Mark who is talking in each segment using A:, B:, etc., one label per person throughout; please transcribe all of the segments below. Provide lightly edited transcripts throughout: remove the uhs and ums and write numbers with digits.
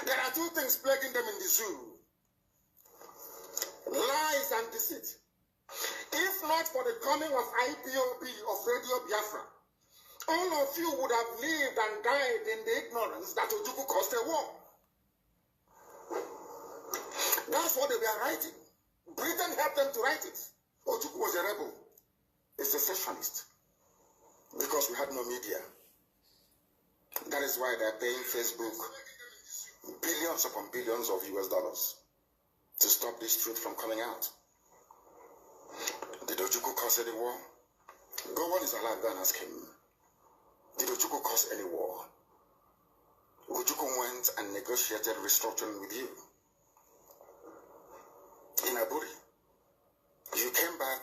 A: There are two things plaguing them in the zoo: lies and deceit. If not for the coming of IPOB of Radio Biafra, all of you would have lived and died in the ignorance that Ojukwu caused a war. That's what they were writing. Britain helped them to write it. Ojukwu was a rebel, a secessionist, because we had no media. That is why they're paying Facebook billions upon billions of US dollars to stop this truth from coming out. Did Ojukwu cause any war? Gowon is alive, go and ask him. Did Ojukwu cause any war? Ojukwu went and negotiated restructuring with you. In Aburi, you came back,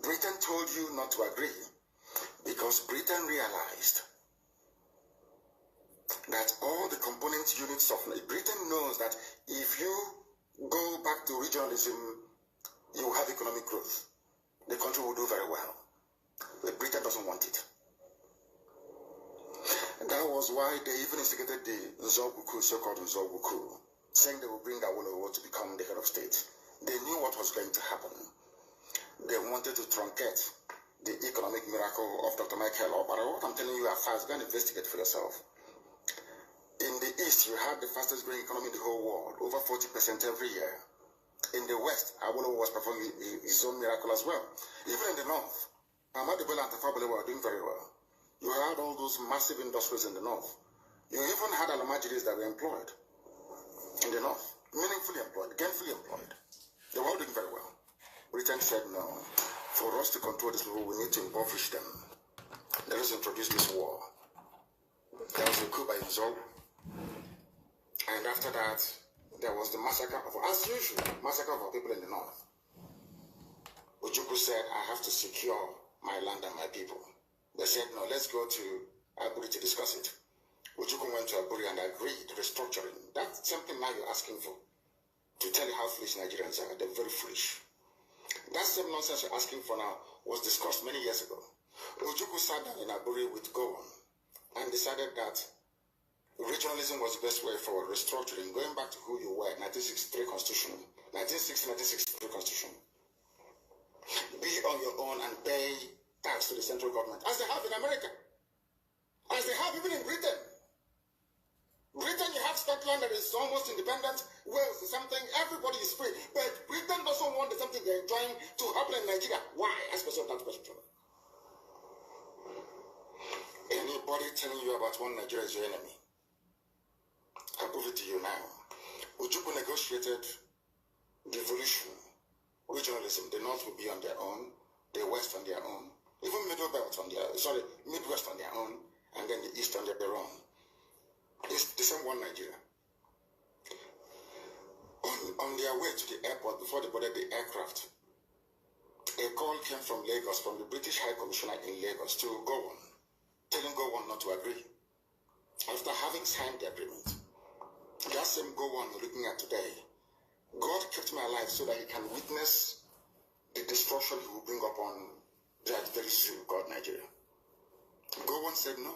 A: Britain told you not to agree because Britain realized that all the component units of Britain knows that if you go back to regionalism, you will have economic growth. The country will do very well. But Britain doesn't want it. That was why they even instigated the Nzogbuku, so-called Nzogbuku, saying they will bring Awolowo to become the head of state. They knew what was going to happen. They wanted to truncate the economic miracle of Dr. Michael Obara. What I'm telling you are fast. Go and investigate for yourself. In the East, you had the fastest growing economy in the whole world, over 40% every year. In the West, Awolowo was performing his own miracle as well. Even in the North, Ahmadu Bello and Tafawa Balewa were doing very well. You had all those massive industries in the North. You even had Alamajiris that were employed in the North, meaningfully employed, gainfully employed. They were all doing very well. Britain said, no, for us to control these people, we need to impoverish them. Let us introduce this war. There was a coup by Nzog. And after that, there was the massacre of, as usual, massacre of our people in the North. Ojukwu said, I have to secure my land and my people. They said, no, let's go to Aburi to discuss it. Ojukwu went to Aburi and agreed restructuring. That's something now you're asking for. To tell you how foolish Nigerians are. They're very foolish. That same nonsense you're asking for now was discussed many years ago. Ojukwu sat down in Aburi with Gowon and decided that regionalism was the best way for restructuring, going back to who you were, 1963 Constitution, 1960-1963 Constitution. Be on your own and pay tax to the central government, as they have in America, as they have even in Britain. Britain, you have Scotland that is almost independent, Wales is something, everybody is free, but Britain doesn't want something they're enjoying to happen in Nigeria. Why? Ask yourself that question. Anybody telling you about one Nigeria is your enemy, I'll prove it to you now. Ojukwu negotiated devolution, regionalism. The North will be on their own, the West on their own, even Midwest on their own, and then the East on their own. It's the same one Nigeria. On their way to the airport, before they boarded the aircraft, a call came from Lagos, from the British High Commissioner in Lagos to Gowon, telling Gowon not to agree. After having signed the agreement, that same Gowon we're looking at today, God kept me alive so that he can witness the destruction he will bring upon that very zoo called Nigeria. Gowon said no.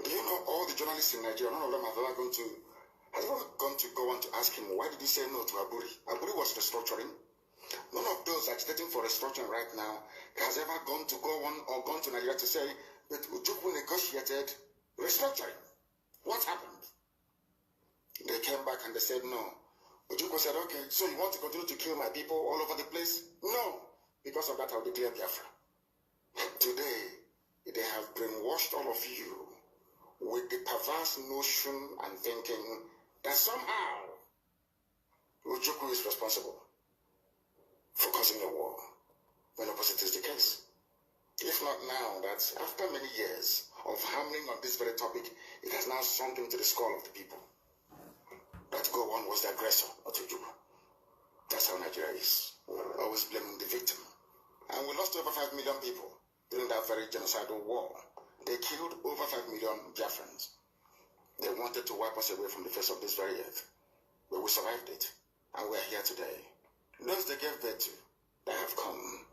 A: Do you know all the journalists in Nigeria, none of them have ever gone to go on to ask him, why did he say no to Aburi? Aburi was restructuring. None of those agitating for restructuring right now has ever gone to go on or gone to Nigeria to say that Ojukwu negotiated restructuring. What happened? They came back and they said no. Ojukwu said, okay, so you want to continue to kill my people all over the place? No. Because of that, I'll declare Biafra. Today, they have brainwashed all of you with the perverse notion and thinking that somehow Ojukwu is responsible for causing a war, when opposite is the case. If not now, that after many years of hammering on this very topic, it has now sunk into the skull of the people that Gowon was the aggressor, not Ojukwu. That's how Nigeria is. We're always blaming the victim. And we lost over 5 million people during that very genocidal war. They killed over 5 million Biafrans. They wanted to wipe us away from the face of this very earth. But we survived it. And we're here today. Those they gave birth to, they have come.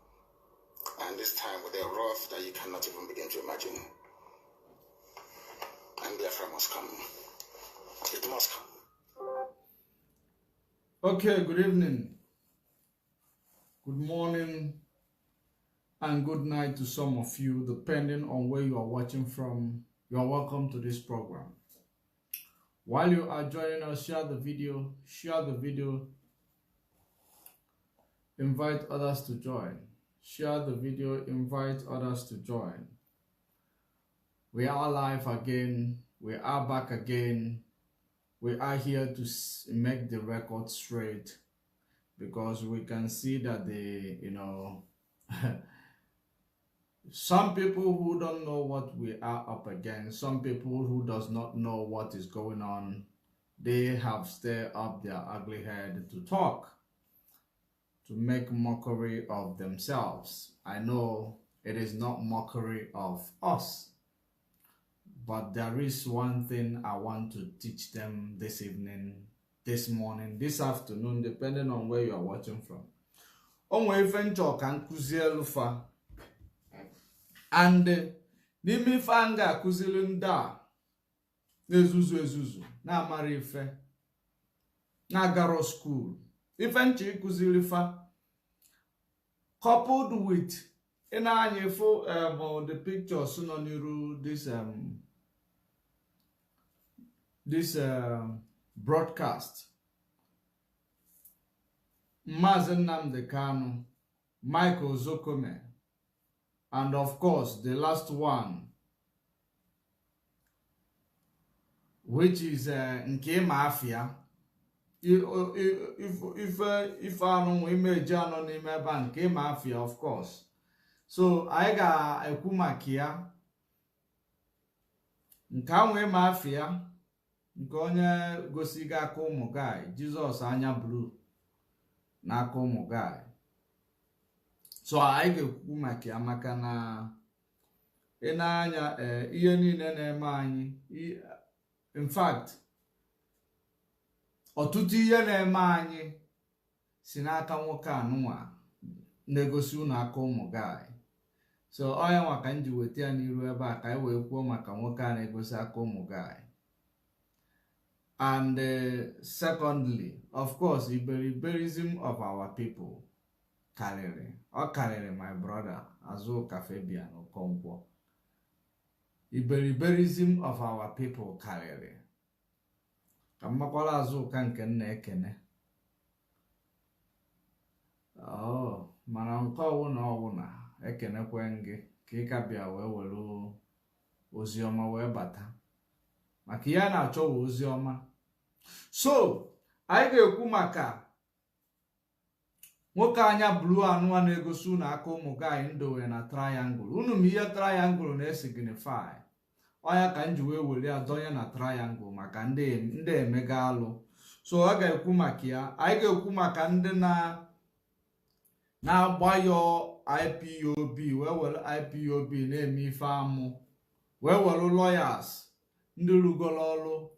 A: And this time with a wrath that you cannot even begin to imagine. And Biafra must come. It must come.
B: Okay, good evening, good morning, and good night to some of you, depending on where you are watching from. You are welcome to this program. While you are joining us, share the video, invite others to join. Share the video, invite others to join. We are live again, we are back again. We are here to make the record straight because we can see that some people who don't know what we are up against, some people who does not know what is going on, they have stirred up their ugly head to talk, to make mockery of themselves. I know it is not mockery of us, but there is one thing I want to teach them this evening, this morning, this afternoon, depending on where you are watching from. Onwe ife nchọ ka nkụzi elufa, and n'ime ife a ga-akụziri ndị a na-ezuzu na-amara ife na-agaro school, ife nchọ ịkụziri fa, coupled with anya for the pictures nọ n'iru this broadcast. Maazị Nnamdi Kanu, Michael Zokome, and of course the last one, which is nke mafia. If anụ image anọ n'ime ebe a nke mafia, of course. So anyị ga-ekwu maka ya, nke anwe mafia, nke onye gosiga aka ụmụ guy, Jizọs anya blue n'aka ụmụ guy. So anyị ga-ekwu maka ya maka na ị na-anya ihe niile na-eme anyị, in fact ọtụtụ ihe na-eme anyị si n'aka nwoke anụnwa na-egosi unu aka ụmụ guy. So onye nwa ka m ji weta ya n'iru ebe a ka anyị wee kwuo maka nwoke a na-egosi aka ụmụ guy. And secondly, of course, iberiberism of our people karịrị my brother Azuka Fabian Okonkwo. Iberiberism of our people karịrị. Ka mmakwala Azuka nke nna ekene. Mana nke ọwụna ekenekwe gị ka ị ka bịa wee were oziọma wee bata maka ya na-achọ oziọma. So anyị ga-ekwu maka nwoke anya blue anụwa na-egosi unu aka ụmụ gị ndowe na triangle. Unu m ihe triangle na-esignify, ọya ka m ji wee were adọnye na triangle maka ndị emega alụ. So a ga-ekwu maka ya. Anyị ga-ekwu maka ndị na-agbayọ IPOB, wee were IPOB na-eme ife amụ, wee were lawyers ndị rugoro ọrụ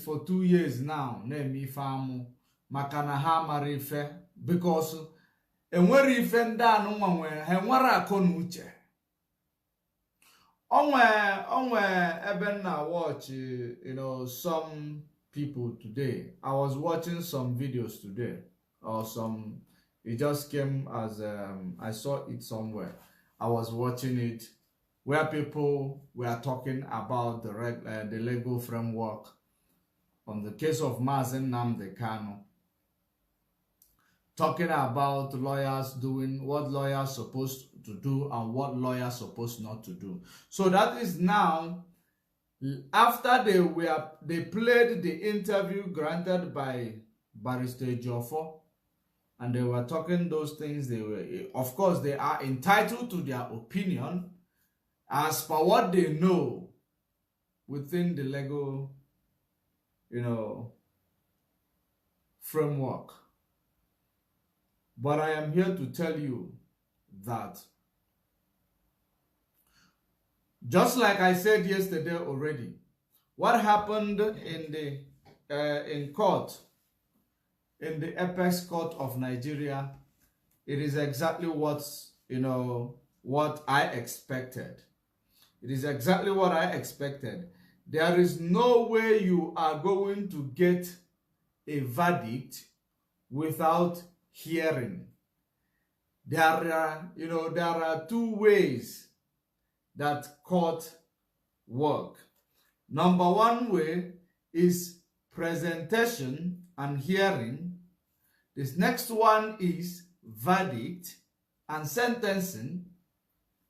B: for 2 years now na-eme ife amụ maka na ha mara ife, because enwere ife ndị anụnwa nwere, ha enwere akọ na uche. Onwe ebe na watch some people today. I was watching some videos today, or it just came as I saw it somewhere. I was watching it where people were talking about the legal framework on the case of Maazị Nnamdi Kanu, talking about lawyers doing what lawyers supposed to do and what lawyers supposed not to do. So that is now after they played the interview granted by Barrister Jofo, and they were talking those things. Of course, they are entitled to their opinion as per what they know within the legal, framework. But I am here to tell you that, just like I said yesterday already, what happened in court, in the apex court of Nigeria, it is exactly what I expected. It is exactly what I expected. There is no way you are going to get a verdict without hearing. There are two ways that court work. Number one way is presentation and hearing. This next one is verdict and sentencing,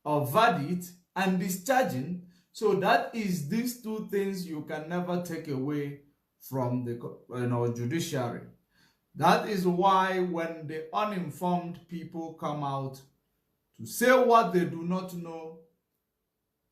B: or verdict and discharging. So that is these two things you can never take away from the judiciary. That is why when the uninformed people come out to say what they do not know,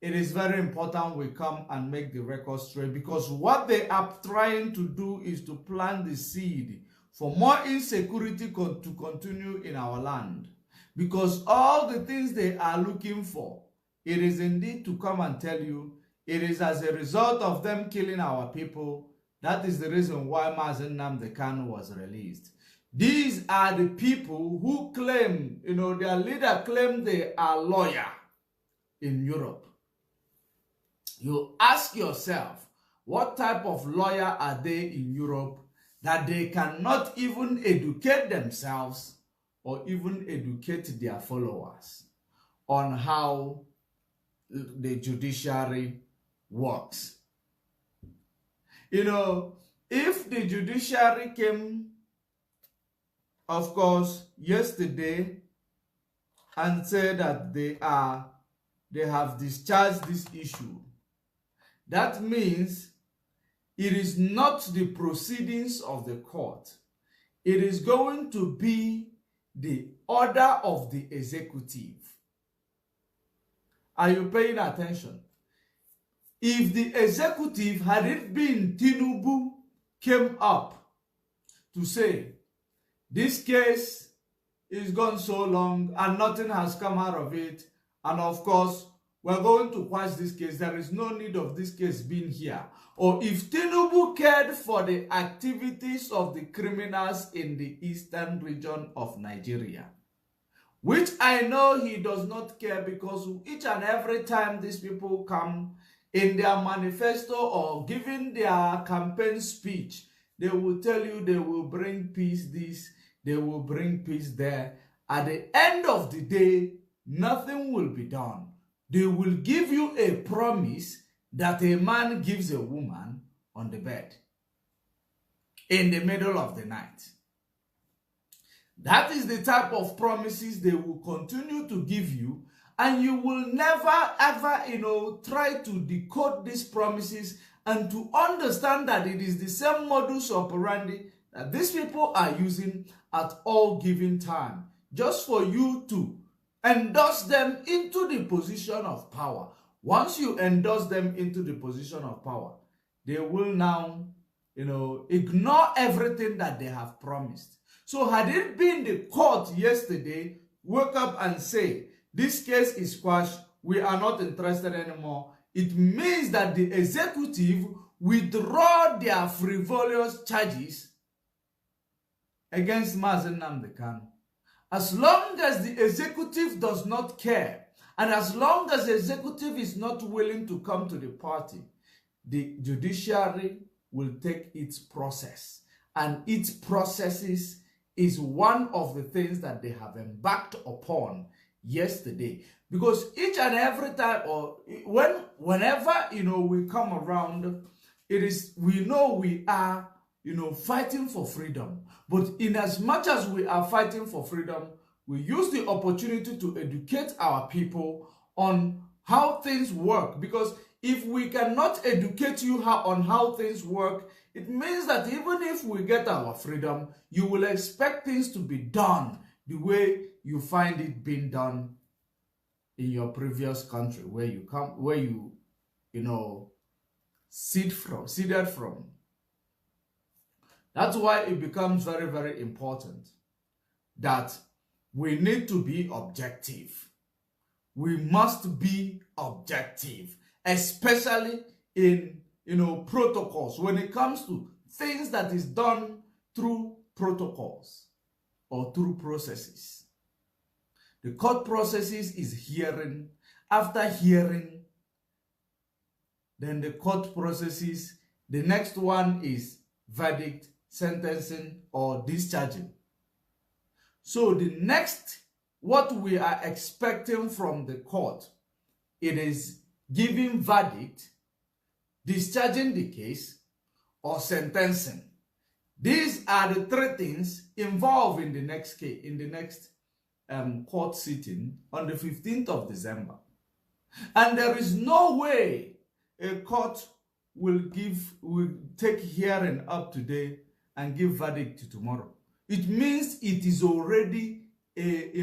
B: it is very important we come and make the record straight, because what they are trying to do is to plant the seed for more insecurity to continue in our land. Because all the things they are looking for, it is indeed to come and tell you, it is as a result of them killing our people. That is the reason why SAN And Niger was released. These are the people who claim, their leader claimed they are lawyer in Europe. You ask yourself, what type of lawyer are they in Europe that they cannot even educate themselves or even educate their followers on how the judiciary works? If the judiciary came, of course, yesterday and said that they have discharged this issue, that means it is not the proceedings of the court. It is going to be the order of the executive. Are you paying attention? If the executive, had it been Tinubu, came up to say, this case is gone so long and nothing has come out of it, and of course, we're going to quash this case, there is no need of this case being here. Or if Tinubu cared for the activities of the criminals in the eastern region of Nigeria, which I know he does not care, because each and every time these people come in their manifesto or giving their campaign speech, they will tell you they will bring peace this, they will bring peace there. At the end of the day, nothing will be done. They will give you a promise that a man gives a woman on the bed in the middle of the night. That is the type of promises they will continue to give you, and you will never ever, try to decode these promises and to understand that it is the same modus operandi that these people are using at all given time, just for you to endorse them into the position of power. Once you endorse them into the position of power, they will now, ignore everything that they have promised. So had it been the court yesterday, woke up and say, this case is quashed, we are not interested anymore, it means that the executive withdraw their frivolous charges against SAN And Niger. As long as the executive does not care, and as long as the executive is not willing to come to the party, the judiciary will take its process. And its processes is one of the things that they have embarked upon yesterday. Because each and every time, or whenever, we come around, we know we are, fighting for freedom. But in as much as we are fighting for freedom, we use the opportunity to educate our people on how things work. Because if we cannot educate you on how things work, it means that even if we get our freedom, you will expect things to be done the way you find it being done in your previous country, where you seeded from. That's why it becomes very, very important that we need to be objective. We must be objective, especially in protocols, when it comes to things that is done through protocols or through processes. The court processes is hearing. After hearing, then the court processes, the next one is verdict, sentencing, or discharging. So the next, what we are expecting from the court, it is giving verdict, discharging the case, or sentencing. These are the three things involved in the next case, in the next court sitting on the 15th of December. And there is no way a court will take hearing up today and give verdict tomorrow. It means it is already it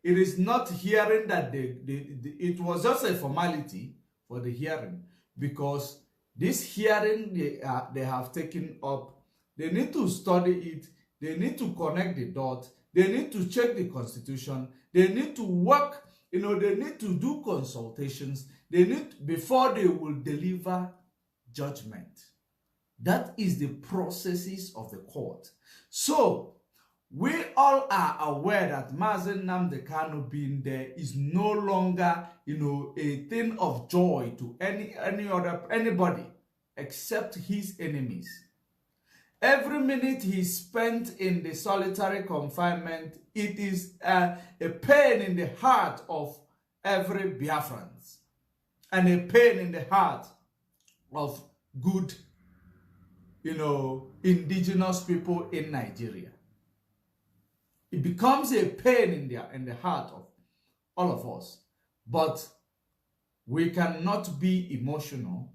B: is not hearing that it was just a formality for the hearing, because this hearing they have taken up, they need to study it, they need to connect the dots, they need to check the constitution, they need to work, they need to do consultations, before they will deliver judgment. That is the processes of the court. So we all are aware that Mazen Nnamdi Kanu being there is no longer, a thing of joy to anybody except his enemies. Every minute he spent in the solitary confinement, it is a pain in the heart of every Biafran, and a pain in the heart of good, indigenous people in Nigeria. It becomes a pain in the heart of all of us. But we cannot be emotional.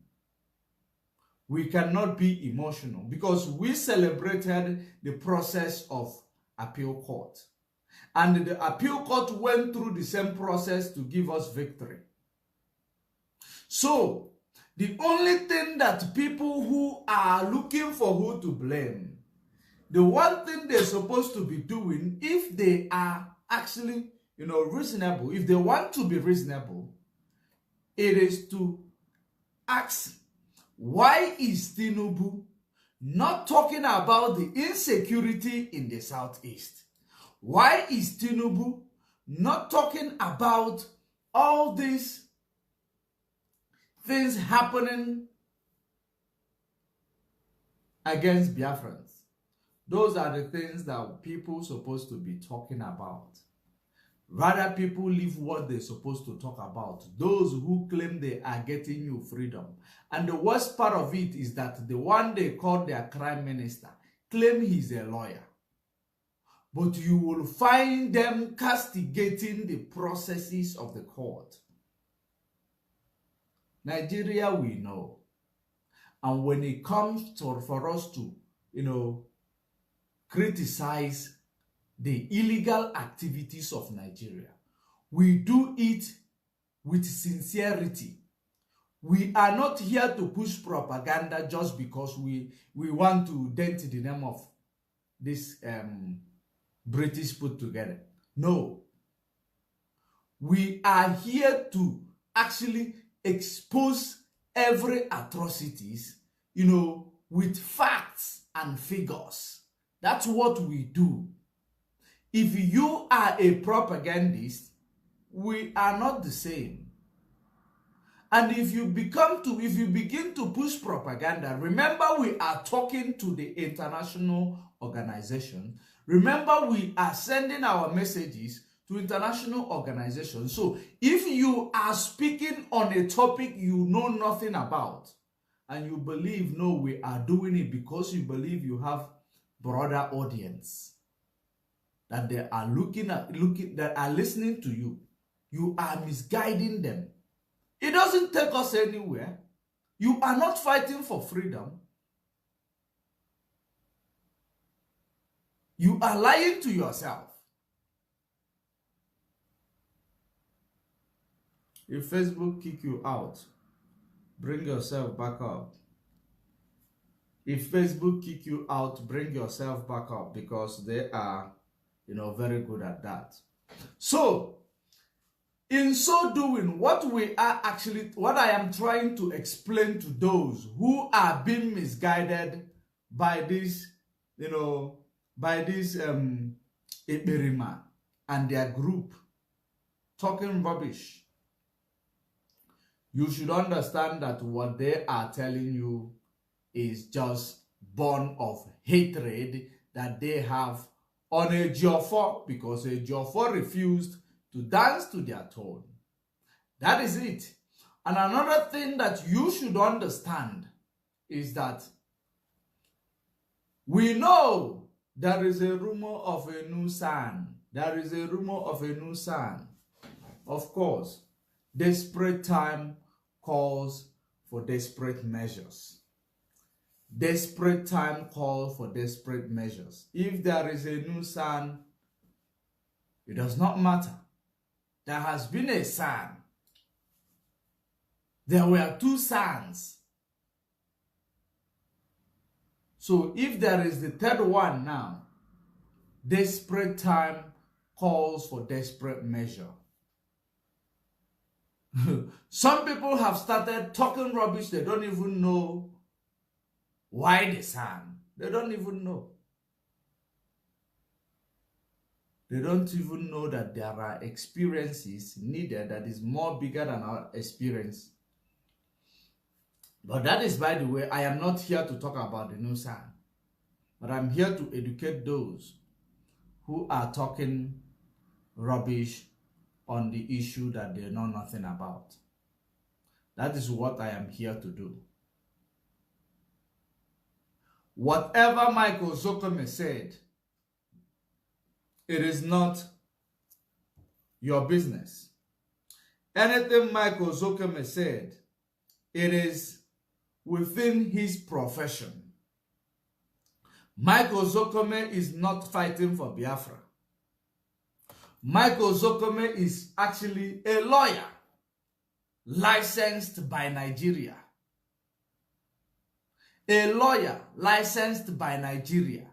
B: We cannot be emotional because we celebrated the process of appeal court. And the appeal court went through the same process to give us victory. So, the only thing that people who are looking for who to blame, the one thing they're supposed to be doing, if they are actually, reasonable, if they want to be reasonable, it is to ask, why is Tinubu not talking about the insecurity in the Southeast? Why is Tinubu not talking about all these things happening against Biafrans? Those are the things that people are supposed to be talking about. Rather, people leave what they're supposed to talk about. Those who claim they are getting you freedom. And the worst part of it is that the one they call their crime minister claim he's a lawyer. But you will find them castigating the processes of the court. Nigeria, we know. And when it comes for us to, criticize the illegal activities of Nigeria, we do it with sincerity. We are not here to push propaganda just because we want to dent the name of this British put together. No. We are here to actually expose every atrocities, with facts and figures. That's what we do. If you are a propagandist, we are not the same. And if you begin to push propaganda, remember we are talking to the international organization. Remember we are sending our messages to international organizations. So if you are speaking on a topic you know nothing about, and you believe, no, we are doing it because you believe you have broader audience, that they are that are listening to you, you are misguiding them. It doesn't take us anywhere. You are not fighting for freedom. You are lying to yourself. If Facebook kick you out, bring yourself back up. If Facebook kick you out, bring yourself back up, because they are, very good at that. So, in so doing, what I am trying to explain to those who are being misguided by this, Eberima and their group talking rubbish, you should understand that what they are telling you is just born of hatred that they have on a Ejiofor because a Ejiofor refused to dance to their tone. That is it. And another thing that you should understand is that we know there is a rumor of a new SAN. There is a rumor of a new SAN. Of course, desperate time calls for desperate measures. Desperate time calls for desperate measures. If there is a new SAN, it does not matter. There has been a SAN. There were two SANs. So if there is the third one now, desperate time calls for desperate measure. Some people have started talking rubbish. They don't even know why they SAN. They don't even know. They don't even know that there are experiences needed that is more bigger than our experience. But that is, by the way, I am not here to talk about the new SAN. But I'm here to educate those who are talking rubbish on the issue that they know nothing about. That is what I am here to do. Whatever Michael Zokome said, it is not your business. Anything Michael Zokome said, it is within his profession. Michael Zokome is not fighting for Biafra. Michael Zokome is actually a lawyer licensed by Nigeria. A lawyer licensed by Nigeria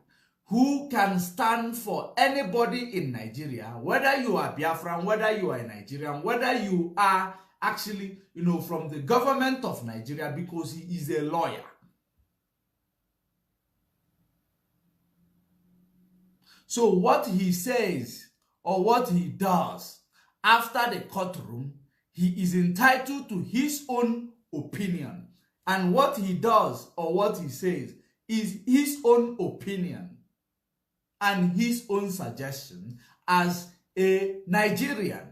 B: who can stand for anybody in Nigeria, whether you are Biafran, whether you are a Nigerian, whether you are actually, from the government of Nigeria, because he is a lawyer. So what he says or what he does after the courtroom, he is entitled to his own opinion. And what he does or what he says is his own opinion and his own suggestion as a Nigerian.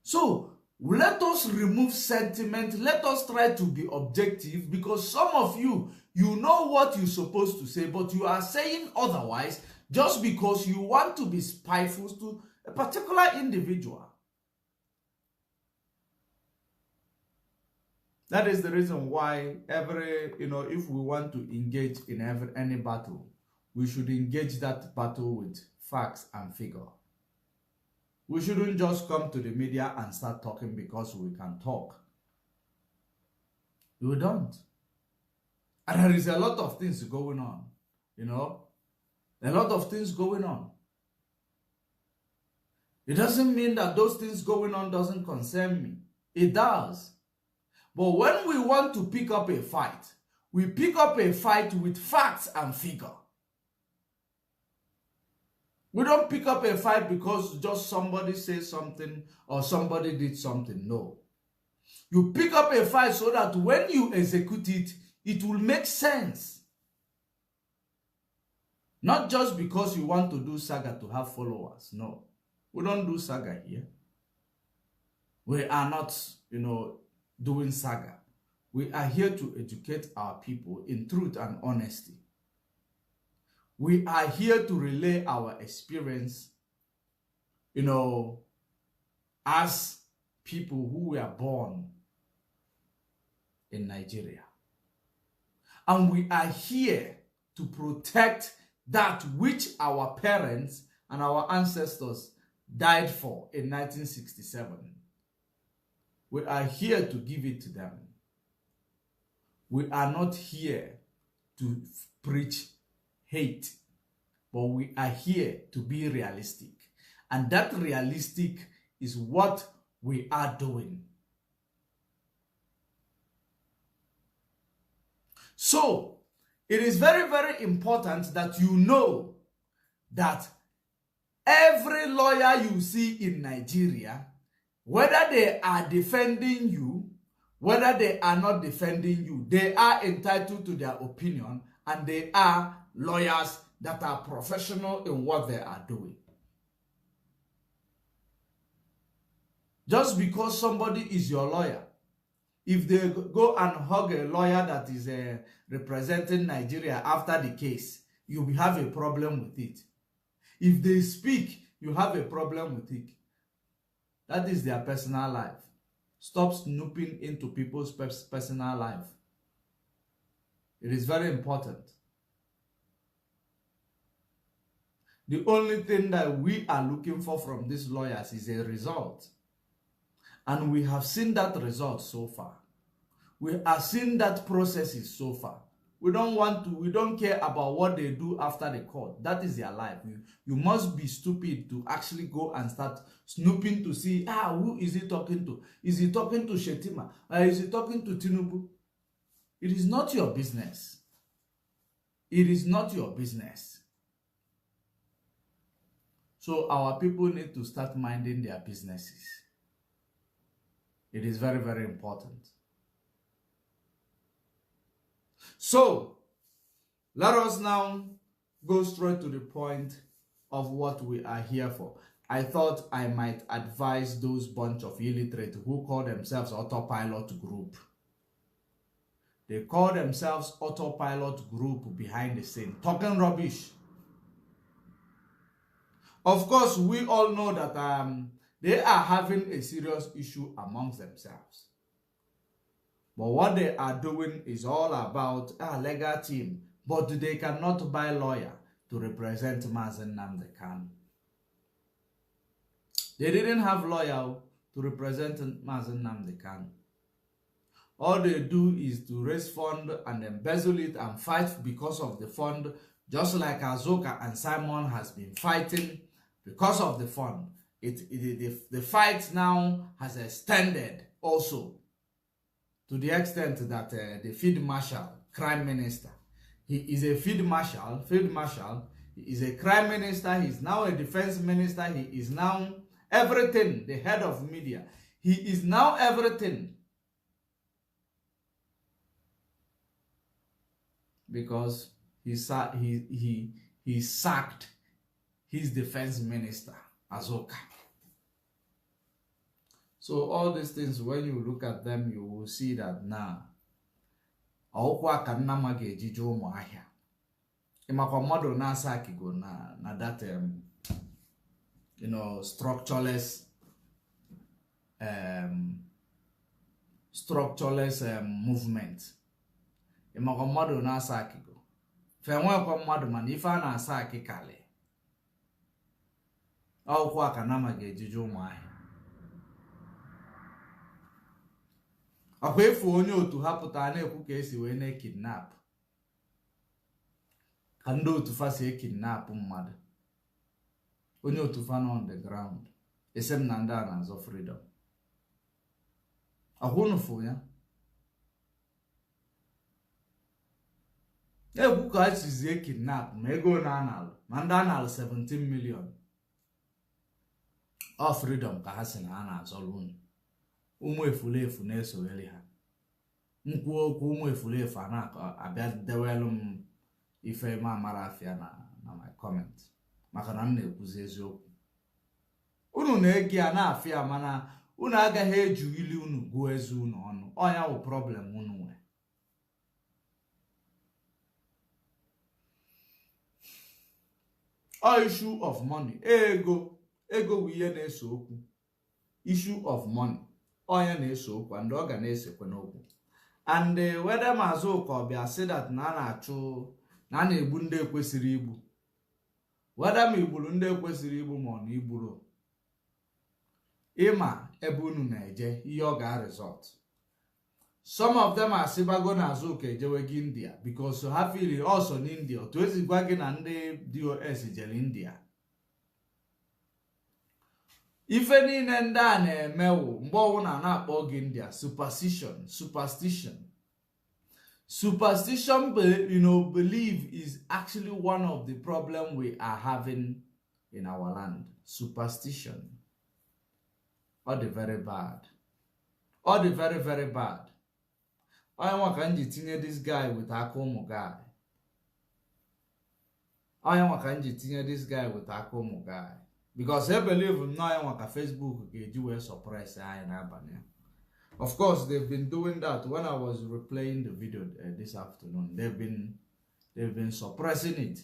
B: So let us remove sentiment. Let us try to be objective, because some of you know what you're supposed to say, but you are saying otherwise just because you want to be spiteful to a particular individual. That is the reason why if we want to engage in any battle, we should engage that battle with facts and figure. We shouldn't just come to the media and start talking because we can talk. We don't. And there is a lot of things going on, a lot of things going on. It doesn't mean that those things going on doesn't concern me. It does. But when we want to pick up a fight, we pick up a fight with facts and figure. We don't pick up a fight because just somebody says something or somebody did something. No. You pick up a fight so that when you execute it, it will make sense. Not just because you want to do saga to have followers. No. We don't do saga here. We are not, doing saga. We are here to educate our people in truth and honesty. We are here to relay our experience, as people who were born in Nigeria. And we are here to protect that which our parents and our ancestors died for in 1967. We are here to give it to them. We are not here to preach hate, but we are here to be realistic. And that realistic is what we are doing. So, it is very, very important that you know that every lawyer you see in Nigeria, whether they are defending you, whether they are not defending you, they are entitled to their opinion and they are lawyers that are professional in what they are doing. Just because somebody is your lawyer, if they go and hug a lawyer that is representing Nigeria after the case, you will have a problem with it. If they speak, you have a problem with it. That is their personal life. Stop snooping into people's personal life. It is very important. The only thing that we are looking for from these lawyers is a result. And we have seen that result so far. We have seen that processes so far. We don't care about what they do after the court. That is their life. You must be stupid to actually go and start snooping to see, who is he talking to? Is he talking to Shetima? Or is he talking to Tinubu? It is not your business. It is not your business. So our people need to start minding their businesses. It is very, very important. So, let us now go straight to the point of what we are here for. I thought I might advise those bunch of illiterate who call themselves Autopilot Group. They call themselves Autopilot Group behind the scene, talking rubbish. Of course, we all know that they are having a serious issue amongst themselves. But what they are doing is all about a legal team. But they cannot buy a lawyer to represent Mazen Nnamdi Kanu. They didn't have a lawyer to represent Mazen Nnamdi Kanu. All they do is to raise fund and embezzle it and fight because of the fund, just like Azoka and Simon has been fighting because of the fund. The fight now has extended also to the extent that the Field Marshal, Crime Minister, he is a Field Marshal, he is a Crime Minister, he is now a Defense Minister, he is now everything, the head of media. He is now everything. Because he sacked his Defense Minister, Azoka. So all these things, when you look at them, you will see that now, na that structureless movement. Mmadụ na-asa akigo. Fenwekwa mmadụ mana ife a na-asa akịkalị. Akwụkwọ akanama ga-ejije ụmụahịa. Akwa efu onye otu ha pụtara na-ekwu ka esi wee na-ekidnap. Ka ndị otu fa si ekidnap mmadụ. Onye otu fa nọ on the ground. Esem na ndị a na-azọ freedom. Akwụnụfụ ya. Ekwu ka a sizie kidnap ma ego na analụ ma ndị analụ 17 million of freedom ka ha si na ha na-azọrọ unu. Ụmụ efulefu na-esogheri ha. Nkwu okwu ụmụ efulefu a na-abịa dewelu m ife ma amara afịa na my comment maka na m na-ekwuzi eziokwu. Unu na-ege ya na-afịa mana unu agaghị eju ili unu gụọ ezi unu ọnụ. Ọnya wụ problem unu nwere. Issue of money. Ego wu ihe na-eso okwu. Issue of money. Onye na-eso okwu and ọ ga na-esekwe n'okwu. And whether Maazị Okobia say that na na-achụ na na-egbu ndị ekwesịrị igbu. Whether ma igburu ndị ekwesịrị igbu ma ọ na igburu. Ịma ebe unu na-eje ihe ọ ga-result. Some of them are sibago na Azuka ejewegi India because ha feel also in India. To ezigwa gị na ndị DOS jere India. Ife niile ndị a na-emewu mgbe ọwụna na-akpọ gị India. Superstition, belief is actually one of the problem we are having in our land. Superstition. All the very bad. All the very, very bad. I want to tinye this guy with Akomo guy. I am tinye this guy with Akomo guy. Because I believe now I want Facebook will suppress I. Of course, they've been doing that. When I was replaying the video this afternoon, they've been suppressing it.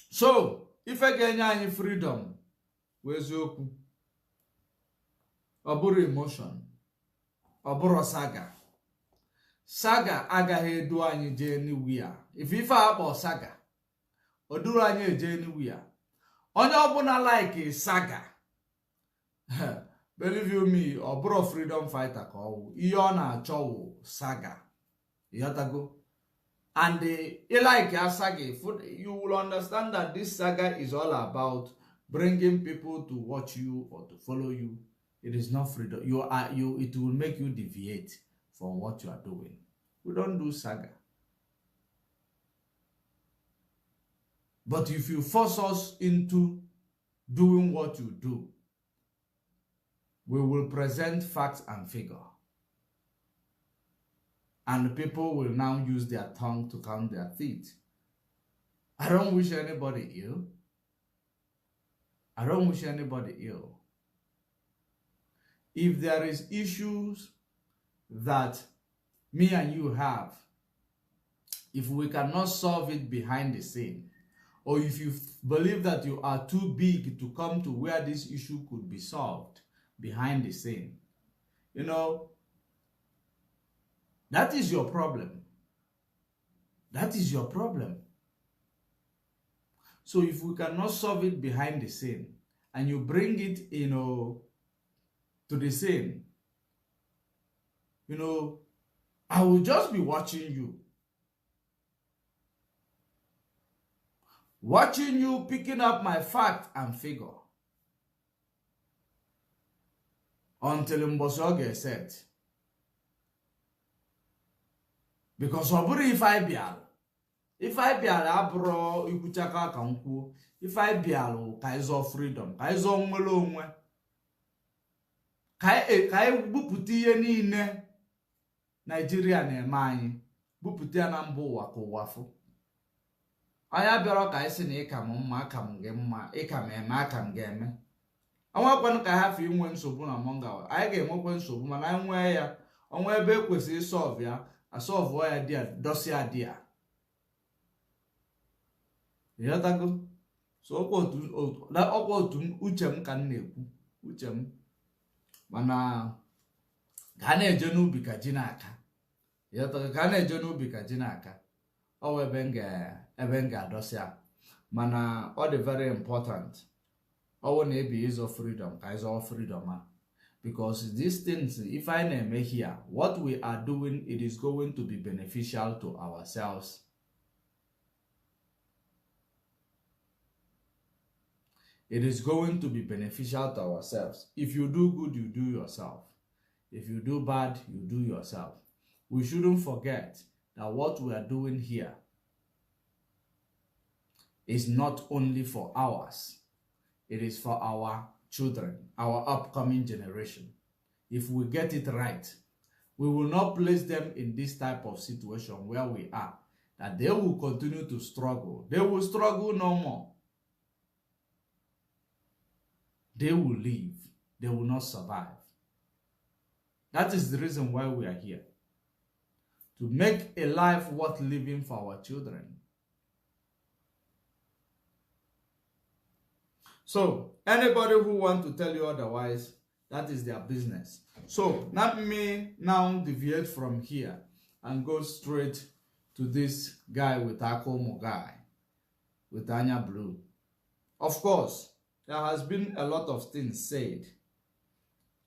B: So, if I get any freedom, where's your Oburu emotion, Oburu saga. Saga agaghị edu anyị jee anywhere. If akpọ saga, o duru anyị eje anywhere. Onye ọbụla like saga, believe you me, ọ bụrụ freedom fighter ka ọ wụ. Ihe ọ na-achọ wụ saga. Ịghọtago? And like a saga, you will understand that this saga is all about bringing people to watch you or to follow you. It is not freedom. It will make you deviate from what you are doing. We don't do saga. But if you force us into doing what you do, we will present facts and figure. And people will now use their tongue to count their teeth. I don't wish anybody ill. I don't wish anybody ill. If there is issues that me and you have, if we cannot solve it behind the scene, or if you believe that you are too big to come to where this issue could be solved behind the scene, you know, that is your problem. That is your problem. So if we cannot solve it behind the scene, and you bring it, you know, to the scene, you know, I will just be watching you. Watching you picking up my fact and figure. Until Mboso gets set. Because if I bial, abro ikuchaka kanku, if I bial, kaizo freedom, kaizo mwelomwe, kai buputi ye niile Nigeria na-eme anyị bupute ya na mba ụwa ka ụwa fụ. Anya bịara ka anyị sị na ịka m mma aka m gị mma ịka m eme aka m ga-eme. Onwekwanụ ka ha fi inwe nsogbu na monga anyị ga-enwekwe nsogbu mana anyị nwee ya onwe ebe ekwesịrị ịsọlv ya asọlvụ ya dị a dosia dị a. Ịghọtago? So ọkwa otu uche m ka m na-ekwu uche m mana ga na-eje n'ubi ka ji n'aka. Ga na-eje n'ubi ka ji n'aka. Ọ ebe m ga-adọsịa. Mana ọ dị very important. Ọ na ebi ịzọ freedom ka ịzọ freedom. Because these things, if I na-eme here, what we are doing, it is going to be beneficial to ourselves. It is going to be beneficial to ourselves. If you do good, you do yourself. If you do bad, you do yourself. We shouldn't forget that what we are doing here is not only for ours. It is for our children, our upcoming generation. If we get it right, we will not place them in this type of situation where we are, that they will continue to struggle. They will struggle no more. They will live. They will not survive. That is the reason why we are here. To make a life worth living for our children. So, anybody who wants to tell you otherwise, that is their business. So, let me now deviate from here and go straight to this guy with Akomo guy, with Anya Blue. Of course, there has been a lot of things said.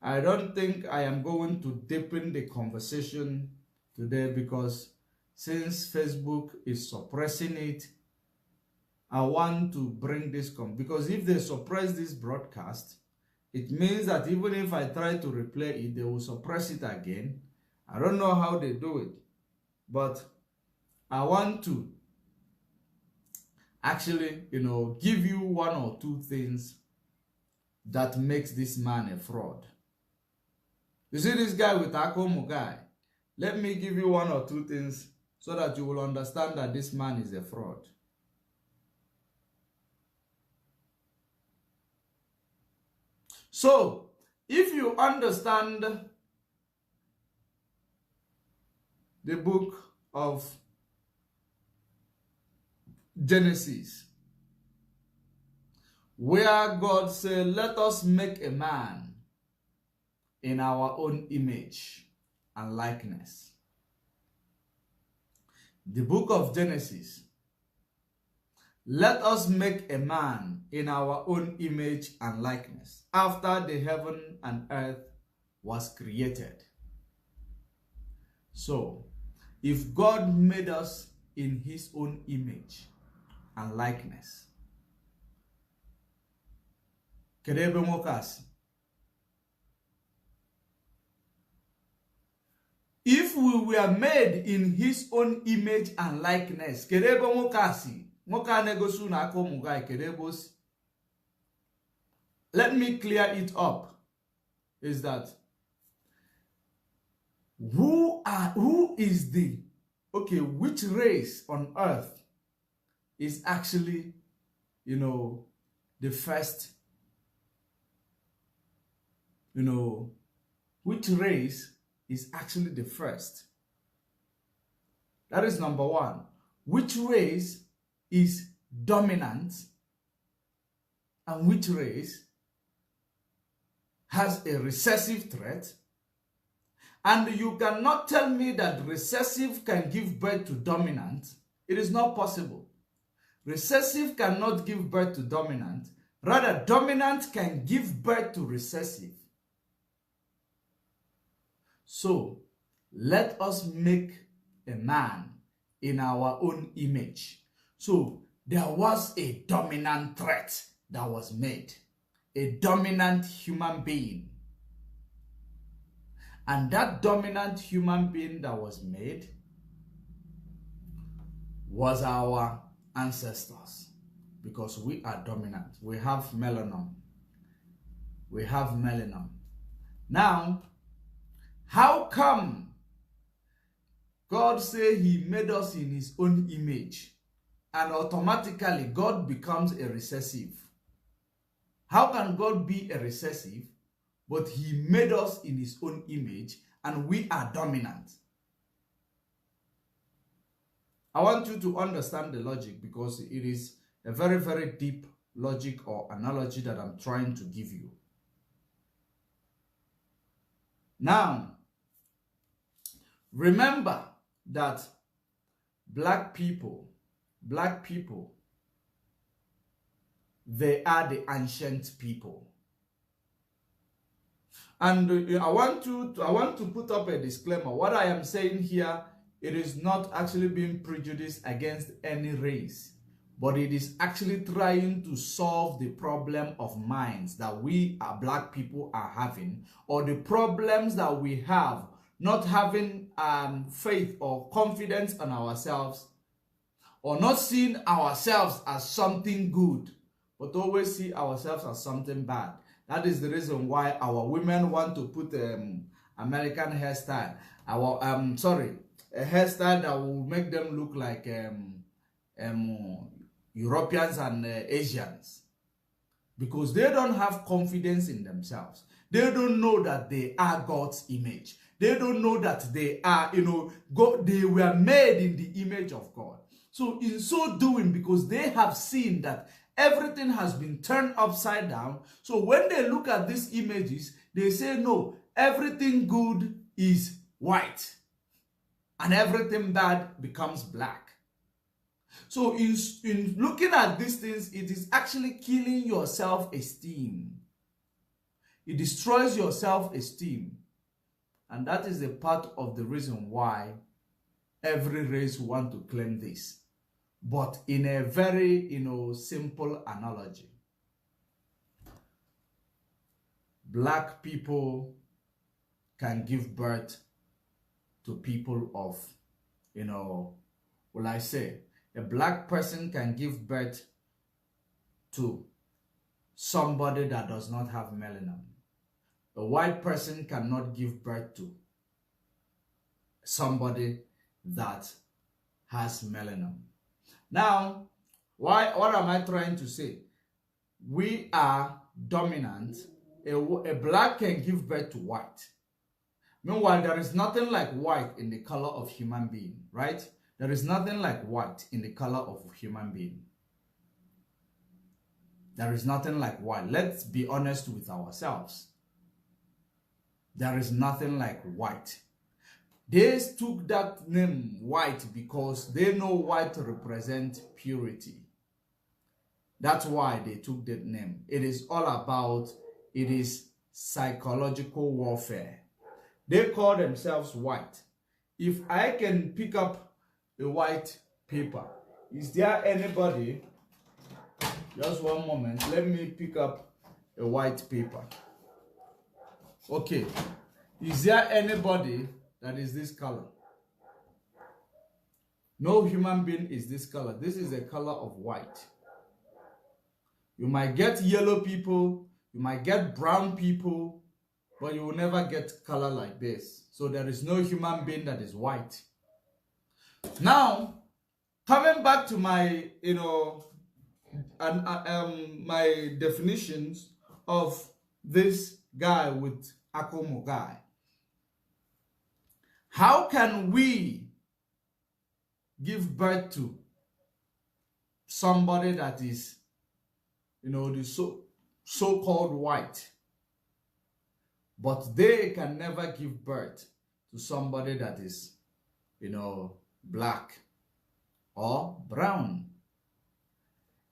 B: I don't think I am going to deepen the conversation today because since Facebook is suppressing it, I want to bring this because if they suppress this broadcast, it means that even if I try to replay it, they will suppress it again. I don't know how they do it, but I want to actually, give you one or two things that makes this man a fraud. You see this guy with Akomo guy, Let me give you one or two things so that you will understand that this man is a fraud. So, if you understand the book of Genesis, where God said, let us make a man in our own image and likeness. The book of Genesis, let us make a man in our own image and likeness, after the heaven and earth was created. So, if God made us in his own image and likeness, if we were made in his own image and likeness, let me clear it up. Is that who is the, okay, which race on earth is actually, the first, which race is actually the first? That is number one. Which race is dominant and which race has a recessive trait? And you cannot tell me that recessive can give birth to dominant. It is not possible. Recessive cannot give birth to dominant. Rather, dominant can give birth to recessive. So, let us make a man in our own image. So, there was a dominant trait that was made. A dominant human being. And that dominant human being that was made was our ancestors. Because we are dominant. We have melanin. We have melanin. Now, how come God said he made us in his own image and automatically God becomes a recessive? How can God be a recessive but he made us in his own image and we are dominant? I want you to understand the logic because it is a very, very deep logic or analogy that I'm trying to give you. Now, remember that black people, they are the ancient people. And I want to put up a disclaimer. What I am saying here, it is not actually being prejudiced against any race, but it is actually trying to solve the problem of minds that we black people are having, or the problems that we have not having faith or confidence in ourselves, or not seeing ourselves as something good, but always see ourselves as something bad. That is the reason why our women want to put American hairstyle. A hairstyle that will make them look like Europeans and Asians. Because they don't have confidence in themselves. They don't know that they are God's image. They don't know that they are, God, they were made in the image of God. So in so doing, because they have seen that everything has been turned upside down, so when they look at these images, they say, no, everything good is white and everything bad becomes black. So in looking at these things, it is actually killing your self-esteem. It destroys your self-esteem. And that is a part of the reason why every race want to claim this. But in a very, simple analogy. Black people can give birth to people of, a black person can give birth to somebody that does not have melanin. A white person cannot give birth to somebody that has melanin. Now, what am I trying to say? We are dominant. A black can give birth to white. Meanwhile, there is nothing like white in the color of human being, right? There is nothing like white in the color of human being. There is nothing like white. Let's be honest with ourselves. There is nothing like white. They took that name white because they know white represents purity. That's why they took that name. It is all about, it is psychological warfare. They call themselves white. If I can pick up a white paper, is there anybody, just one moment, let me pick up a white paper. Okay, is there anybody that is this color? No human being is this color. This is the color of white. You might get yellow people, you might get brown people, but you will never get color like this. So there is no human being that is white. Now, coming back to my, my definitions of this guy with Akomo guy. How can we give birth to somebody that is, the so-called white, but they can never give birth to somebody that is, black or brown?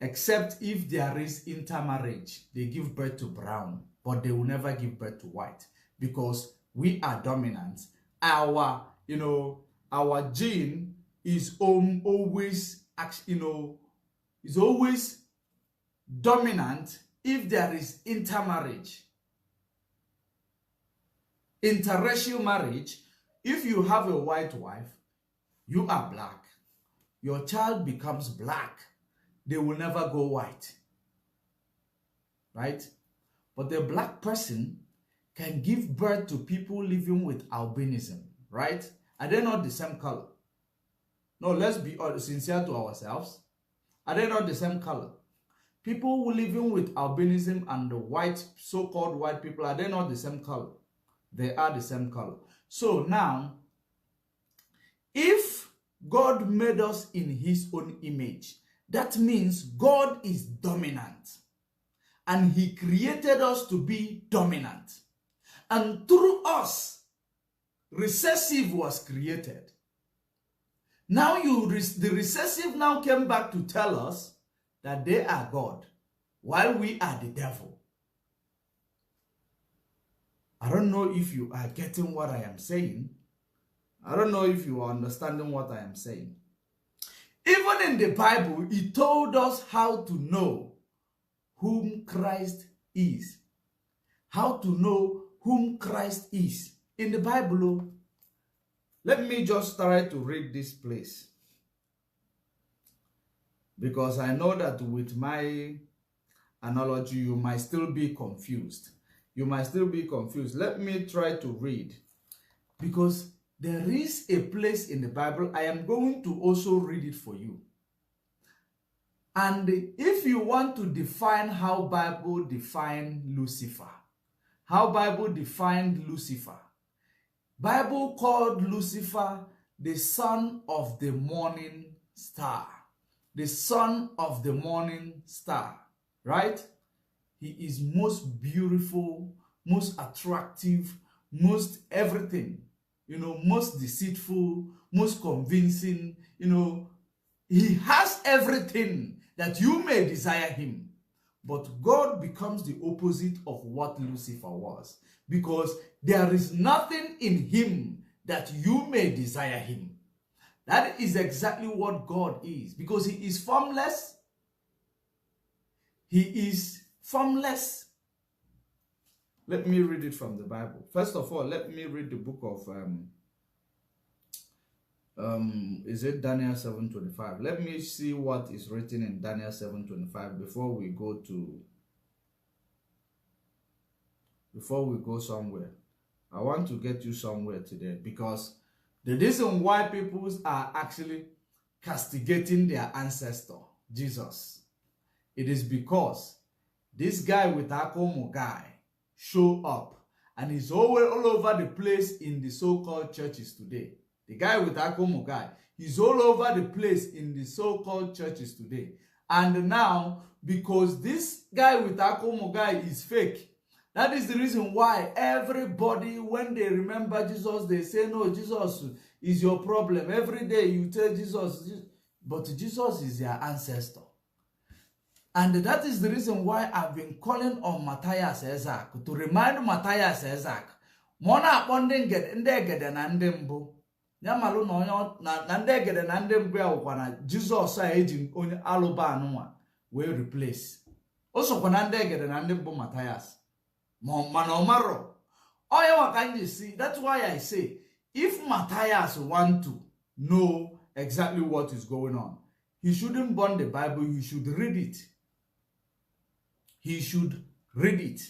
B: Except if there is intermarriage, they give birth to brown, but they will never give birth to white because we are dominant. Our gene is always, is always dominant if there is intermarriage. Interracial marriage, if you have a white wife, you are black. Your child becomes black. They will never go white. Right? But the black person can give birth to people living with albinism. Right? Are they not the same color? No, let's be sincere to ourselves. Are they not the same color? People who living with albinism and the white, so-called white people, are they not the same color? They are the same color. So now, if God made us in his own image, that means God is dominant. And he created us to be dominant. And through us, recessive was created. Now the recessive now came back to tell us that they are God, while we are the devil. I don't know if you are getting what I am saying. I don't know if you are understanding what I am saying. Even in the Bible, it told us how to know whom Christ is. How to know whom Christ is. In the Bible, let me just try to read this place. Because I know that with my analogy, you might still be confused. You might still be confused. Let me try to read. Because there is a place in the Bible. I am going to also read it for you. And if you want to define how Bible defined Lucifer, how Bible defined Lucifer, Bible called Lucifer the son of the morning star. The son of the morning star, right? He is most beautiful, most attractive, most everything, most deceitful, most convincing, he has everything that you may desire him. But God becomes the opposite of what Lucifer was, because there is nothing in him that you may desire him. That is exactly what God is, because he is formless. He is formless. Let me read it from the Bible. First of all, let me read the book of is it Daniel 7:25? Let me see what is written in Daniel 7:25 before we go somewhere. I want to get you somewhere today, because The reason why people are actually castigating their ancestor, Jesus, it is because this guy with Akomo guy show up and he's all over the place in the so-called churches today. The guy with Akomo guy, he's all over the place in the so-called churches today. And now, because this guy with Akomo guy is fake, that is the reason why everybody, when they remember Jesus, they say, no, Jesus is your problem. Every day you tell Jesus, but Jesus is your ancestor. And that is the reason why I've been calling on Matthias Ezak, to remind Matthias Ezak, Mona Bonding get in there get an andembo. Yamalu no nande get an andembo wana Jesus sa aging on Alobanoa will replace. Also, Konande get an andembo Matthias. Manomaro. Oh, yeah, can you see? That's why I say, if Matthias want to know exactly what is going on, he shouldn't burn the Bible, he should read it. He should read it.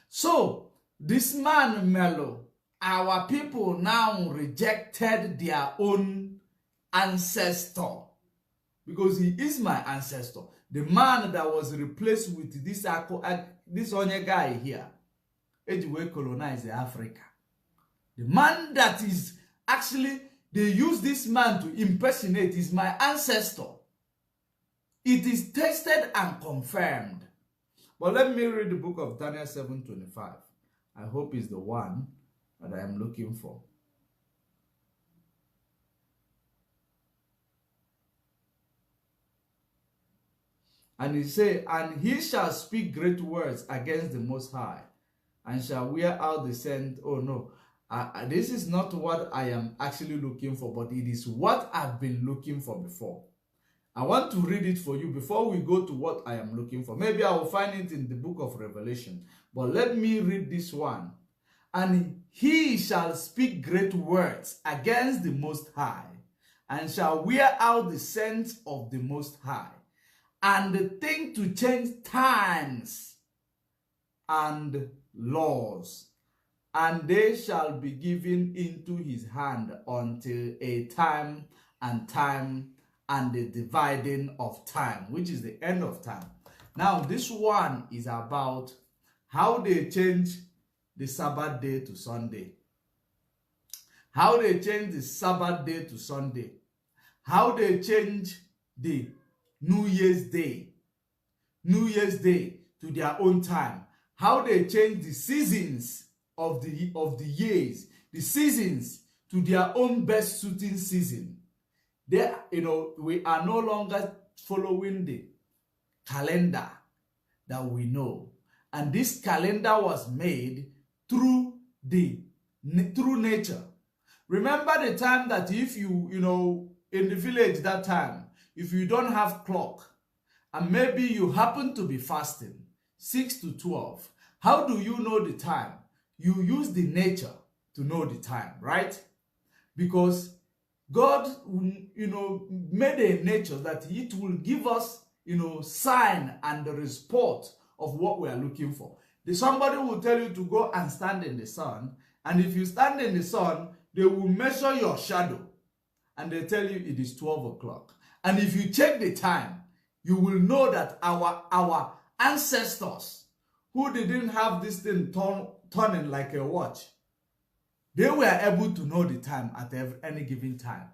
B: So, this man, Melo, our people now rejected their own ancestor. Because he is my ancestor. The man that was replaced with this onye guy here, will colonize Africa. The man that is actually, they use this man to impersonate is my ancestor. It is tested and confirmed. But let me read the book of Daniel 7:25. I hope it's the one that I am looking for. And he said, and he shall speak great words against the Most High, and shall wear out the scent. Oh no, this is not what I am actually looking for, but it is what I've been looking for before. I want to read it for you before we go to what I am looking for. Maybe I will find it in the book of Revelation, but let me read this one. And he shall speak great words against the Most High, and shall wear out the scent of the Most High, and think to change times and laws, and they shall be given into his hand until a time and the dividing of time, which is the end of time. Now, this one is about how they change the Sabbath day to Sunday. How they change the Sabbath day to Sunday. How they change the New Year's Day to their own time. How they change the seasons of the years, the seasons to their own best suiting season. They, we are no longer following the calendar that we know, and this calendar was made through nature. Remember the time that if you in the village that time, if you don't have clock, and maybe you happen to be fasting 6 to 12, how do you know the time? You use the nature to know the time, right? Because God, made a nature that it will give us, sign and the report of what we are looking for. Somebody will tell you to go and stand in the sun, and if you stand in the sun, they will measure your shadow, and they tell you it is 12 o'clock. And if you check the time, you will know that our ancestors, who didn't have this thing turning like a watch, they were able to know the time at any given time.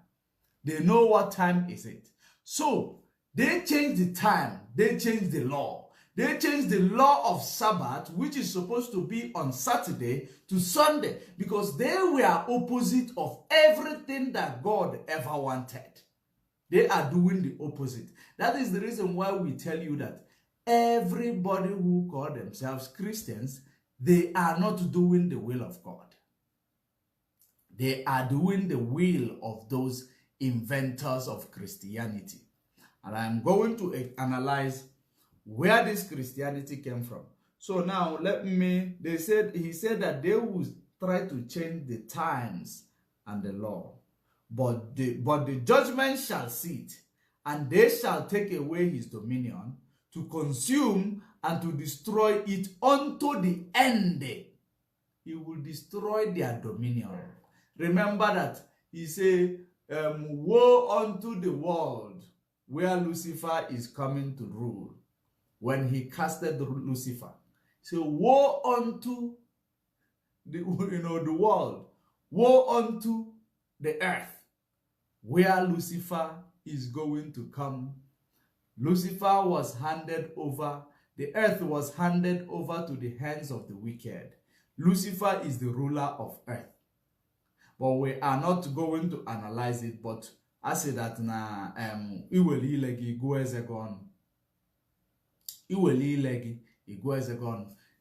B: They know what time is it. So, they changed the time. They changed the law. They changed the law of Sabbath, which is supposed to be on Saturday, to Sunday, because they were opposite of everything that God ever wanted. They are doing the opposite. That is the reason why we tell you that everybody who call themselves Christians, they are not doing the will of God. They are doing the will of those inventors of Christianity. And I'm going to analyze where this Christianity came from. So now he said that they will try to change the times and the law. But the judgment shall sit, and they shall take away his dominion, to consume and to destroy it unto the end. He will destroy their dominion. Remember that he said, woe unto the world where Lucifer is coming to rule. When he casted Lucifer. So woe unto the world, woe unto the earth where Lucifer is going to come. Lucifer was handed over, the earth was handed over to the hands of the wicked. Lucifer is the ruler of earth. But we are not going to analyze it, but I say that na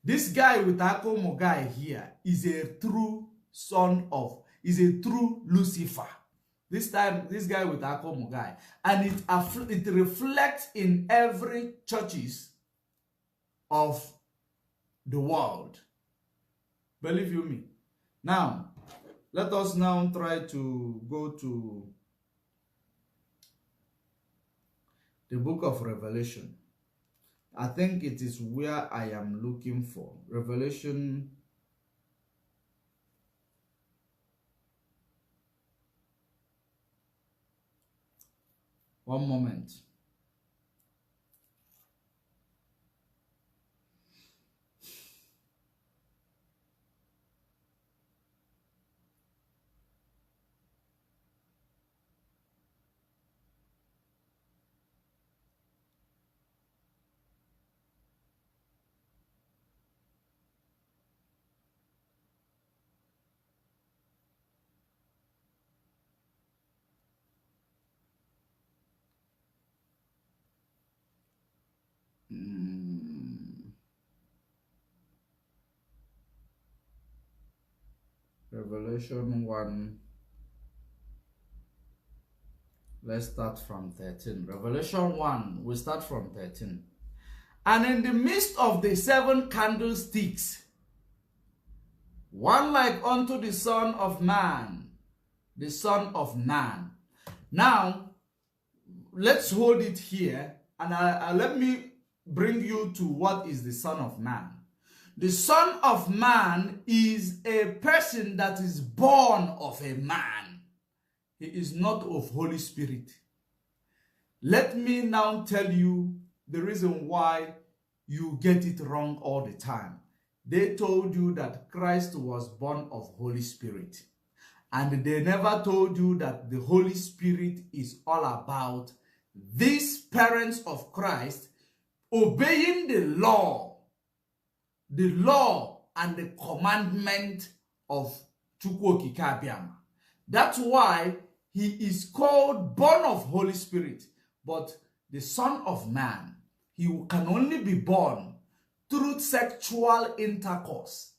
B: this guy with Akomo guy here is a true is a true Lucifer. This time, this guy with Akomo guy. And it reflects in every churches of the world. Believe you me. Now, let us now try to go to the book of Revelation. I think it is where I am looking for. Revelation. One moment. Revelation 1. Let's start from 13. Revelation 1, we start from 13. And in the midst of the 7 candlesticks, one like unto the Son of Man, the Son of Man. Now, let's hold it here, and let me bring you to what is the Son of Man. The Son of Man is a person that is born of a man. He is not of Holy Spirit. Let me now tell you the reason why you get it wrong all the time. They told you that Christ was born of Holy Spirit. And they never told you that the Holy Spirit is all about these parents of Christ obeying the law and the commandment of Chukwu Okike Abiama. That's why he is called born of Holy Spirit. But the Son of Man, he can only be born through sexual intercourse.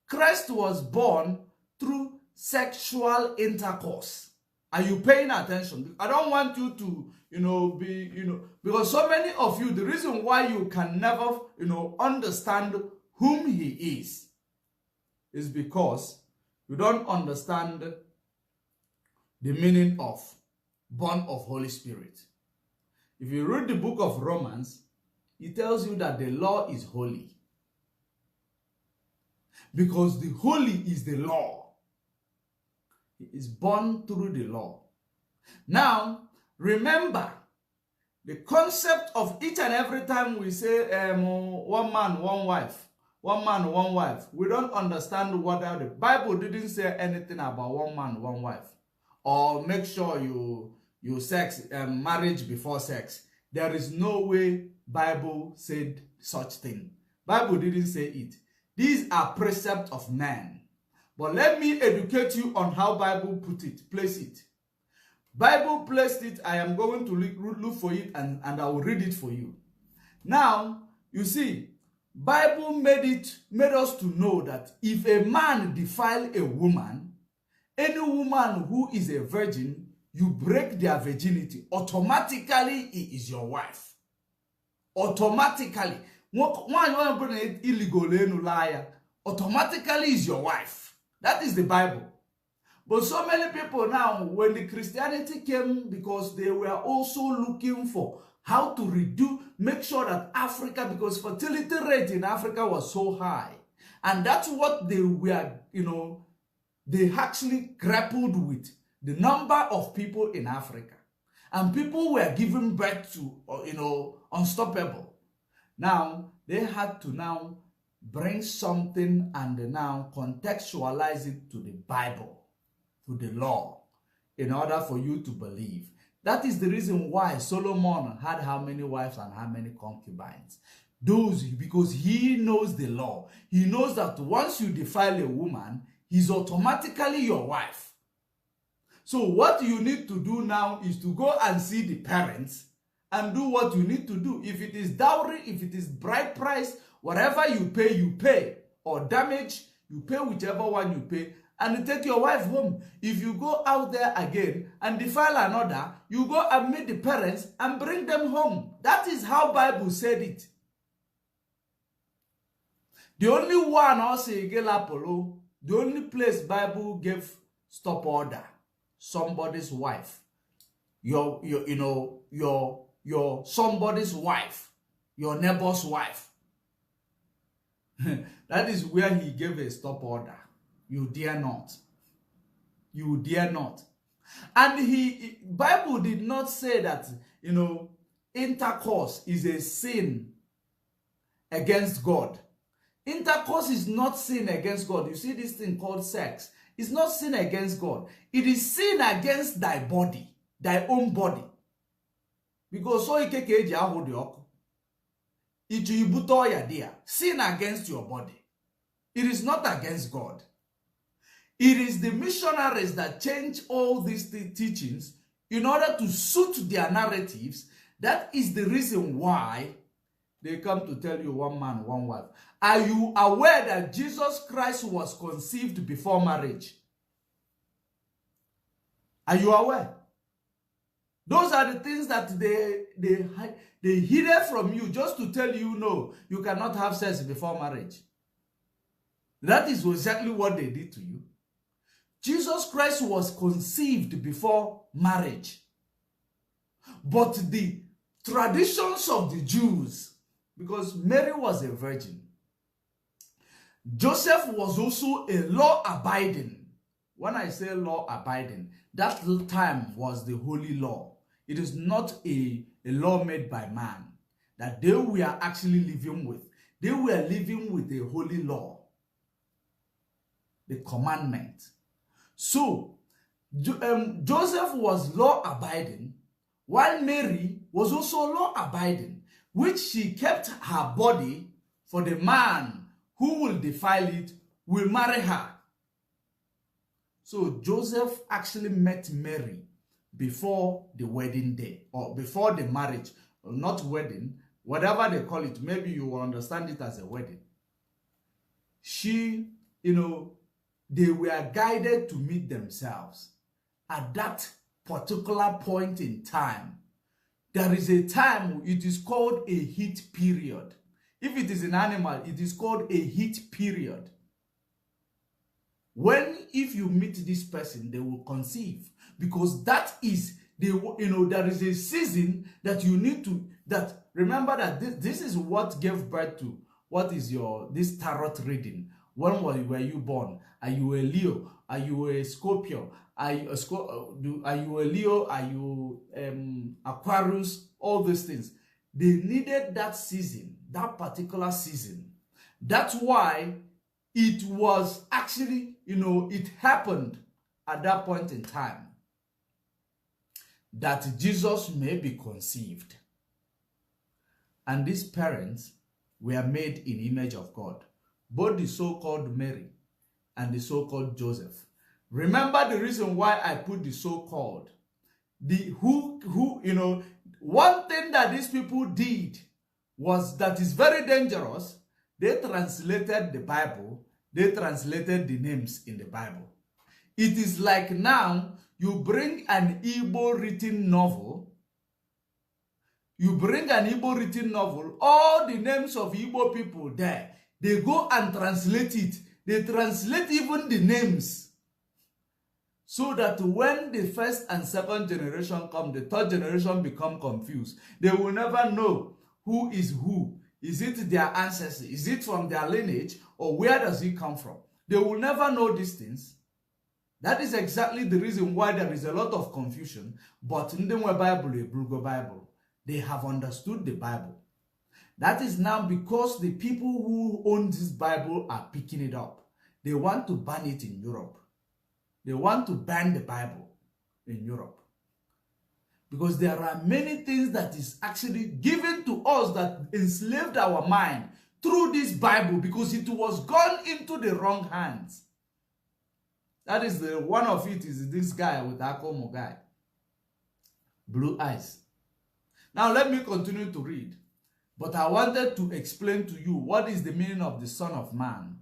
B: Christ was born through sexual intercourse. Are you paying attention? I don't want you to, because so many of you, the reason why you can never, understand whom he is because you don't understand the meaning of born of Holy Spirit. If you read the book of Romans, it tells you that the law is holy. Because the holy is the law. He is born through the law. Now, remember, the concept of each and every time we say one man, one wife, one man, one wife, we don't understand what the Bible didn't say anything about one man, one wife. Or make sure you sex, marriage before sex. There is no way Bible said such thing. Bible didn't say it. These are precepts of man. But let me educate you on how Bible place it. Bible placed it. I am going to look for it and I will read it for you. Now, you see, Bible made us to know that if a man defile a woman, any woman who is a virgin, you break their virginity, automatically he is your wife. Automatically. Automatically is your wife. That is the Bible. But so many people now, when the Christianity came, because they were also looking for how to make sure that Africa, because fertility rate in Africa was so high. And that's what they were, they actually grappled with the number of people in Africa. And people were giving birth to, unstoppable. Now, they had to now bring something and now contextualize it to the Bible, to the law, in order for you to believe. That is the reason why Solomon had how many wives and how many concubines. Because he knows the law. He knows that once you defile a woman, he's automatically your wife. So what you need to do now is to go and see the parents and do what you need to do. If it is dowry, if it is bride price, whatever you pay, or damage, you pay whichever one you pay, and you take your wife home. If you go out there again and defile another, you go and meet the parents and bring them home. That is how Bible said it. The only one also Apollo, the only place Bible gave stop order, somebody's wife, your somebody's wife, your neighbor's wife. That is where he gave a stop order. You dare not. You dare not. And Bible did not say that, intercourse is a sin against God. Intercourse is not sin against God. You see this thing called sex. It's not sin against God. It is sin against thy body, thy own body. Because so ikekeji ahodi oku. Itu ibuto ya dia. Sin against your body. It is not against God. It is the missionaries that change all these teachings in order to suit their narratives. That is the reason why they come to tell you one man, one wife. Are you aware that Jesus Christ was conceived before marriage? Are you aware? Those are the things that they hid from you just to tell you, no, you cannot have sex before marriage. That is exactly what they did to you. Jesus Christ was conceived before marriage. But the traditions of the Jews, because Mary was a virgin, Joseph was also a law-abiding. When I say law-abiding, that time was the holy law. It is not a law made by man that they were actually living with. They were living with a holy law, the commandment. So, Joseph was law-abiding, while Mary was also law-abiding, which she kept her body for the man who will defile it, will marry her. So Joseph actually met Mary before the wedding day, or before the marriage, or not wedding, whatever they call it. Maybe you will understand it as a wedding. She, they were guided to meet themselves at that particular point in time. There is a time, it is called a heat period. If it is an animal, it is called a heat period. If you meet this person, they will conceive, because that is there is a season that you need to, remember that this is what gave birth to what is this tarot reading. When were you born? Are you a Leo? Are you a Scorpio? Are you a Leo? Are you Aquarius? All these things. They needed that season, that particular season. That's why it was actually, it happened at that point in time that Jesus may be conceived. And these parents were made in image of God. Both the so-called Mary and the so-called Joseph. Remember the reason why I put the so-called. One thing that these people did was that is very dangerous. They translated the Bible. They translated the names in the Bible. It is like now you bring an Igbo written novel. All the names of Igbo people there. They go and translate it. They translate even the names. So that when the first and second generation come, the third generation become confused. They will never know who is who. Is it their ancestry? Is it from their lineage? Or where does it come from? They will never know these things. That is exactly the reason why there is a lot of confusion. But in the Bible, they have understood the Bible. That is now because the people who own this Bible are picking it up. They want to ban it in Europe. They want to ban the Bible in Europe. Because there are many things that is actually given to us that enslaved our mind through this Bible because it was gone into the wrong hands. That is one of it is this guy with Akomo guy. Blue eyes. Now let me continue to read. But I wanted to explain to you what is the meaning of the Son of Man.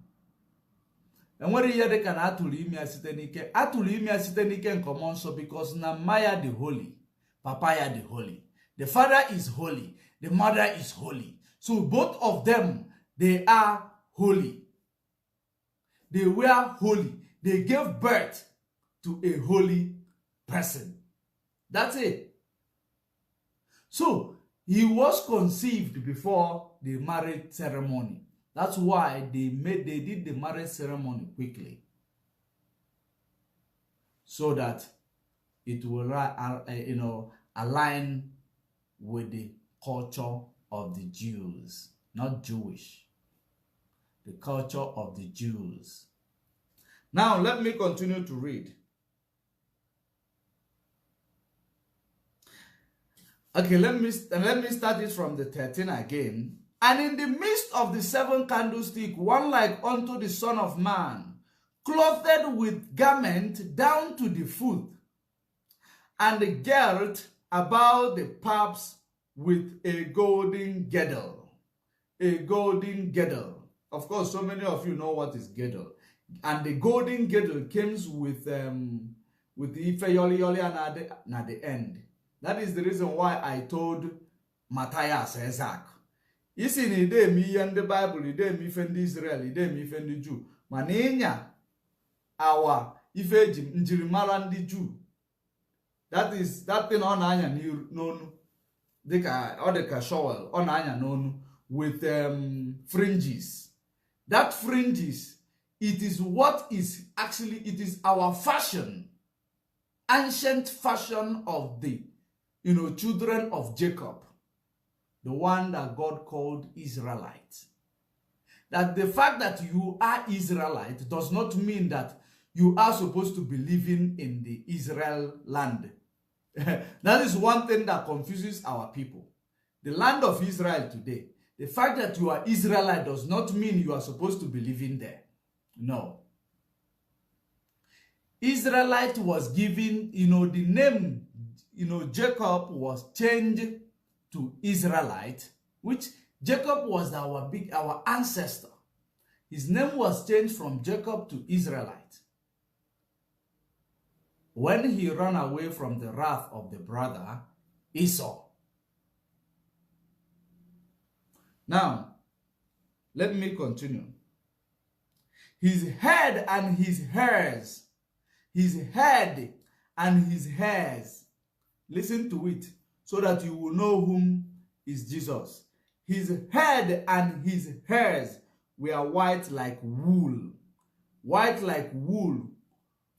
B: And what is the can atuli imi asite nike in common so because na Maya the holy, Papaya the holy. The father is holy, the mother is holy. So both of them, they are holy. They were holy. They gave birth to a holy person. That's it. So he was conceived before the marriage ceremony. That's why they did the marriage ceremony quickly. So that it will align with the culture of the Jews, not Jewish. The culture of the Jews. Now let me continue to read. Okay, let me start it from the 13 again. And in the midst of the 7 candlesticks, one like unto the Son of Man, clothed with garment down to the foot, and girt about the paps with a golden girdle. A golden girdle. Of course, so many of you know what is girdle. And the golden girdle comes with the ife yoli yoli and at the end. That is the reason why I told Matthias Isaac. You see, in the Bible, in the Israel, in the Jew. Manenya, our ife njirimara the Jew. That is that thing on anya nonu. Deka shawl on anya nonu with fringes. That fringes, it is what is actually, it is our fashion, ancient fashion of the children of Jacob, the one that God called Israelites. That the fact that you are Israelite does not mean that you are supposed to be living in the Israel land. That is one thing that confuses our people. The land of Israel today, the fact that you are Israelite does not mean you are supposed to be living there. No. Israelite was given, the name, Jacob was changed to Israelite, which Jacob was our ancestor. His name was changed from Jacob to Israelite. When he ran away from the wrath of the brother Esau. Now, let me continue. His head and his hairs. His head and his hairs. Listen to it so that you will know whom is Jesus. His head and his hairs were white like wool. White like wool.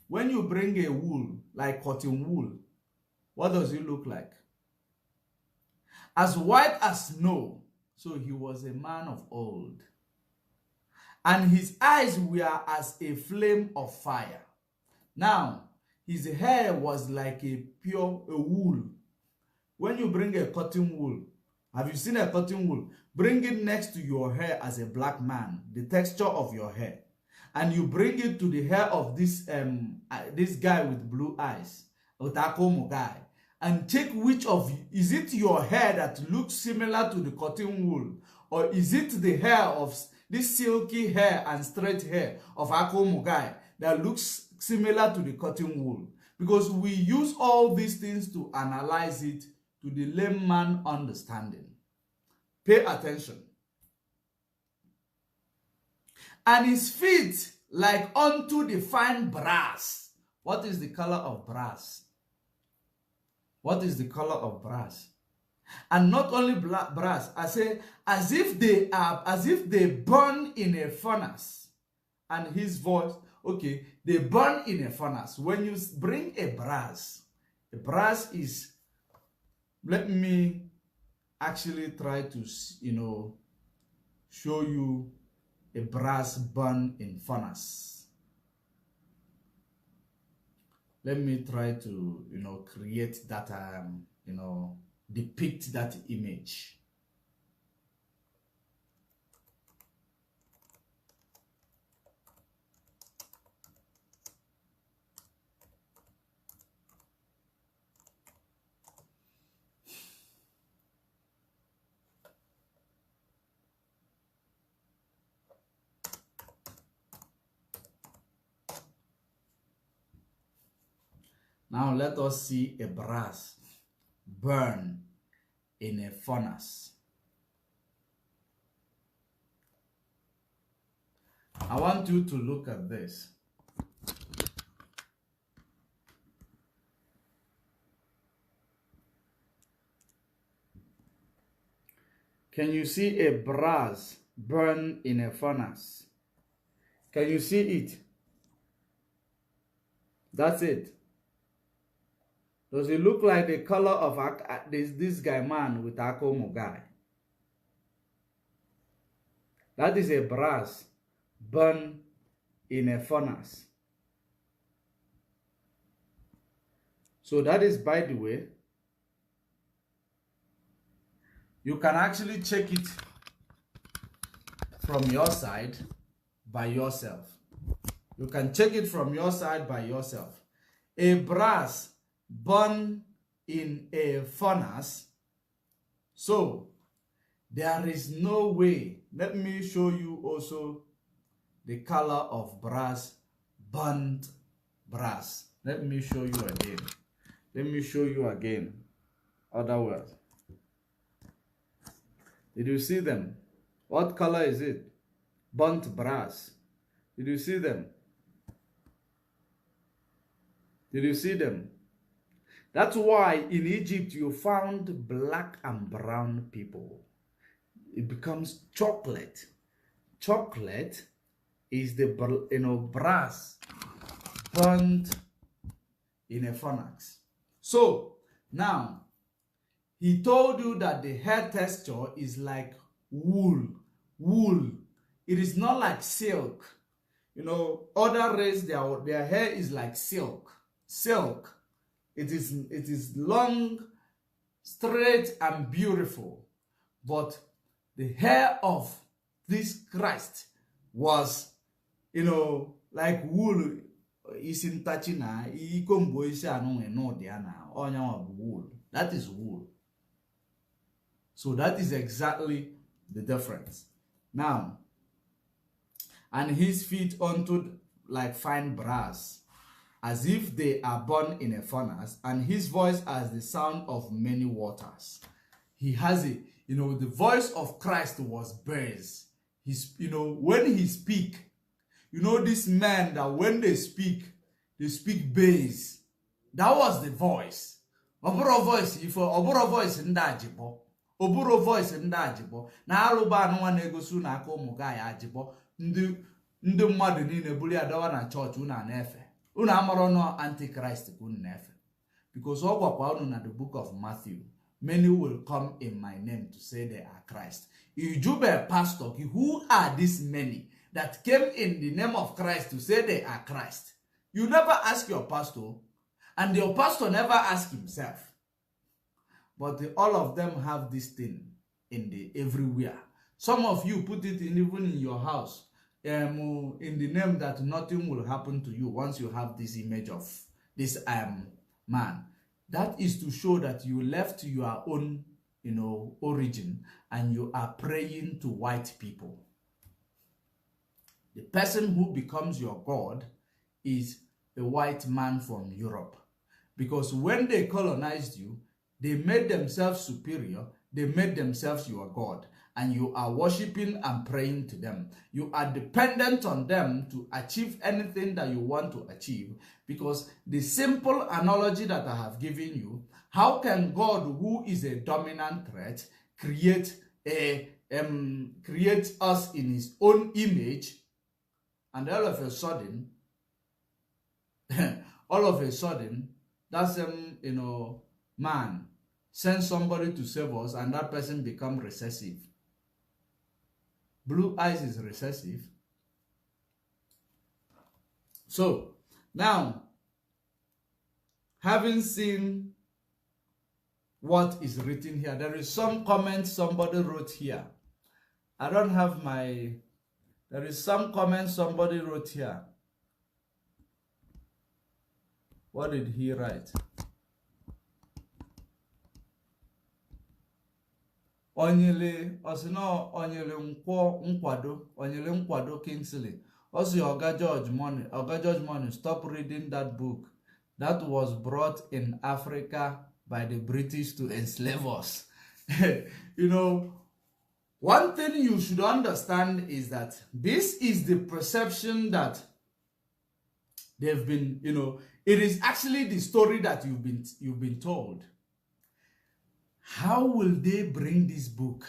B: When you bring a wool, like cotton wool, what does it look like? As white as snow. So he was a man of old. And his eyes were as a flame of fire. Now, his hair was like a wool. When you bring a cotton wool, have you seen a cotton wool? Bring it next to your hair as a black man, the texture of your hair. And you bring it to the hair of this guy with blue eyes, Otakomo guy, and check which of you, is it your hair that looks similar to the cotton wool, or is it the hair of this silky hair and straight hair of Akomo guy that looks similar to the cotton wool? Because we use all these things to analyze it to the layman understanding. Pay attention. And his feet like unto the fine brass. What is the color of brass? What is the color of brass? And not only brass, I say as if they burn in a furnace. And his voice Okay, they burn in a furnace. When you bring a brass is, let me actually try to, show you a brass burn in furnace. Let me try to, create that, depict that image. Now let us see a brass burn in a furnace. I want you to look at this. Can you see a brass burn in a furnace? Can you see it? That's it. Does it look like the color of this guy man with Akomo guy? That is a brass burn in a furnace. So that is, by the way, you can actually check it from your side by yourself. You can check it from your side by yourself. A brass burn in a furnace. So there is no way. Let me show you also the color of brass, burnt brass. Let me show you again. Let me show you again. Other words. Did you see them? What color is it? Burnt brass. Did you see them? Did you see them? That's why in Egypt you found black and brown people. It becomes chocolate. Chocolate is the brass burnt in a furnace. So now he told you that the hair texture is like wool. Wool. It is not like silk. Other race, their hair is like silk. Silk. It is long, straight, and beautiful. But the hair of this Christ was, like wool. Wool. That is wool. So that is exactly the difference. Now, and his feet unto like fine brass, as if they are born in a furnace, and his voice as the sound of many waters. He has it, the voice of Christ was bass. When he speak, this man that when they speak bass. That was the voice. Oburo voice ndajibo. Oburo voice ndajibo. Na aruba anwa na-egosu na aka ụmụ ga ya ajibo. Ndị mmadụ niile buli adawa na church una na-efe. Una amaro no antichrist kun nefe. Because all gwakwa unu na the book of Matthew, many will come in my name to say they are Christ. Ijube pastor, who are these many that came in the name of Christ to say they are Christ? You never ask your pastor, and your pastor never ask himself. But all of them have this thing in the everywhere. Some of you put it in, even in your house. In the name that nothing will happen to you once you have this image of this man. That is to show that you left your own, origin, and you are praying to white people. The person who becomes your God is a white man from Europe. Because when they colonized you, they made themselves superior, they made themselves your God, and you are worshiping and praying to them. You are dependent on them to achieve anything that you want to achieve, because the simple analogy that I have given you, how can God, who is a dominant threat, create us in his own image, and all of a sudden all of a sudden, that same, man sends somebody to save us and that person become recessive. Blue eyes is recessive. So, now, having seen what is written here, there is some comment somebody wrote here. I don't have my... There is some comment somebody wrote here. What did he write? Onyele osino onyele nkwado Kingsley. Also Oga George Money, stop reading that book. That was brought in Africa by the British to enslave us. One thing you should understand is that this is the perception that they've been, it is actually the story that you've been told. How will they bring this book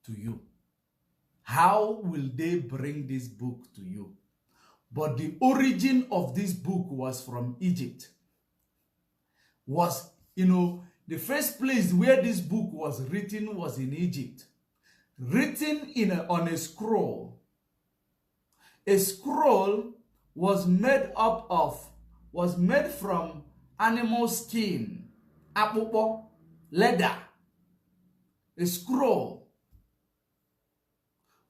B: to you? How will they bring this book to you? But the origin of this book was from Egypt. The first place where this book was written was in Egypt. Written on a scroll. A scroll was made from animal skin, apopo, leather. A scroll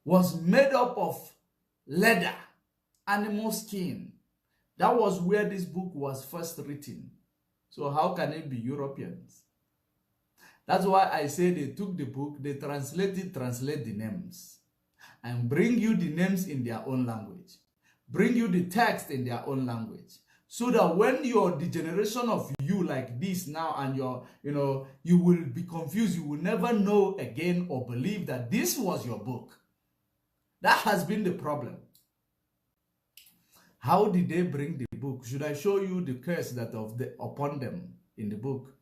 B: was made up of leather, animal skin. That was where this book was first written. So how can it be Europeans? That's why I say they took the book, they translate the names, and bring you the names in their own language. Bring you the text in their own language. So that when you're the generation of you like this now and you will be confused, you will never know again or believe that this was your book. That has been the problem. How did they bring the book? Should I show you the curse that upon them in the book?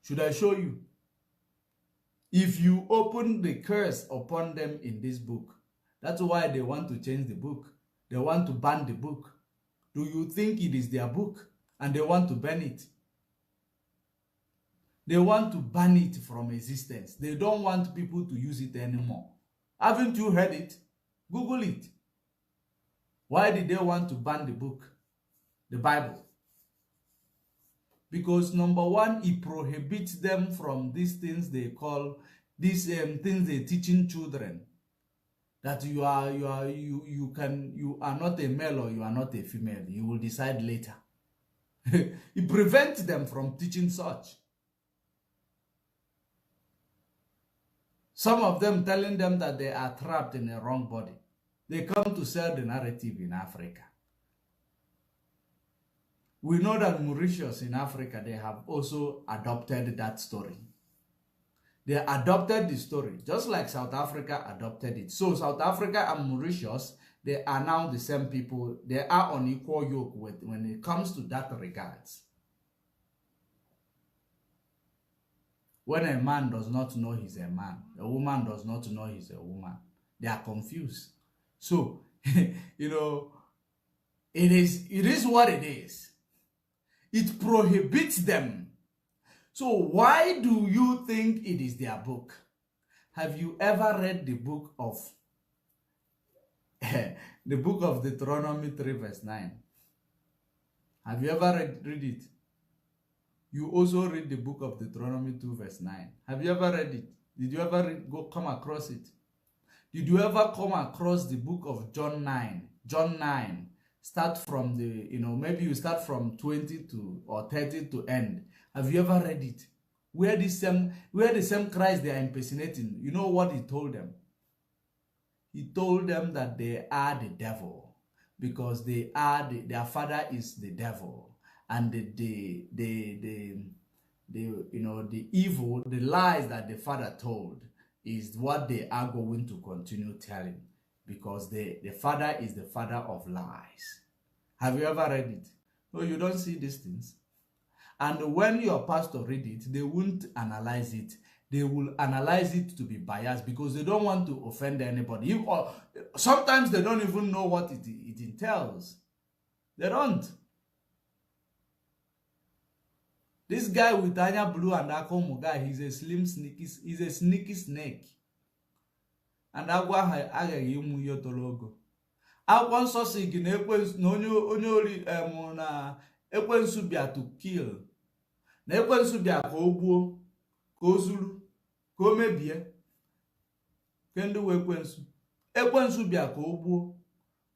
B: Should I show you? If you open the curse upon them in this book, that's why they want to change the book. They want to ban the book. Do you think it is their book and they want to ban it? They want to ban it from existence. They don't want people to use it anymore. Haven't you heard it? Google it. Why did they want to ban the book, the Bible? Because number one, it prohibits them from these things they call, things they're teaching children. That you are not a male or you are not a female. You will decide later. It prevents them from teaching such. Some of them telling them that they are trapped in a wrong body. They come to sell the narrative in Africa. We know that Mauritius in Africa, they have also adopted that story. They adopted the story, just like South Africa adopted it. So South Africa and Mauritius, they are now the same people. They are on equal yoke when it comes to that regards. When a man does not know he's a man, a woman does not know he's a woman, they are confused. So, it is what it is. It prohibits them. So why do you think it is their book? Have you ever read the book of the book of Deuteronomy 3 verse 9? Have you ever read it? You also read the book of Deuteronomy 2 verse 9. Have you ever read it? Did you ever come across it? Did you ever come across the book of John 9? John 9. Start from maybe you start from 20 to or 30 to end. Have you ever read it? Where the same Christ they are impersonating, you know what he told them? He told them that they are the devil because they are their father is the devil, and the evil, the lies that the father told is what they are going to continue telling, because the father is the father of lies. Have you ever read it? No, you don't see these things. And when your pastor read it, they won't analyze it. They will analyze it to be biased because they don't want to offend anybody. Sometimes they don't even know what it entails. They don't. This guy with anya blue and akomu guy, he's a sneaky snake. And agwa agaghị ịmụ ihe tologo. Akwụkwọ nsọ si gị na ekwensu na onye ori na ekwensu bịa to kill. Na ekwensu bịa ka o gbuo, ka o zuru, ka o mebie. Kedu we ekwensu? Ekwensu bịa ka o gbuo,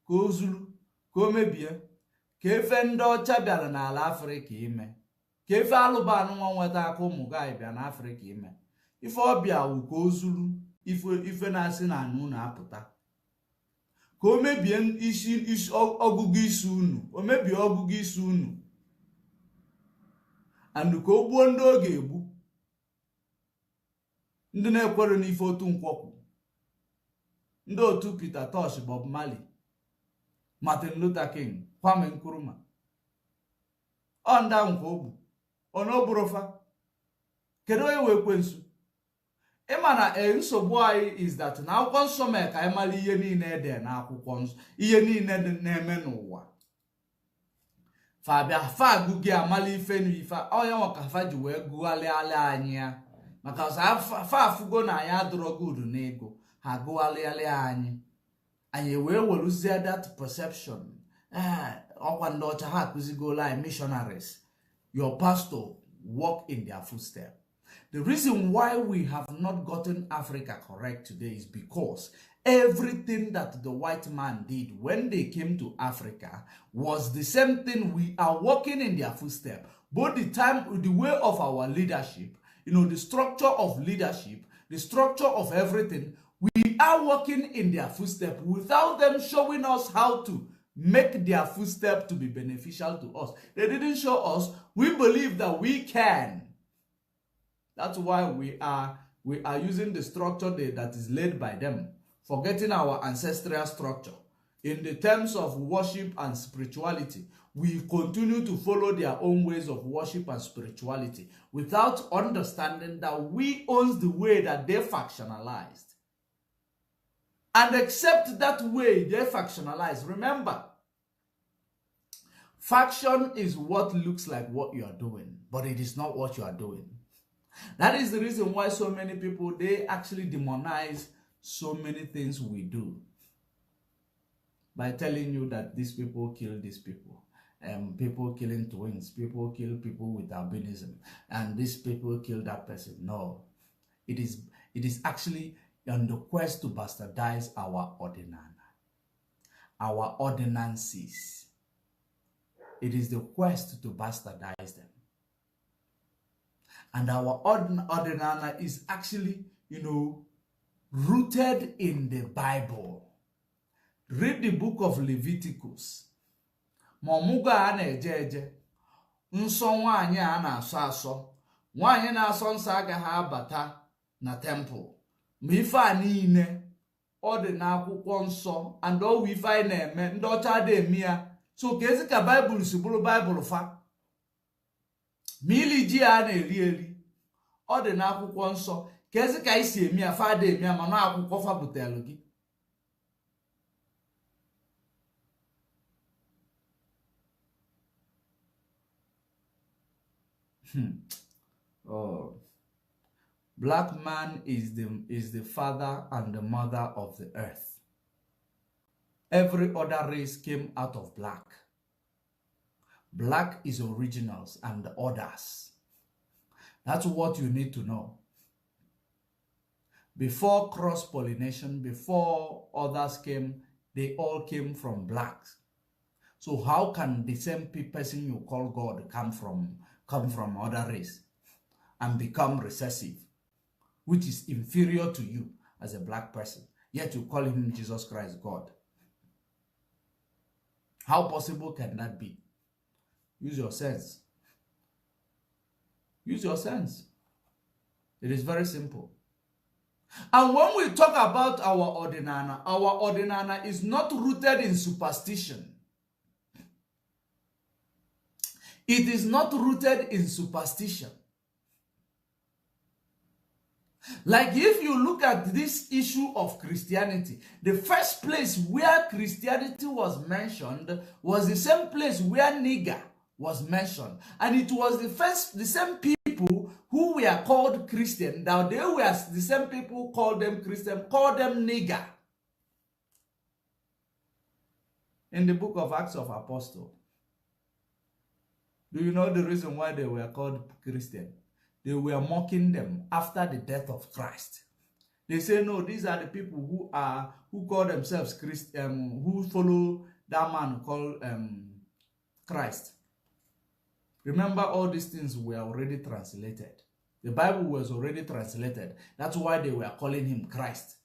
B: ka o zuru, ka o mebie. Ka efe ndị ọcha bịara n'ala Afrịka ime. Ka efe alụbanụ nwa nweta aka ụmụ gị bịa n'Afrịka ime. Ife ọbịa wụ ka o zuru, ife na-asị na anụ na-apụta. Ka o mebie ọgụgụ isi unu. O mebie ọgụgụ isi unu. And ka o gbuo ndị ọ ga-egbu. Ndị na-ekwere n'ife otu nkwọkwụ. Ndị otu Peter Tosh, Bob Marley, Martin Luther King, Kwame Nkrumah. Ọ ndị ahụ ka o gbu. Ọ na oburofa. Kedu onye wee ekwensu? Ịma na nsogbu anyị is that na akwụkwọ nsọ mee ka anyị mara ihe niile ede na akwụkwọ nsọ, ihe niile na-eme n'ụwa. Fabia agụ gị amala ife n'ife onye nwaka fa ji wee gụghalịalị anyị ya. Maka fa afụgo na anyị adọrọ good n'ego, ha gụghalịalị anyị. Anyị wee weruzie that perception. Ọkwa ndị ọcha ha akụzigola anyị missionaries. Your pastor walk in their footsteps. The reason why we have not gotten Africa correct today is because everything that the white man did when they came to Africa was the same thing. We are walking in their footsteps. Both the way of our leadership, the structure of leadership, the structure of everything, we are walking in their footsteps without them showing us how to make their footsteps to be beneficial to us. They didn't show us. We believe that we can. That's why we are using the structure that is led by them, forgetting our ancestral structure. In the terms of worship and spirituality, we continue to follow their own ways of worship and spirituality without understanding that we own the way that they factionalized. And except that way they factionalized. Remember, faction is what looks like what you are doing, but it is not what you are doing. That is the reason why so many people, they actually demonize so many things we do. By telling you that these people kill these people. People killing twins. People kill people with albinism. And these people kill that person. No. It is actually on the quest to bastardize our ordinana. Our ordinances. It is the quest to bastardize them. And our ordinana is actually, rooted in the Bible. Read the book of Leviticus. Momuga ana ejeje. Nso nwaanyị a na-asọ asọ. Nwaanyị na-asọ nsọ agaghị abata na temple. Ma ife a niile ọ dị n'akwụkwọ nsọ and ọwụ ife anyị na-eme ndị ọcha dị eme ya. So ka ezi ka Bible si bụrụ Bible fa. Ma ili ji a na-eri eri. Ọ dị n'akwụkwọ nsọ. Ka ezi ka anyị si eme ya fa dị eme ya ma na akwụkwọ fa butelụ gị. Oh, black man is the father and the mother of the earth. Every other race came out of black. Black is originals and the others. That's what you need to know. Before cross-pollination, before others came, they all came from blacks. So how can the same person you call God come from other race and become recessive, which is inferior to you as a black person, yet you call him Jesus Christ God? How possible can that be? Use your sense. Use your sense. It is very simple. And when we talk about our ordinana is not rooted in superstition. It is not rooted in superstition. Like if you look at this issue of Christianity, the first place where Christianity was mentioned was the same place where nigger was mentioned. And it was the same people who were called Christian, that they were the same people who called them Christian, called them nigger. In the book of Acts of Apostles. Do you know the reason why they were called Christian? They were mocking them after the death of Christ. They say, no, these are the people who call themselves Christian, who follow that man called Christ. Remember, all these things were already translated. The Bible was already translated. That's why they were calling him Christ.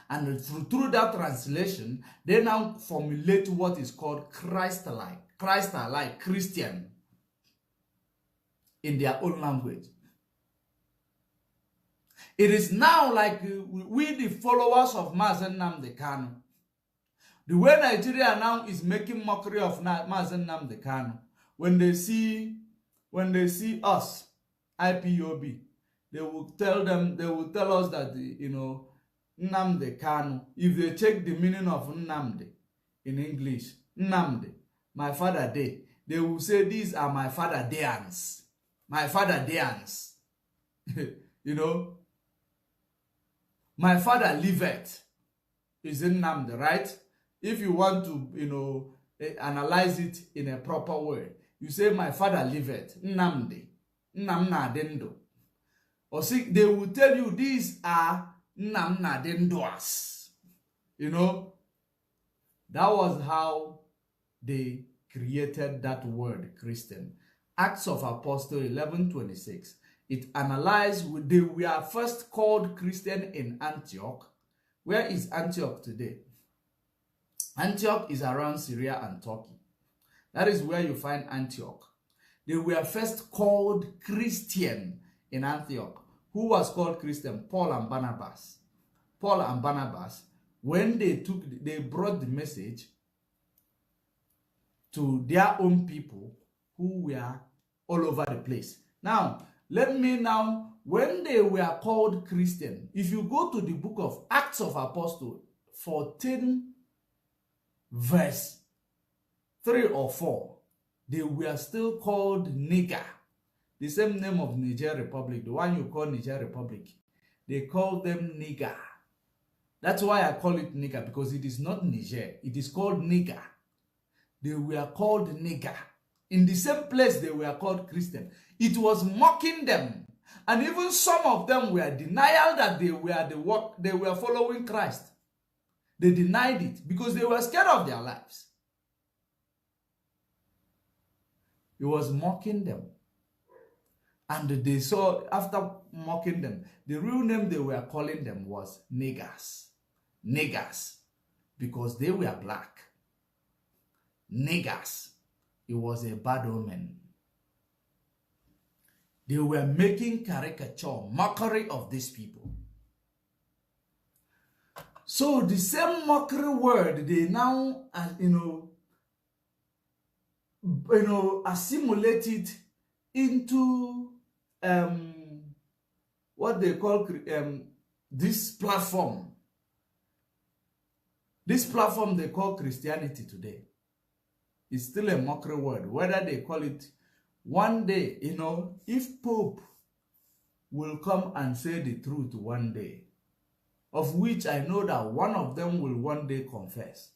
B: And through that translation, they now formulate what is called Christ-like, Christ-like, Christian, in their own language. It is now like we, the followers of Mazen Nnamdi Kanu. The way Nigeria now is making mockery of Mazen Nnamdi Kanu, when they see us, IPOB, they will tell us that, you know, Nnamdi Kanu, if they check the meaning of Nnamdi in English, Nnamdi, my father day, they will say these are my father Deans. My father Deans. You know, my father liveth is in Nnamdi, right? If you want to, you know, analyze it in a proper way, you say my father liveth, Nnamdi, Nnamna Dendo. Or see, they will tell you these are Nnamna Dendoas. You know, that was how they created that word Christian. Acts of Apostles 11:26. It analyzed, they were first called Christian in Antioch. Where is Antioch today? Antioch is around Syria and Turkey. That is where you find Antioch. They were first called Christian in Antioch. Who was called Christian? Paul and Barnabas. Paul and Barnabas, when they brought the message to their own people who were all over the place. Now, when they were called Christian, if you go to the book of Acts of Apostles 14, verse 3 or 4, they were still called nigger. The same name of Niger Republic, the one you call Niger Republic. They call them nigger. That's why I call it nigger, because it is not Niger. It is called nigger. They were called nigger. In the same place they were called Christian. It was mocking them. And even some of them were denial that they were following Christ. They denied it because they were scared of their lives. He was mocking them. And they saw, after mocking them, the real name they were calling them was niggers. Niggers. Because they were black. Niggers. It was a bad omen. They were making caricature, mockery of these people. So the same mockery word, they now, assimilate it into what they call this platform. This platform they call Christianity today. It's still a mockery word. Whether they call it one day, if Pope will come and say the truth one day, of which I know that one of them will one day confess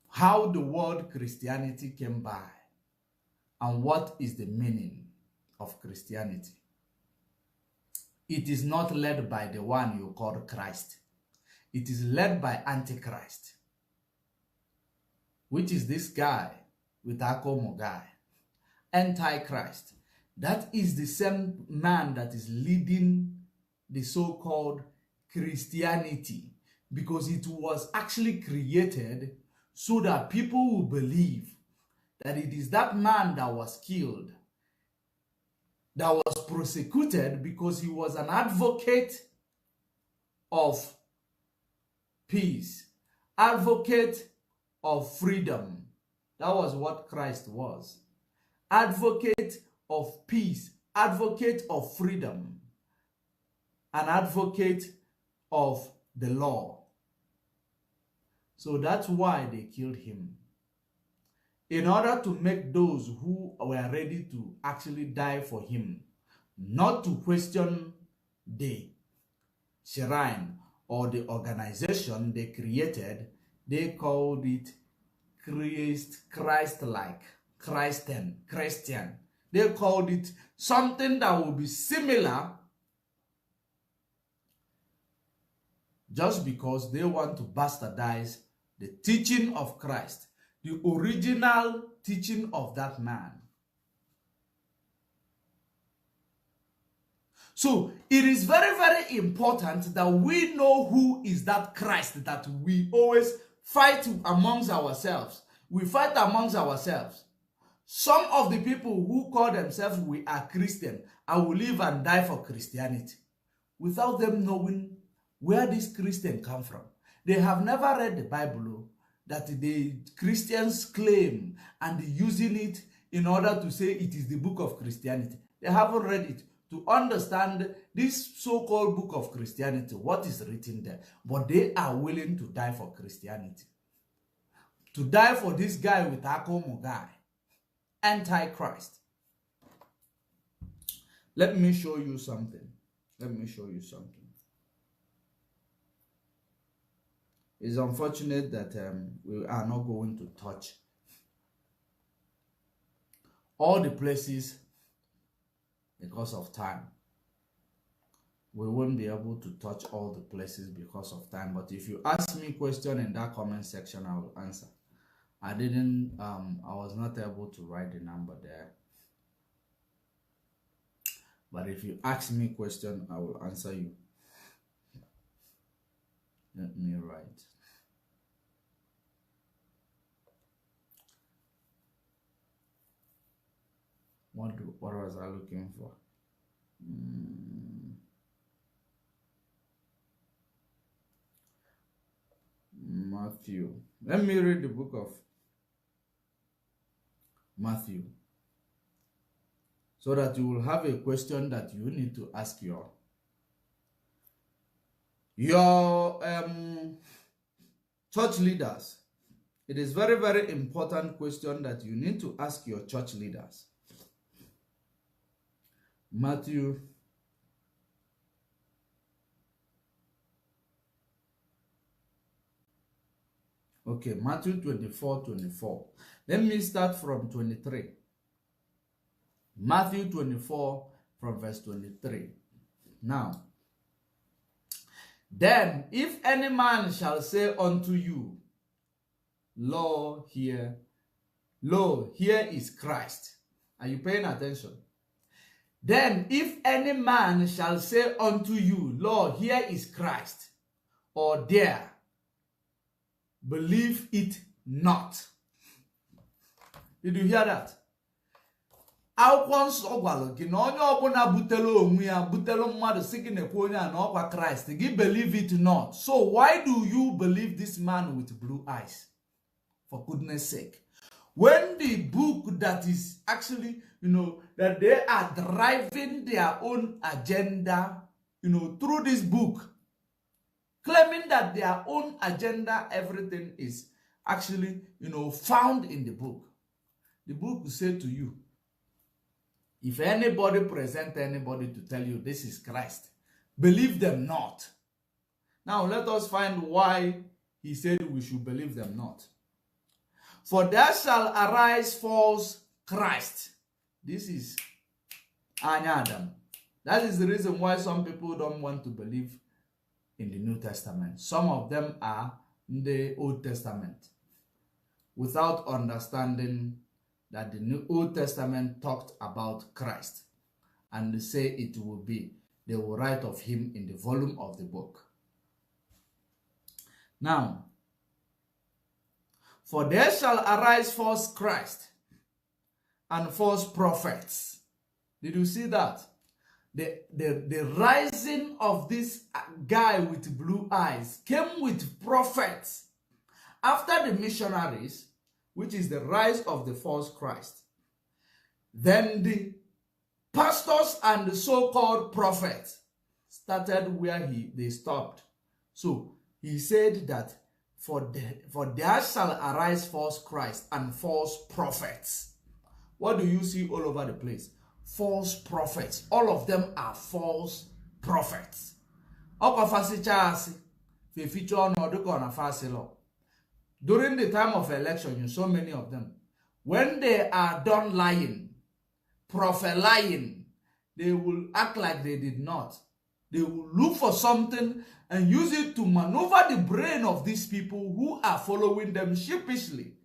B: how the word Christianity came by and what is the meaning of Christianity. It is not led by the one you call Christ. It is led by Antichrist, which is this guy with Akomo guy, Antichrist. That is the same man that is leading the so-called Christianity, because it was actually created so that people will believe that it is that man that was killed, that was prosecuted because he was an advocate of peace, advocate of freedom. That was what Christ was. Advocate of peace, advocate of freedom, an advocate of the law. So that's why they killed him. in order to make those who were ready to actually die for him not to question the shrine or the organization they created. They called it Christ-like, Christian. They called it something that will be similar just because they want to bastardize the teaching of Christ, the original teaching of that man. So it is very, very important that we know who is that Christ that we always fight amongst ourselves. We fight amongst ourselves. Some of the people who call themselves we are Christian, I will live and die for Christianity, without them knowing where this Christian come from. They have never read the Bible that the Christians claim and using it in order to say it is the book of Christianity. They haven't read it to understand this so-called book of Christianity, what is written there. But they are willing to die for Christianity. To die for this guy with Akomo guy. Antichrist. Let me show you something. Let me show you something. It's unfortunate that we are not going to touch all the places because of time. We won't be able to touch all the places because of time. But if you ask me a question in that comment section, I will answer. I was not able to write the number there. But if you ask me a question, I will answer you. Let me write. What was I looking for? Matthew. Let me read the book of Matthew, so that you will have a question that you need to ask your church leaders. It is very, very important question that you need to ask your church leaders. Matthew Matthew 24:24. Let me start from 23. Matthew 24 from verse 23. Now, then if any man shall say unto you, Lo, here is Christ. Are you paying attention? Then if any man shall say unto you, Lo, here is Christ, or there, believe it not. Did you hear that? Akwụkwọ nsọ gwara gị na onye ọbụla butelu onwe ya butelu mmadụ sị gị na-ekwu onye a na ọkwa Christ, gị believe it not. So why do you believe this man with blue eyes? For goodness sake. When the book that is actually, that they are driving their own agenda, through this book, claiming that their own agenda, everything is actually, found in the book. The book will say to you, if anybody present anybody to tell you this is Christ, believe them not. Now let us find why he said we should believe them not. For there shall arise false Christ. This is Adam. That is the reason why some people don't want to believe in the New Testament. Some of them are in the Old Testament without understanding that the New Old Testament talked about Christ, and they say it will be, they will write of him in the volume of the book. Now, for there shall arise false Christ and false prophets. Did you see that? The rising of this guy with blue eyes came with prophets. After the missionaries, which is the rise of the false Christ, then the pastors and the so-called prophets started where they stopped. So he said that for there shall arise false Christ and false prophets. What do you see all over the place? False prophets. All of them are false prophets. During the time of election, you saw many of them. When they are done lying, prophet lying, they will act like they did not. They will look for something and use it to maneuver the brain of these people who are following them sheepishly.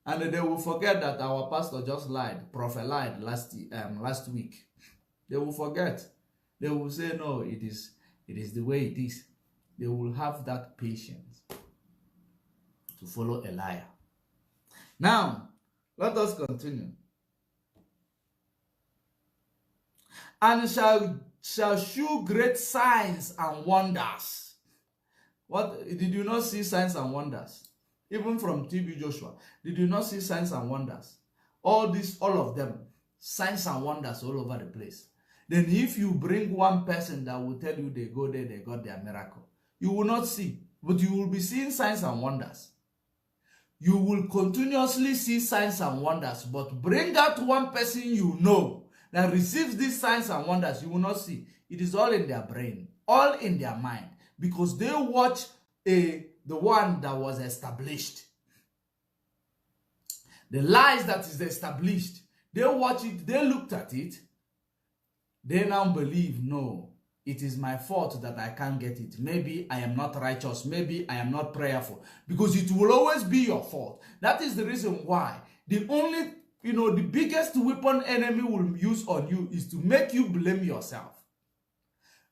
B: And they will forget that our pastor just lied, prophet lied last week. They will forget. They will say, no, it is the way it is. They will have that patience to follow a liar. Now, let us continue. And shall shew great signs and wonders. What did you not see signs and wonders? Even from TB Joshua, did you not see signs and wonders? All of them, signs and wonders all over the place. Then if you bring one person that will tell you they go there, they got their miracle, you will not see, but you will be seeing signs and wonders. You will continuously see signs and wonders, but bring out one person you know that receives these signs and wonders, you will not see. It is all in their brain, all in their mind, because they watch the one that was established. The lies that is established, they watch it, they looked at it, they now believe, no, it is my fault that I can't get it. Maybe I am not righteous, maybe I am not prayerful, because it will always be your fault. That is the reason why the only, the biggest weapon enemy will use on you is to make you blame yourself.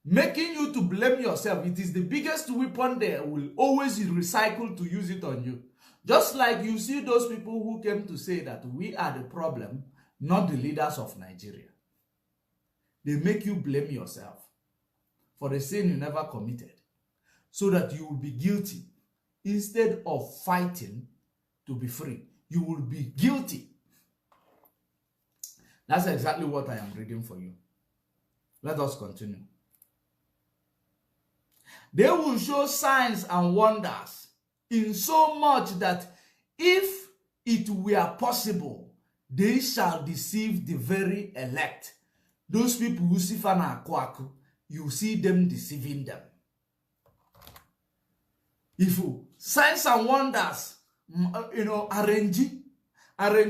B: Making you to blame yourself, it is the biggest weapon they will always recycle to use it on you. Just like you see those people who came to say that we are the problem, not the leaders of Nigeria. They make you blame yourself for the sin you never committed, so that you will be guilty. Instead of fighting to be free, you will be guilty. That's exactly what I am reading for you. Let us continue. They will show signs and wonders in so much that if it were possible, they shall deceive the very elect. Those people who see Fana Akwaku, you see them deceiving them. If signs and wonders, arrange,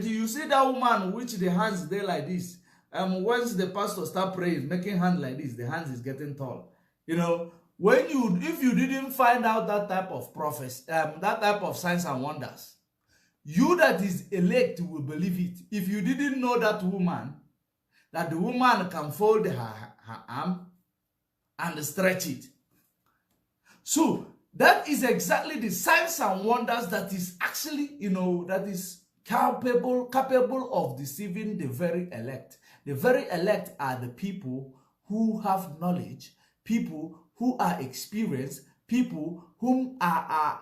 B: you see that woman which the hands there like this. Once the pastor start praying, making hand like this, the hands is getting tall. If you didn't find out that type of prophecy, that type of signs and wonders, you that is elect will believe it. If you didn't know that woman, that the woman can fold her arm and stretch it. So that is exactly the signs and wonders that is actually, that is capable of deceiving the very elect. The very elect are the people who have knowledge, people who are experienced, people who are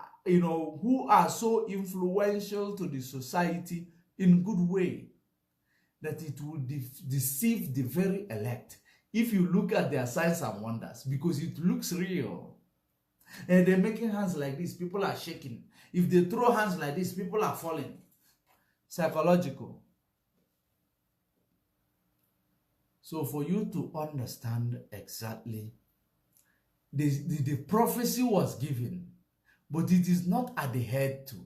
B: so influential to the society in good way that it will deceive the very elect. If you look at their signs and wonders, because it looks real. And they're making hands like this, people are shaking. If they throw hands like this, people are falling. Psychological. So for you to understand exactly, the prophecy was given, but it is not at the head too.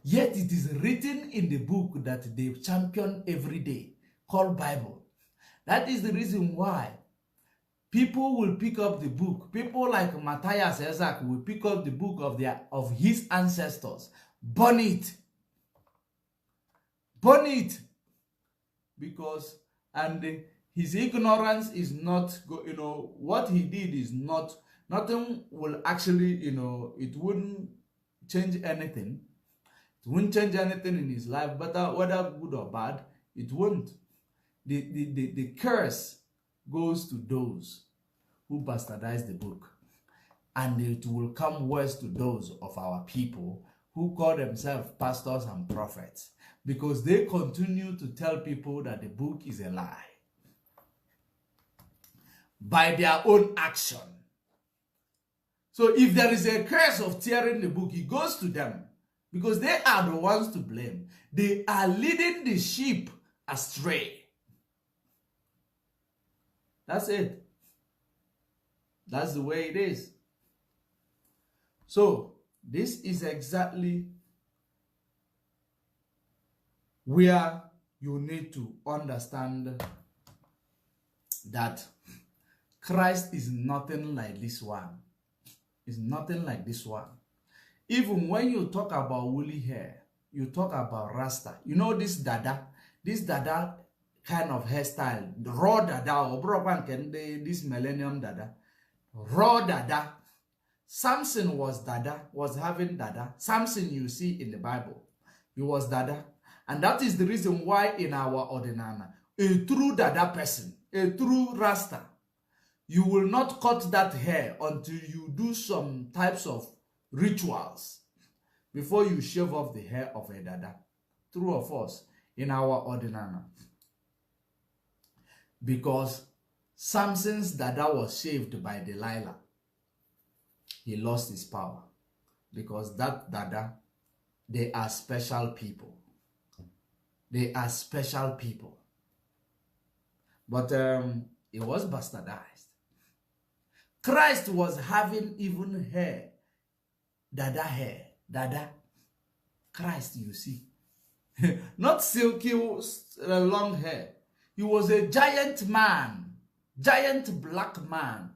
B: Yet it is written in the book that they champion every day, called Bible. That is the reason why people will pick up the book. People like Matthias Ezek will pick up the book of his ancestors, burn it. Burn it. Because, his ignorance is not, what he did is not, nothing will actually, it wouldn't change anything. It won't change anything in his life, but whether good or bad, it won't. The curse goes to those who bastardize the book. And it will come worse to those of our people who call themselves pastors and prophets, because they continue to tell people that the book is a lie by their own action. So if there is a curse of tearing the book, it goes to them because they are the ones to blame. They are leading the sheep astray. That's it. That's the way it is. So this is exactly where you need to understand that Christ is nothing like this one. It's nothing like this one. Even when you talk about woolly hair, you talk about Rasta. You know this dada kind of hairstyle, the raw dada, or this millennium dada, raw dada. Samson was having dada. Samson you see in the Bible, he was dada. And that is the reason why in our ordinana, a true dada person, a true Rasta, you will not cut that hair until you do some types of rituals before you shave off the hair of a dada. True of us in our ordinana. Because Samson's dada was shaved by Delilah. He lost his power. Because that dada, they are special people. They are special people. But it was bastardized. Christ was having even hair. Dada hair. Dada. Christ, you see. Not silky long hair. He was a giant man. Giant black man.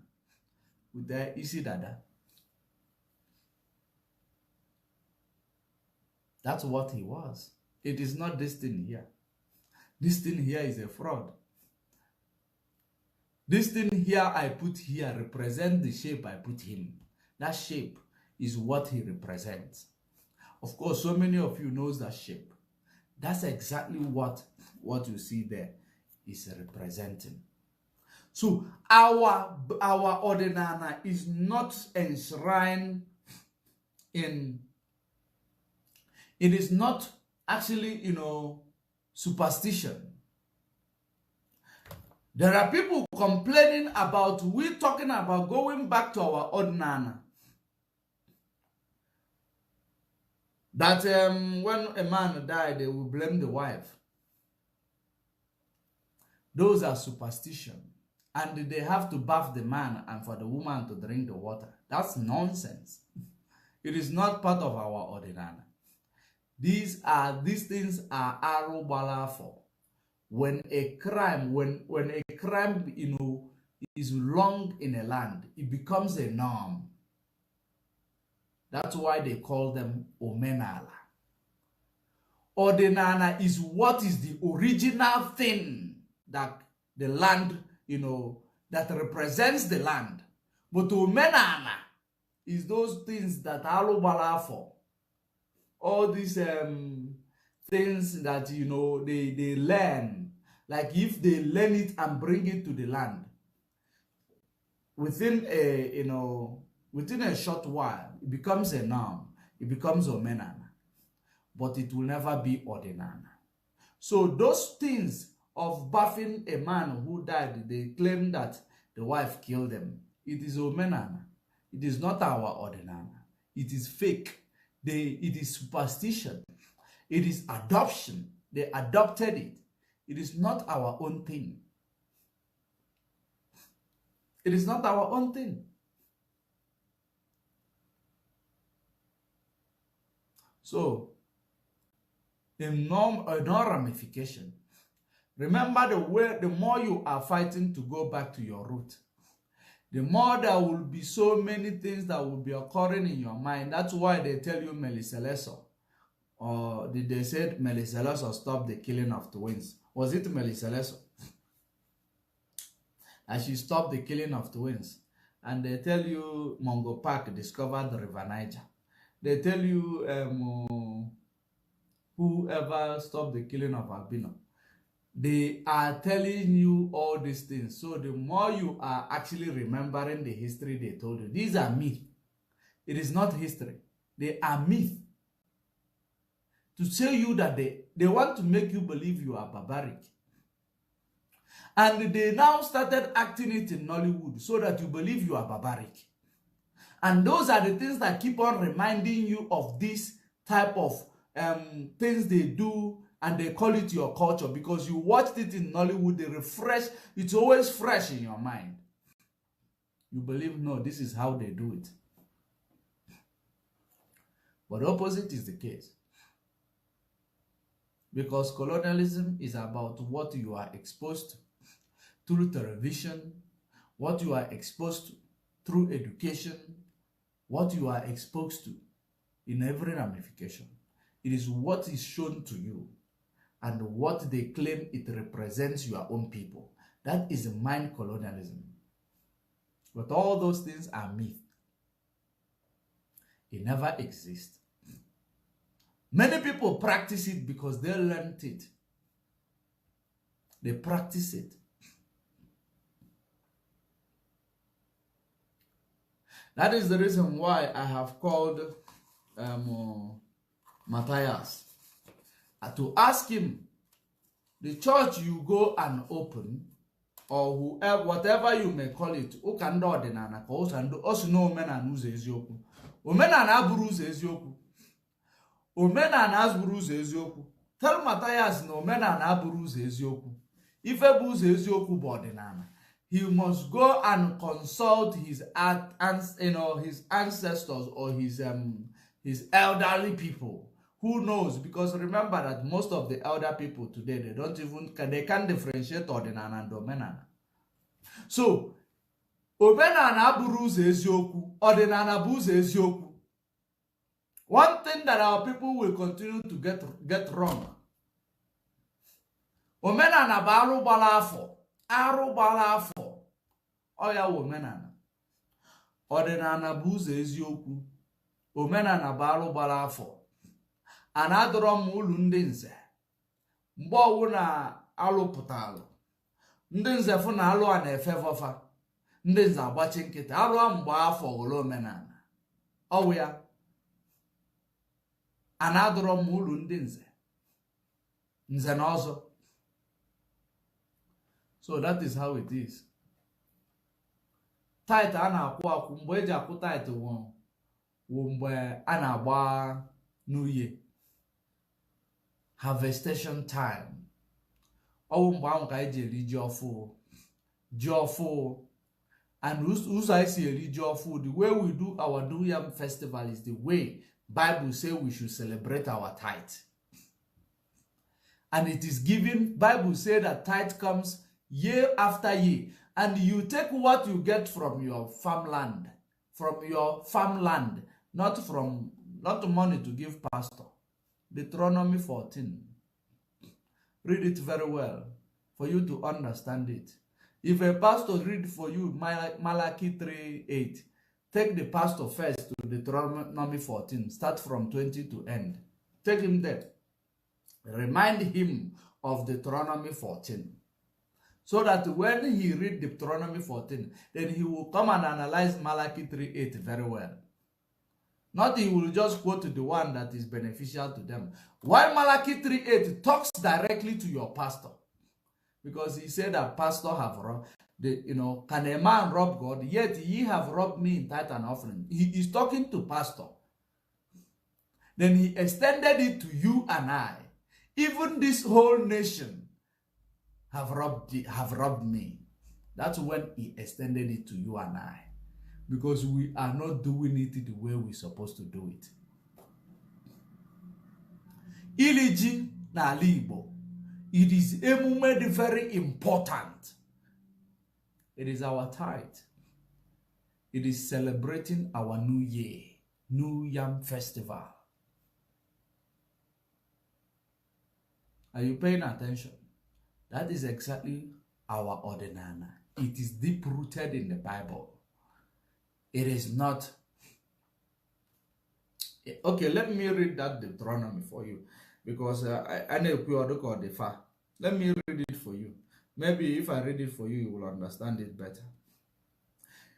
B: With the easy dada. That's what he was. It is not this thing here. This thing here is a fraud. This thing here I put here represents the shape I put him. That shape is what he represents. Of course, so many of you knows that shape. That's exactly what you see there is representing. So our ordinana is not enshrined in, it is not actually, superstition. There are people complaining about, we talking about going back to our ordinana. That when a man died, they will blame the wife. Those are superstition. And they have to bath the man and for the woman to drink the water. That's nonsense. It is not part of our ordinana. These things are arubala for. When a crime, when a crime, is long in a land, it becomes a norm. That's why they call them omenala. Ordinana is what is the original thing that the land, that represents the land. But omenana is those things that arubala for. All these things that they learn, like if they learn it and bring it to the land within a short while, it becomes a norm, it becomes omenana, but it will never be ordinana. So those things of bathing a man who died, they claim that the wife killed them. It is omenana. It is not our ordinana. It is fake. It is superstition. It is adoption. They adopted it. It is not our own thing. It is not our own thing. So, in no ramification, remember the more you are fighting to go back to your root, the more there will be so many things that will be occurring in your mind. That's why they tell you Meliseleso. Or did they say Meliseleso stopped the killing of twins? Was it Meliseleso? And she stopped the killing of twins. And they tell you Mongo Park discovered the River Niger. They tell you whoever stopped the killing of albino. They are telling you all these things. So the more you are actually remembering the history they told you, these are myths. It is not history. They are myths. To tell you that they want to make you believe you are barbaric. And they now started acting it in Nollywood so that you believe you are barbaric. And those are the things that keep on reminding you of this type of things they do, and they call it your culture because you watched it in Nollywood. They refresh, it's always fresh in your mind. You believe, no, this is how they do it. But the opposite is the case. Because colonialism is about what you are exposed to through television, what you are exposed to through education, what you are exposed to in every ramification. It is what is shown to you and what they claim it represents your own people. That is mind colonialism. But all those things are myth. It never exists. Many people practice it because they learned it. They practice it. That is the reason why I have called Matthias to ask him, the church you go and open, or whoever, whatever you may call it, Okando Denana, also no men and Uzezioku. Omenana aburu ezioku. Omenana aburu ezioku. Tell Matthias no omenana aburu ezioku. If a booze ezioku bodinana, he must go and consult his his ancestors or his elderly people. Who knows? Because remember that most of the elder people today, they can't differentiate ordinana and omenana. So omenana aburu ezioku, ordinana buze ezioku. One thing that our people will continue to get wrong. Omenana ba arụ gbara afọ. Oya omenana. Ordinana buze ezioku. Omenana ba arụ gbara afọ. Anadọrọ m ụlọ ndị nze. Mgbe ọwụ na alụpụtalụ. Ndị nze fụ na alụ a na-efe vọfa. Ndị nze agbachi nkịtị. Alụ a mgbe afọ ghọrọ omenala. Ọwụ ya. Anadọrọ m ụlọ ndị nze. Nze na ọzọ. So that is how it is. Tithe a na-akwụ akwụ mgbe eji akwụ tithe wụ mgbe a na-agba n'uye. Harvestation time. Ọwụ mgbe ahụ ka eji eri ji ọfụ. Ji ọfụ. And ụzọ anyị si eri ji ọfụ, the way we do our New Yam festival is the way Bible say we should celebrate our tithe. And it is given, Bible say that tithe comes year after year. And you take what you get from your farmland. Not money to give pastor. Deuteronomy 14. Read it very well for you to understand it. If a pastor read for you Malachi 3:8, take the pastor first to Deuteronomy 14. Start from 20 to end. Take him there. Remind him of Deuteronomy 14. So that when he read Deuteronomy 14, then he will come and analyze Malachi 3:8 very well. Not he will just quote the one that is beneficial to them. Why Malachi 3:8 talks directly to your pastor? Because he said that pastor have robbed, can a man rob God? Yet ye have robbed me in tithe and offering. He is talking to pastor. Then he extended it to you and I. Even this whole nation have robbed me. That's when he extended it to you and I. Because we are not doing it the way we're supposed to do it. Iliji na Igbo. It is emume very important. It is our tithe. It is celebrating our new year, New Yam Festival. Are you paying attention? That is exactly our ordinana. It is deep rooted in the Bible. It is not. Okay, let me read that Deuteronomy for you. Because I know the far. Let me read it for you. Maybe if I read it for you, you will understand it better.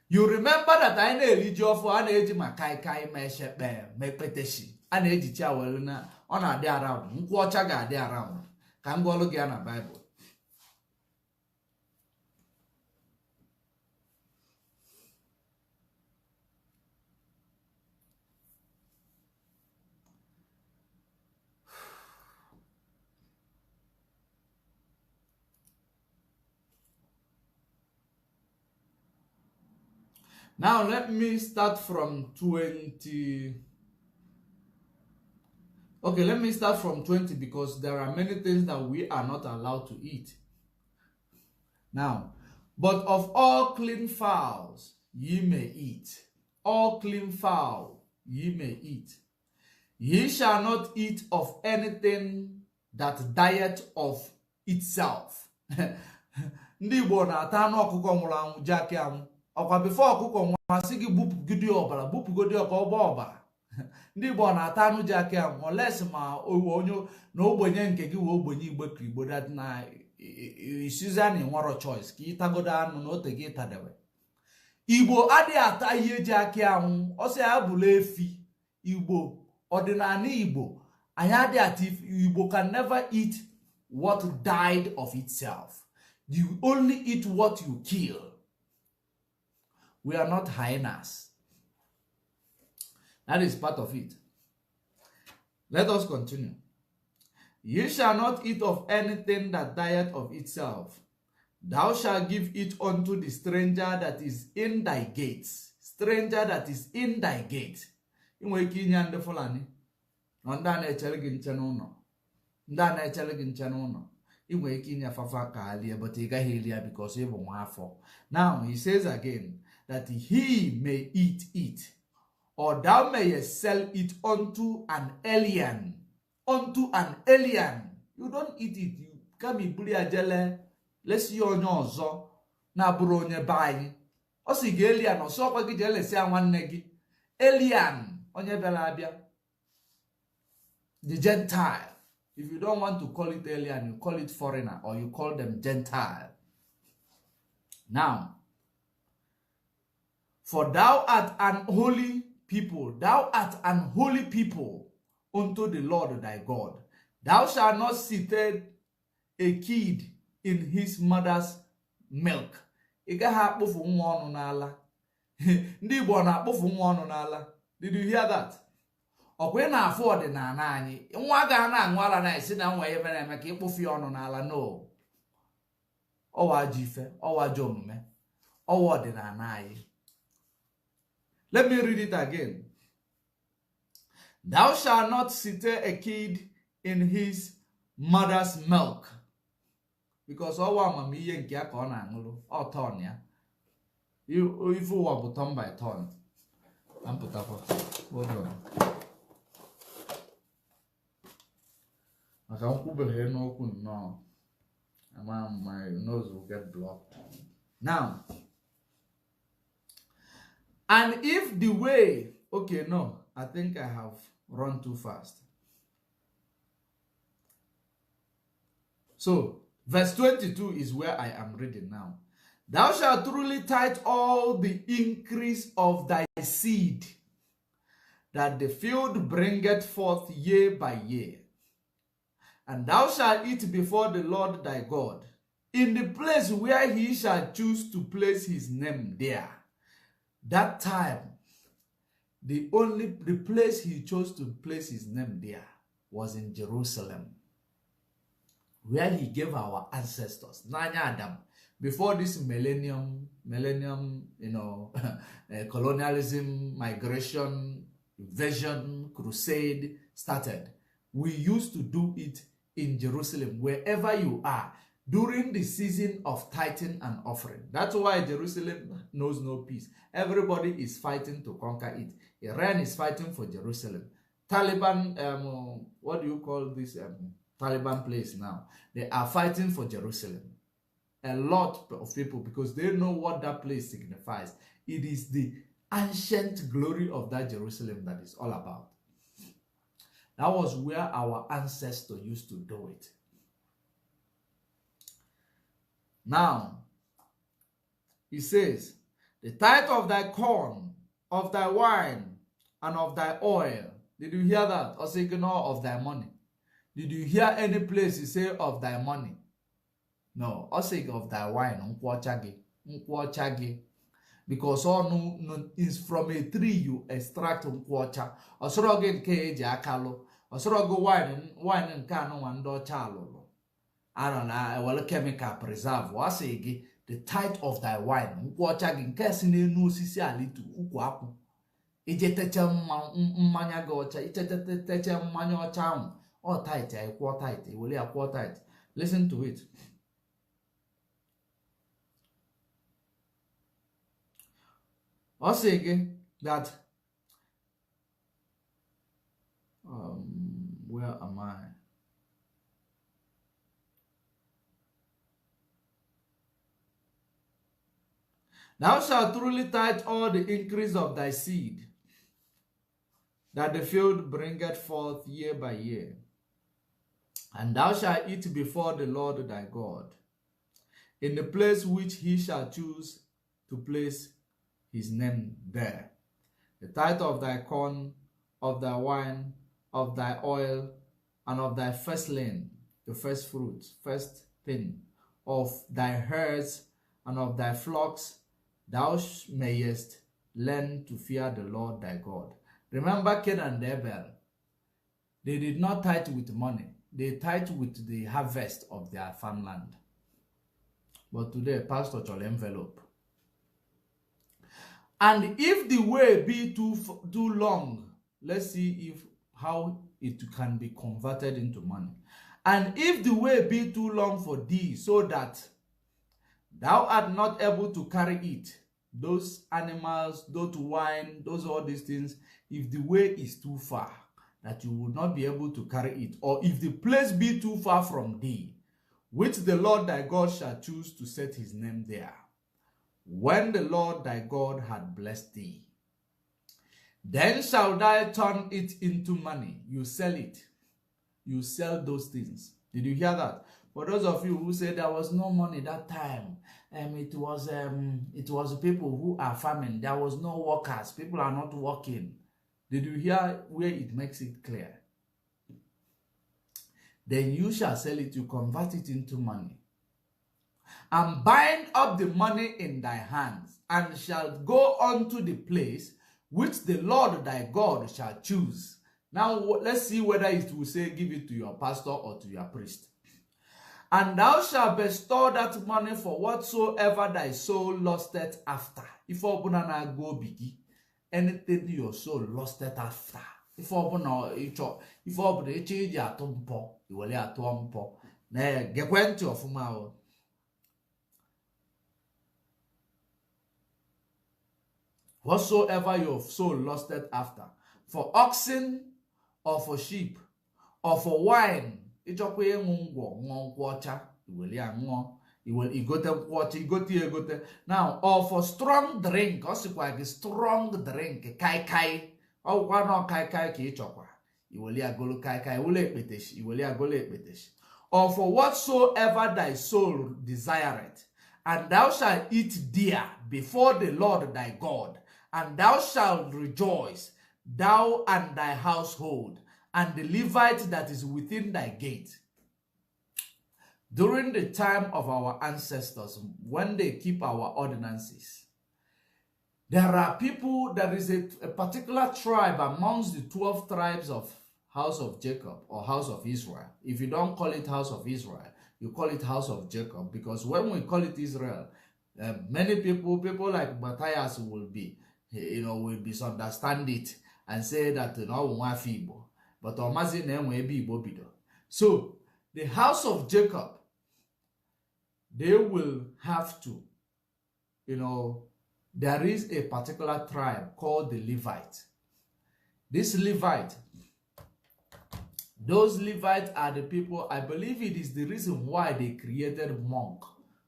B: You remember that I know religion for an age my kai me shepe me peteshi. An age chawelna on a day around. Mkwachaga day around. Can go look at a Bible. Now let me start from 20. Okay, let me start from 20 because there are many things that we are not allowed to eat. Now, but of all clean fowls ye may eat. All clean fowl ye may eat. Ye shall not eat of anything that dieth of itself. Ndị Igbo na-ata anụ ọkụkọ nwụrụ anwụ jaki anwụ. Ọkwa before ọkụkọ nwamasị gị bupụgide ọbara, bupụgide ọka ọgba ọbara. Ndị Igbo na-ata anụ jaki anwụ, unless ma onye na ogbenye nke gị wee ogbenye Igbo ka Igbo dat na isiza na nwere choice ka ịtagodo anụ na ote gị ịtadewe. Igbo adịghị ata ihe jaki anwụ, ọsọ ya bụla efi. Igbo ọdịnala Igbo anyị adịghị ata Igbo can never eat what died of itself. You only eat what you kill. We are not hyenas. That is part of it. Let us continue. Ye shall not eat of anything that dieth of itself. Thou shalt give it unto the stranger that is in thy gates. Stranger that is in thy gate. Inwe ike inye ndị Fulani. Ndị a na-echere gị nche n'ụlọ. Ndị a na-echere gị nche n'ụlọ. Inwe ike inye fafa ka alie, but ị gaghị eli ya because ị bụ nwa afọ. Now he says again that he may eat it, or thou mayest sell it unto an alien. Unto an alien. You don't eat it. You come ibuli ajele. Let's see onye ọzọ na bụrụ onye be anyị. Ọ sị gị alien, ọsọ kwa gị jele si nwanne gị. Alien, onye bịara abịa. The Gentile. If you don't want to call it alien, you call it foreigner, or you call them Gentile. Now, for thou art an holy people, thou art an holy people unto the Lord thy God. Thou shalt not sit a kid in his mother's milk. Ị gaghị akpụfu nwa ọnụ n'ala. Ndị Igbo na-akpụfu nwa ọnụ n'ala. Did you hear that? Ọkwa ị na-afụ ọdịnala anyị. Nwa ga na-aṅụ ara na-esi na nwa ebe na-eme ka ịkpụfu ya ọnụ n'ala. No. Ọwa ajọ ife, ọwa ajọ omume, ọwa ọdịnala anyị. Let me read it again. Thou shalt not sit a kid in his mother's milk. Because ọwa amamihe nke ya ka ọ na-aṅụrụ, ọ turn ya. Ife ụwa bụ turn by turn. Hold on. Maka nkwubeghị n'okwu nnọọ. My nose will get blocked. Now, and if the way, okay, no, I think I have run too fast. So, verse 22 is where I am reading now. Thou shalt truly tithe all the increase of thy seed, that the field bringeth forth year by year. And thou shalt eat before the Lord thy God, in the place where he shall choose to place his name there. That time, the place he chose to place his name there was in Jerusalem, where he gave our ancestors, Nanya Adam, before this millennium, colonialism, migration, invasion, crusade started. We used to do it in Jerusalem, wherever you are, during the season of tithing and offering. That's why Jerusalem knows no peace. Everybody is fighting to conquer it. Iran is fighting for Jerusalem. Taliban, what do you call this Taliban place now? They are fighting for Jerusalem. A lot of people, because they know what that place signifies. It is the ancient glory of that Jerusalem that is all about. That was where our ancestors used to do it. Now, he says, the tithe of thy corn, of thy wine, and of thy oil. Did you hear that? Or say, no, of thy money. Did you hear any place he say of thy money? No. Or say of thy wine. Because all no is from a tree you extract nkwocha. Osoro ge nke eji akalo. Osoro go wine nke anu wando chalolo. I don't know, well chemical preserve. Wasi gi the tithe of thy wine. Nkwocha gị nke si n'enu osisi alitu ukwu akwụ. Ije teche mmanya gị ọcha, teche mmanya ọcha ahụ. Ọ tithe ya ịkwọ tithe, iwere ya kwọ tithe. Listen to it. Ọ sị gị that where am I? Thou shalt truly tithe all the increase of thy seed, that the field bringeth forth year by year. And thou shalt eat before the Lord thy God, in the place which he shall choose to place his name there. The tithe of thy corn, of thy wine, of thy oil, and of thy firstling, the first fruit, first thing, of thy herds and of thy flocks, thou mayest learn to fear the Lord thy God. Remember Cain and Abel. They did not tithe with money. They tithe with the harvest of their farmland. But today, pastor chọrọ envelope. And if the way be too long, let's see how it can be converted into money. And if the way be too long for thee, so that thou art not able to carry it, those animals, those wine, those all these things, if the way is too far, that you will not be able to carry it, or if the place be too far from thee, which the Lord thy God shall choose to set his name there, when the Lord thy God had blessed thee, then shall thou turn it into money. You sell it. You sell those things. Did you hear that? For those of you who say there was no money that time, it was people who are farming. There was no workers. People are not working. Did you hear where it makes it clear? Then you shall sell it, you convert it into money, and bind up the money in thy hands, and shall go unto the place which the Lord thy God shall choose. Now let's see whether it will say give it to your pastor or to your priest. And thou shalt bestow that money for whatsoever thy soul lusteth after. If obuna na go bigi, anything your soul lusteth after. If obuna eche ji atumpo, iwele atumpo. Na gekwenti ofuma o. Whatsoever your soul lusteth after, for oxen or for sheep or for wine, now, or for strong drink, also strong drink, kai kai, or one or kai kai ki chokwa, golo kai kai, or for whatsoever thy soul desireth, and thou shalt eat dear before the Lord thy God, and thou shalt rejoice, thou and thy household, and the Levite that is within thy gate. During the time of our ancestors, when they keep our ordinances, there are people, there is a particular tribe amongst the 12 tribes of House of Jacob or House of Israel. If you don't call it House of Israel, you call it House of Jacob, because when we call it Israel, many people like Matthias will be misunderstand it and say that but so the house of Jacob, they will have to, there is a particular tribe called the Levite. This Levite, those Levites are the people, I believe it is the reason why they created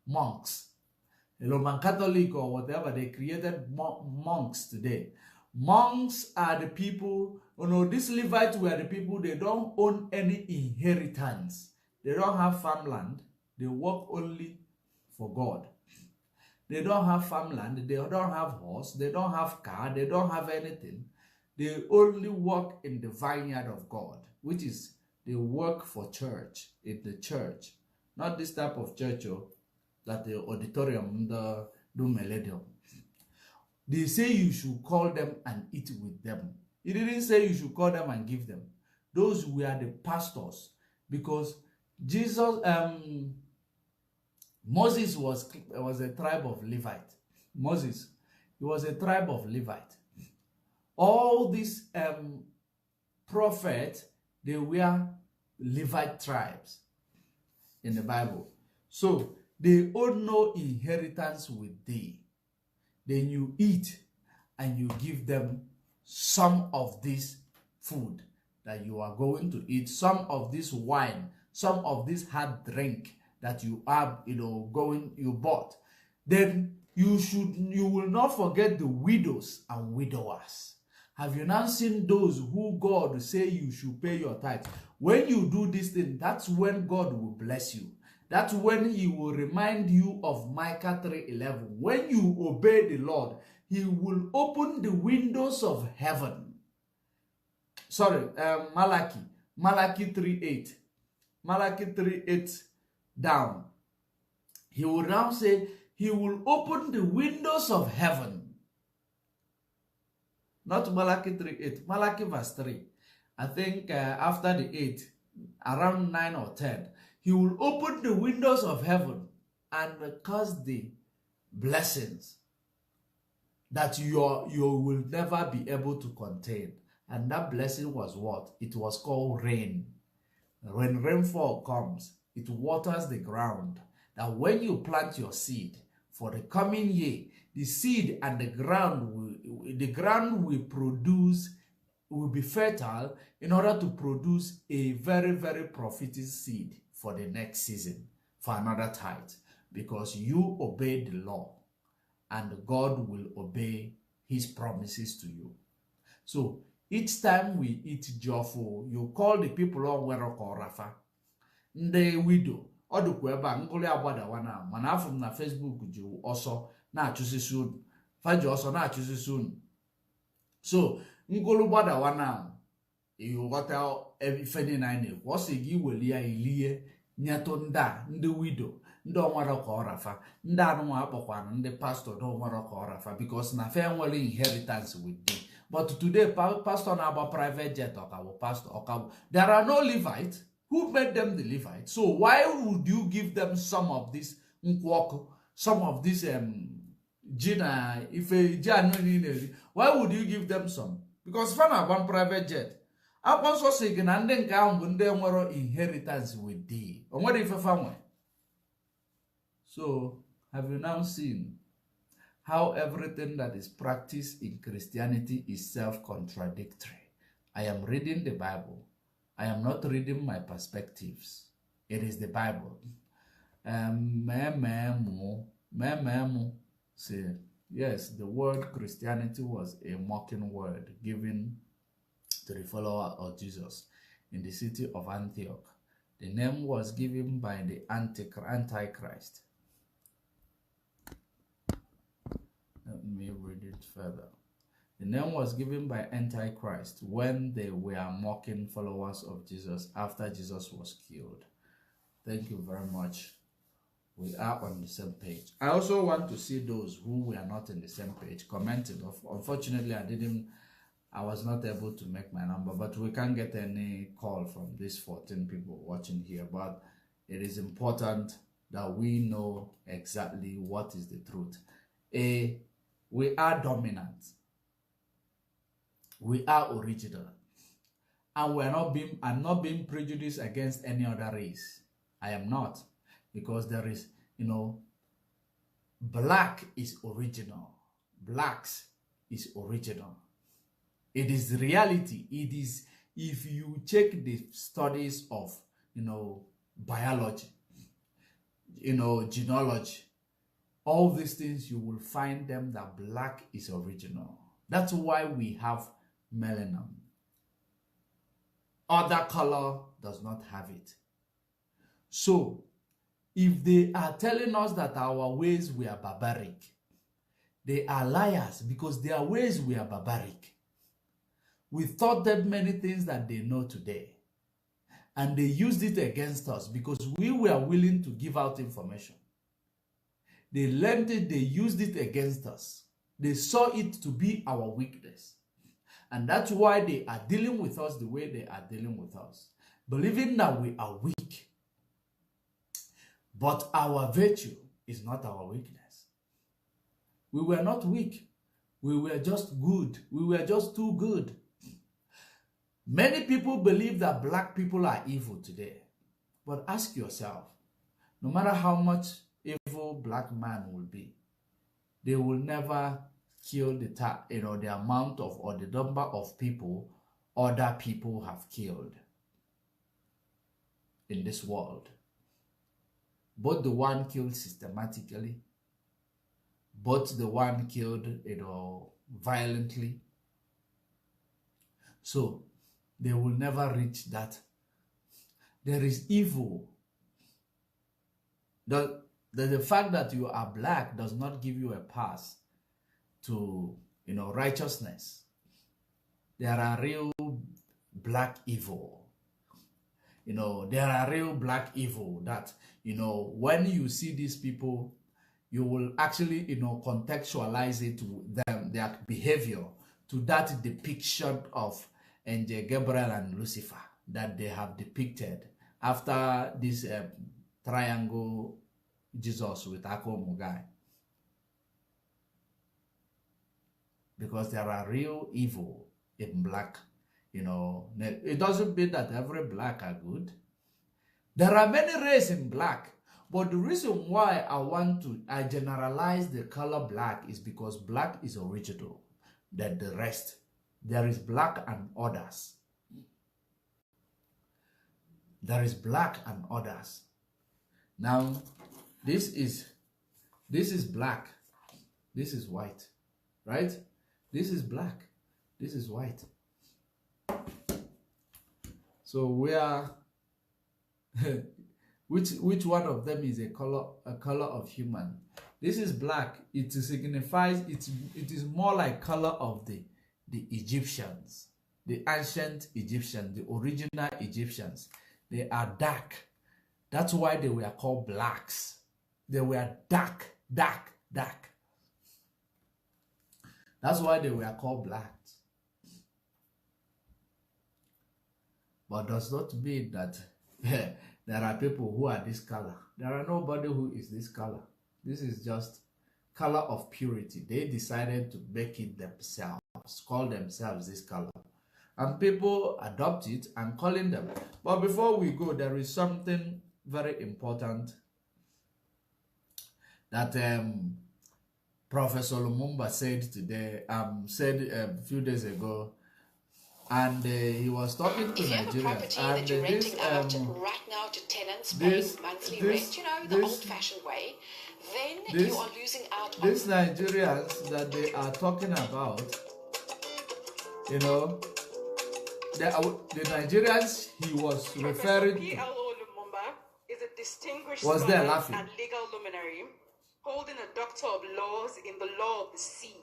B: monks. Roman Catholic or whatever, they created monks today. Monks are the people, these Levites were the people, they don't own any inheritance. They don't have farmland. They work only for God. They don't have farmland. They don't have horse. They don't have car. They don't have anything. They only work in the vineyard of God, which is they work for church, in the church. Not this type of church, that the auditorium, the millennium. They say you should call them and eat with them. He didn't say you should call them and give them. Those were the pastors, because Jesus, Moses was a tribe of Levite. Moses, he was a tribe of Levite. All these prophets, they were Levite tribes in the Bible. So they own no inheritance with thee. Then you eat and you give them some of this food that you are going to eat, some of this wine, some of this hard drink that you have, you bought. Then you will not forget the widows and widowers. Have you now seen those who God say you should pay your tithe? When you do this thing, that's when God will bless you. That's when he will remind you of Micah 3:11. When you obey the Lord, he will open the windows of heaven. Sorry, Malachi 3:8. Malachi 3:8 down. He will now say, he will open the windows of heaven. Not Malachi 3:8, Malachi verse 3. I think after the 8, around 9 or 10, he will open the windows of heaven and cause the blessings that you will never be able to contain. And that blessing was what? It was called rain. When rainfall comes, it waters the ground. That when you plant your seed for the coming year, the seed and the ground will be fertile in order to produce a very, very profitable seed for the next season, for another tithe, because you obey the law and God will obey his promises to you. So each time we eat jofo, you call the people on Weroko Rafa, the widow, or the Kweba, Ngole Abadawana, Manafum na Facebook, you also na choose soon, Faji also na choose soon. So, Ngolo Badawana, you got out every 29, what's a giveaway, Ilie, Nyatonda, the widow, don't want to call Rafa, Ndan Wapakwan, the pastor don't want to call Rafa, because na family inheritance with me. But today, pastor na about private jet or pastor or there are no Levites. Who made them the Levites? So why would you give them some of this nkwoko, some of this Gina, why would you give them some? Because fan have one private jet. I also say and then come when they were inheritance with thee. Or what if a family? So have you now seen how everything that is practiced in Christianity is self-contradictory? I am reading the Bible. I am not reading my perspectives. It is the Bible. Say, yes, the word Christianity was a mocking word given to the follower of Jesus in the city of Antioch. The name was given by the Antichrist. Let me read it further. The name was given by Antichrist when they were mocking followers of Jesus after Jesus was killed. Thank you very much. We are on the same page. I also want to see those who were not in the same page commented. Unfortunately, I was not able to make my number, but we can't get any call from these 14 people watching here. But it is important that we know exactly what is the truth. We are dominant. We are original. And I'm not being prejudiced against any other race. I am not. Because there is, black is original. Blacks is original. It is reality. It is, if you check the studies of, biology, genealogy, all these things, you will find them that black is original. That's why we have melanin. Other color does not have it. So, if they are telling us that our ways were barbaric, they are liars, because their ways were barbaric. We taught them many things that they know today. And they used it against us because we were willing to give out information. They learned it, they used it against us. They saw it to be our weakness. And that's why they are dealing with us the way they are dealing with us. Believing that we are weak. But our virtue is not our weakness. We were not weak. We were just good. We were just too good. Many people believe that black people are evil today. But ask yourself, no matter how much evil black man will be, they will never kill the amount of or the number of people other people have killed in this world. Both the one killed systematically, both the one killed violently. So they will never reach that. There is evil. The fact that you are black does not give you a pass to righteousness. There are real black evil. There are real black evil that when you see these people, you will actually contextualize it to them, their behavior, to that depiction of Angel Gabriel and Lucifer that they have depicted after this triangle Jesus with Ako Mugai. Because there are real evil in black. It doesn't mean that every black are good. There are many races in black. But the reason why I generalize the color black is because black is original than the rest. There is black and others. There is black and others. Now, this is black. This is white, right? This is black. This is white. So we are which one of them is a color of human? This is black. It signifies it is more like color of the Egyptians, the ancient Egyptians, the original Egyptians. They are dark. That's why they were called blacks. They were dark. That's why they were called blacks. But does not mean that there are people who are this color. There are nobody who is this color. This is just color of purity. They decided to make it themselves, call themselves this color. And people adopt it and calling them. But before we go, there is something very important that Professor Lumumba said today, said a few days ago, and he was talking to Nigerians.
C: If you have a property that you're renting out right now to tenants paying monthly rent, the old-fashioned way, then you are losing out on...
B: These Nigerians that they are talking about, the Nigerians he was referring to...
C: PLO Lumumba is a distinguished
B: was there laughing
C: and legal luminary, holding a Doctor of Laws in the Law of the Sea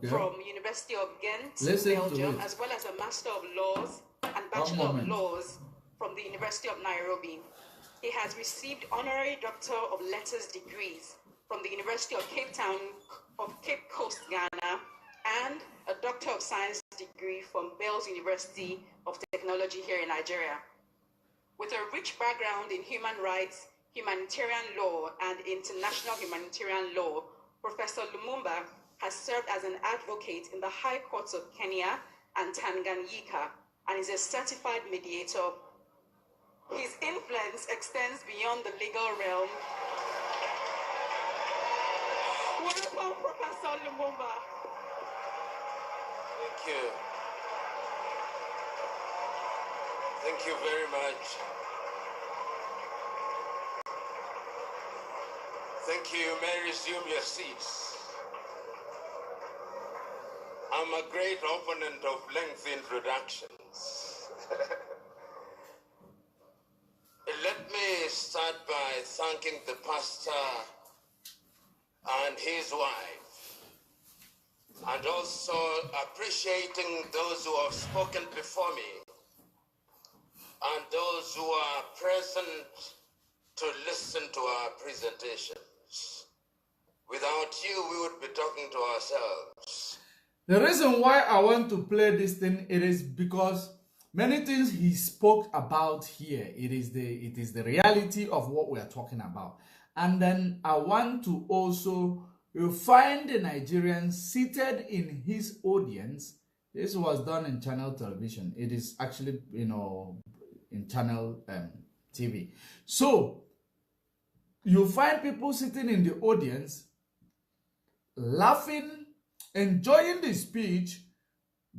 C: from University of Ghent, Belgium, as well as a Master of Laws and Bachelor of Laws from the University of Nairobi. He has received honorary Doctor of Letters degrees from the University of Cape Coast, Ghana, and a Doctor of Science degree from Bells University of Technology here in Nigeria. With a rich background in human rights, humanitarian law, and international humanitarian law, Professor Lumumba has served as an advocate in the High Courts of Kenya and Tanganyika and is a certified mediator. His influence extends beyond the legal realm. Welcome, Professor Lumumba.
D: Thank you. Thank you very much. Thank you. You may resume your seats. I'm a great opponent of lengthy introductions. Let me start by thanking the pastor and his wife, and also appreciating those who have spoken before me and those who are present to listen to our presentations. Without you, we would be talking to ourselves.
B: The reason why I want to play this thing, it is because Many things he spoke about here, it is the reality of what we are talking about. And then I want to also find the Nigerians seated in his audience. This was done in channel television. It is actually, in channel TV. So you find people sitting in the audience, laughing, enjoying the speech,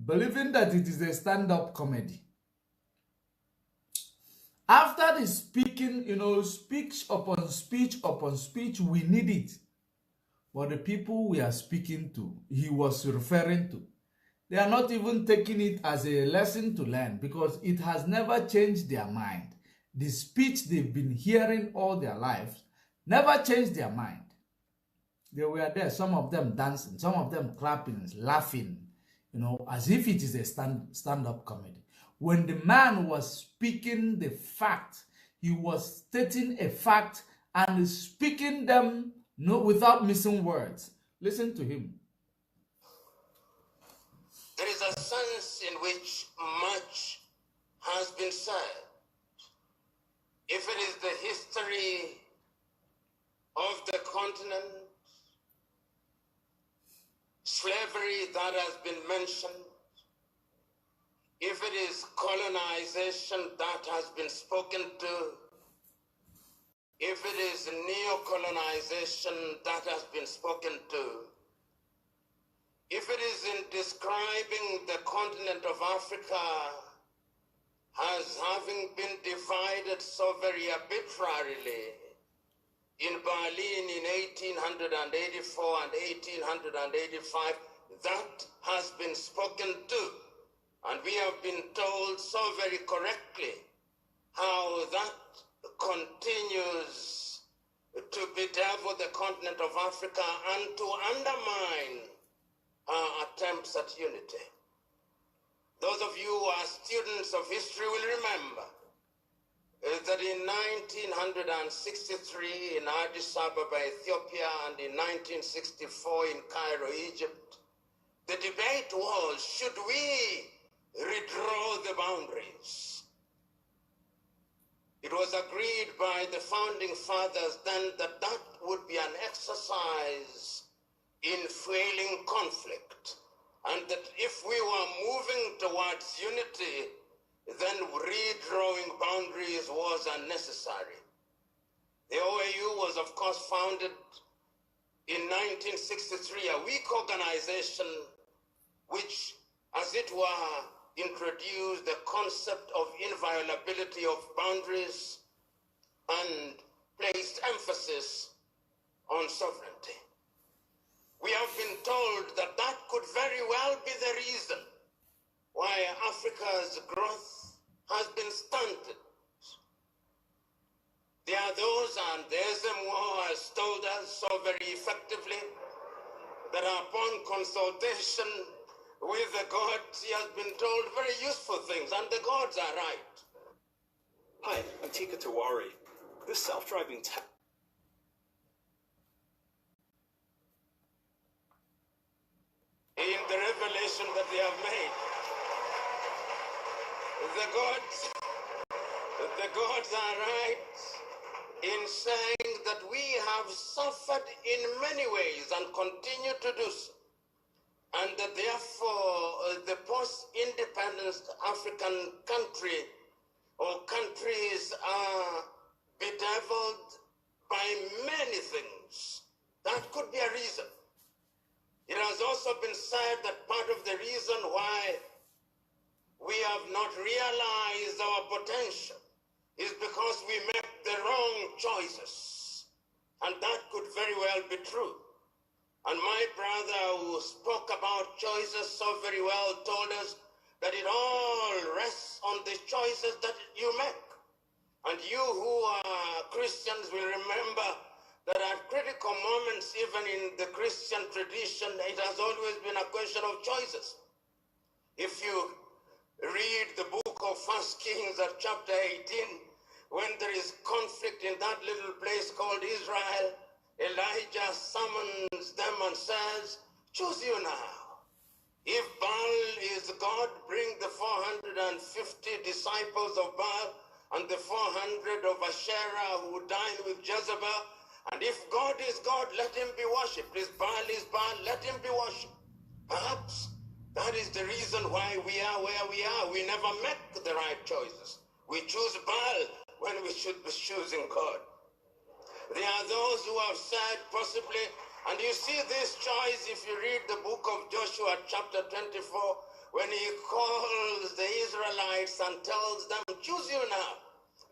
B: believing that it is a stand-up comedy. After the speaking, speech upon speech upon speech, we need it. But the people we are speaking to, he was referring to, they are not even taking it as a lesson to learn because it has never changed their mind. The speech they've been hearing all their lives never changed their mind. They were there, some of them dancing, some of them clapping, laughing, as if it is a stand-up comedy. When the man was speaking the fact, he was stating a fact and speaking them without missing words. Listen to him.
D: There is a sense in which much has been said. If it is the history of the continent, slavery that has been mentioned, if it is colonization that has been spoken to, if it is neo-colonization that has been spoken to, if it is in describing the continent of Africa as having been divided so very arbitrarily in Berlin in 1884 and 1885, that has been spoken to. And we have been told so very correctly how that continues to bedevil the continent of Africa and to undermine our attempts at unity. Those of you who are students of history will remember that in 1963 in Addis Ababa, Ethiopia, and in 1964 in Cairo, Egypt, the debate was, should we redraw the boundaries? It was agreed by the founding fathers then that that would be an exercise in fueling conflict, and that if we were moving towards unity, then redrawing boundaries was unnecessary. The OAU was, of course, founded in 1963, a weak organization which, as it were, introduced the concept of inviolability of boundaries and placed emphasis on sovereignty. We have been told that that could very well be the reason why Africa's growth has been stunted. There are those, and there's them who has told us so very effectively that upon consultation with the gods, he has been told very useful things, and the gods are right.
E: Hi, I'm Tika Tawari. This self-driving
D: in the revelation that they have made, the gods are right in saying that we have suffered in many ways and continue to do so, and that therefore the post-independence African country or countries are bedeviled by many things. That could be a reason. It has also been said that part of the reason why we have not realized our potential is because we make the wrong choices. And that could very well be true. And my brother who spoke about choices so very well told us that it all rests on the choices that you make. And you who are Christians will remember that at critical moments, even in the Christian tradition, it has always been a question of choices. If you read the book of 1 Kings at chapter 18, when there is conflict in that little place called Israel, Elijah summons them and says, choose you now. If Baal is God, bring the 450 disciples of Baal and the 400 of Asherah who dined with Jezebel. And if God is God, let him be worshipped. If Baal is Baal, let him be worshipped. Perhaps that is the reason why we are where we are. We never make the right choices. We choose Baal when we should be choosing God. There are those who have said possibly, and you see this choice if you read the book of Joshua chapter 24, when he calls the Israelites and tells them, choose you now.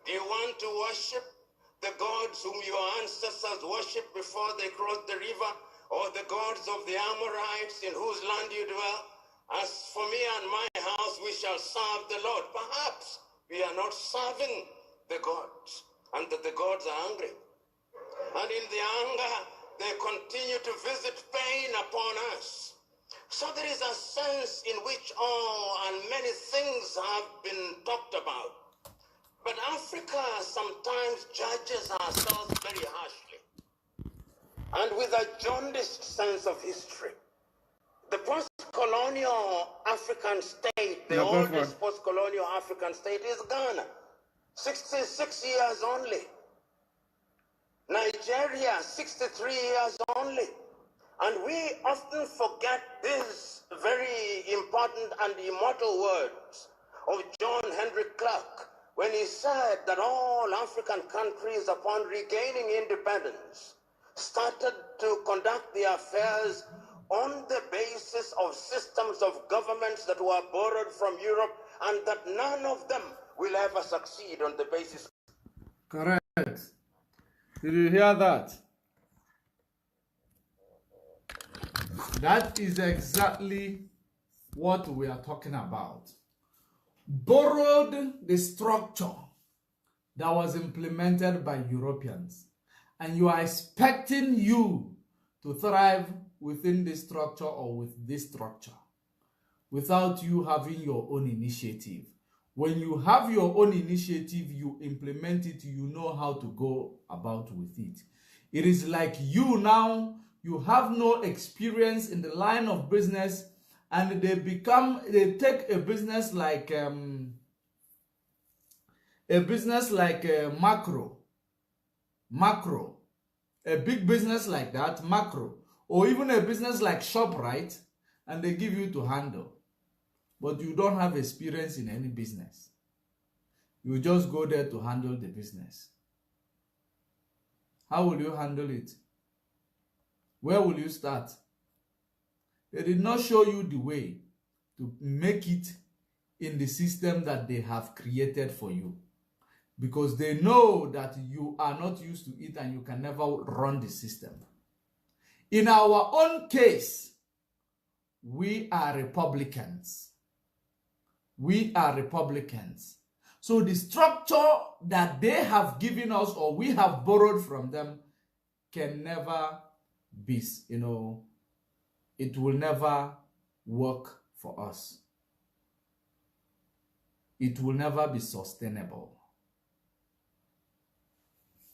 D: Do you want to worship the gods whom your ancestors worshipped before they crossed the river, or the gods of the Amorites in whose land you dwell? As for me and my house, we shall serve the Lord. Perhaps we are not serving the gods, and that the gods are angry. And in the anger, they continue to visit pain upon us. So there is a sense in which and many things have been talked about. But Africa sometimes judges ourselves very harshly, and with a jaundiced sense of history. The post-colonial African state, the oldest post-colonial African state is Ghana. 66 years only. Nigeria, 63 years only. And we often forget these very important and immortal words of John Henry Clark when he said that all African countries, upon regaining independence, started to conduct their affairs on the basis of systems of governments that were borrowed from Europe, and that none of them will ever succeed on the basis.
B: Correct. Did you hear that? That is exactly what we are talking about. Borrowed the structure that was implemented by Europeans, and you are expecting you to thrive within this structure or with this structure without you having your own initiative. When you have your own initiative, you implement it, you know how to go about with it. It is like you now, you have no experience in the line of business, and they take a business like macro, a big business like that, macro, or even a business like ShopRite, and they give you to handle. But you don't have experience in any business. You just go there to handle the business. How will you handle it? Where will you start? They did not show you the way to make it in the system that they have created for you, because they know that you are not used to it and you can never run the system. In our own case, we are Republicans. We are Republicans. So the structure that they have given us or we have borrowed from them can never be, it will never work for us. It will never be sustainable.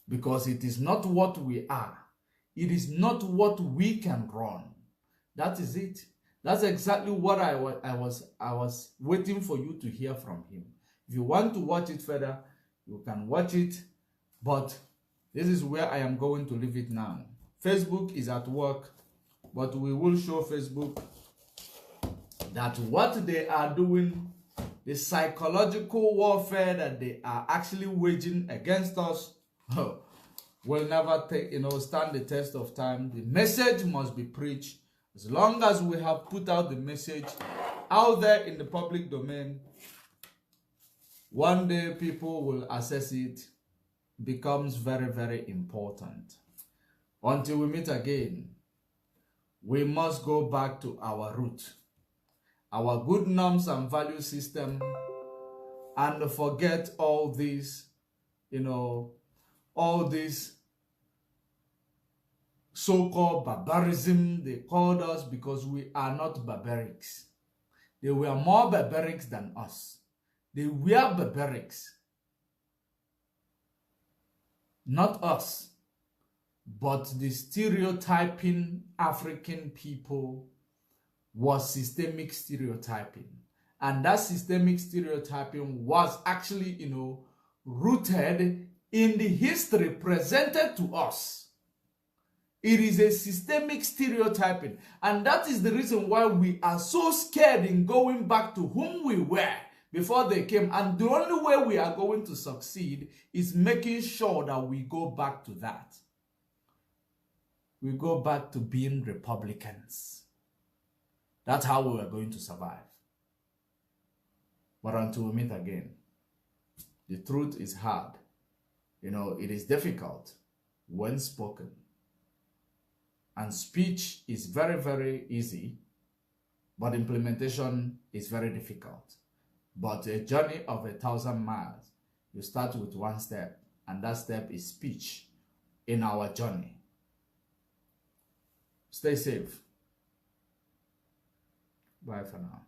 B: Because it is not what we are. It is not what we can run. That is it. That's exactly what I was waiting for you to hear from him. If you want to watch it further, you can watch it. But this is where I am going to leave it now. Facebook is at work, but we will show Facebook that what they are doing, the psychological warfare that they are actually waging against us, will never stand the test of time. The message must be preached. As long as we have put out the message out there in the public domain, one day people will assess it. Becomes very, very important. Until we meet again, we must go back to our root, our good norms and value system, and forget all this, all this so-called barbarism they called us, because we are not barbarics. They were more barbarics than us. They were barbarics. Not us, but the stereotyping African people was systemic stereotyping. And that systemic stereotyping was actually, rooted in the history presented to us. It is a systemic stereotyping. And that is the reason why we are so scared in going back to whom we were before they came. And the only way we are going to succeed is making sure that we go back to that. We go back to being Republicans. That's how we are going to survive. But until we meet again, the truth is hard. It is difficult when spoken. And speech is very, very easy, but implementation is very difficult. But a journey of 1,000 miles, you start with one step, and that step is speech in our journey. Stay safe. Bye for now.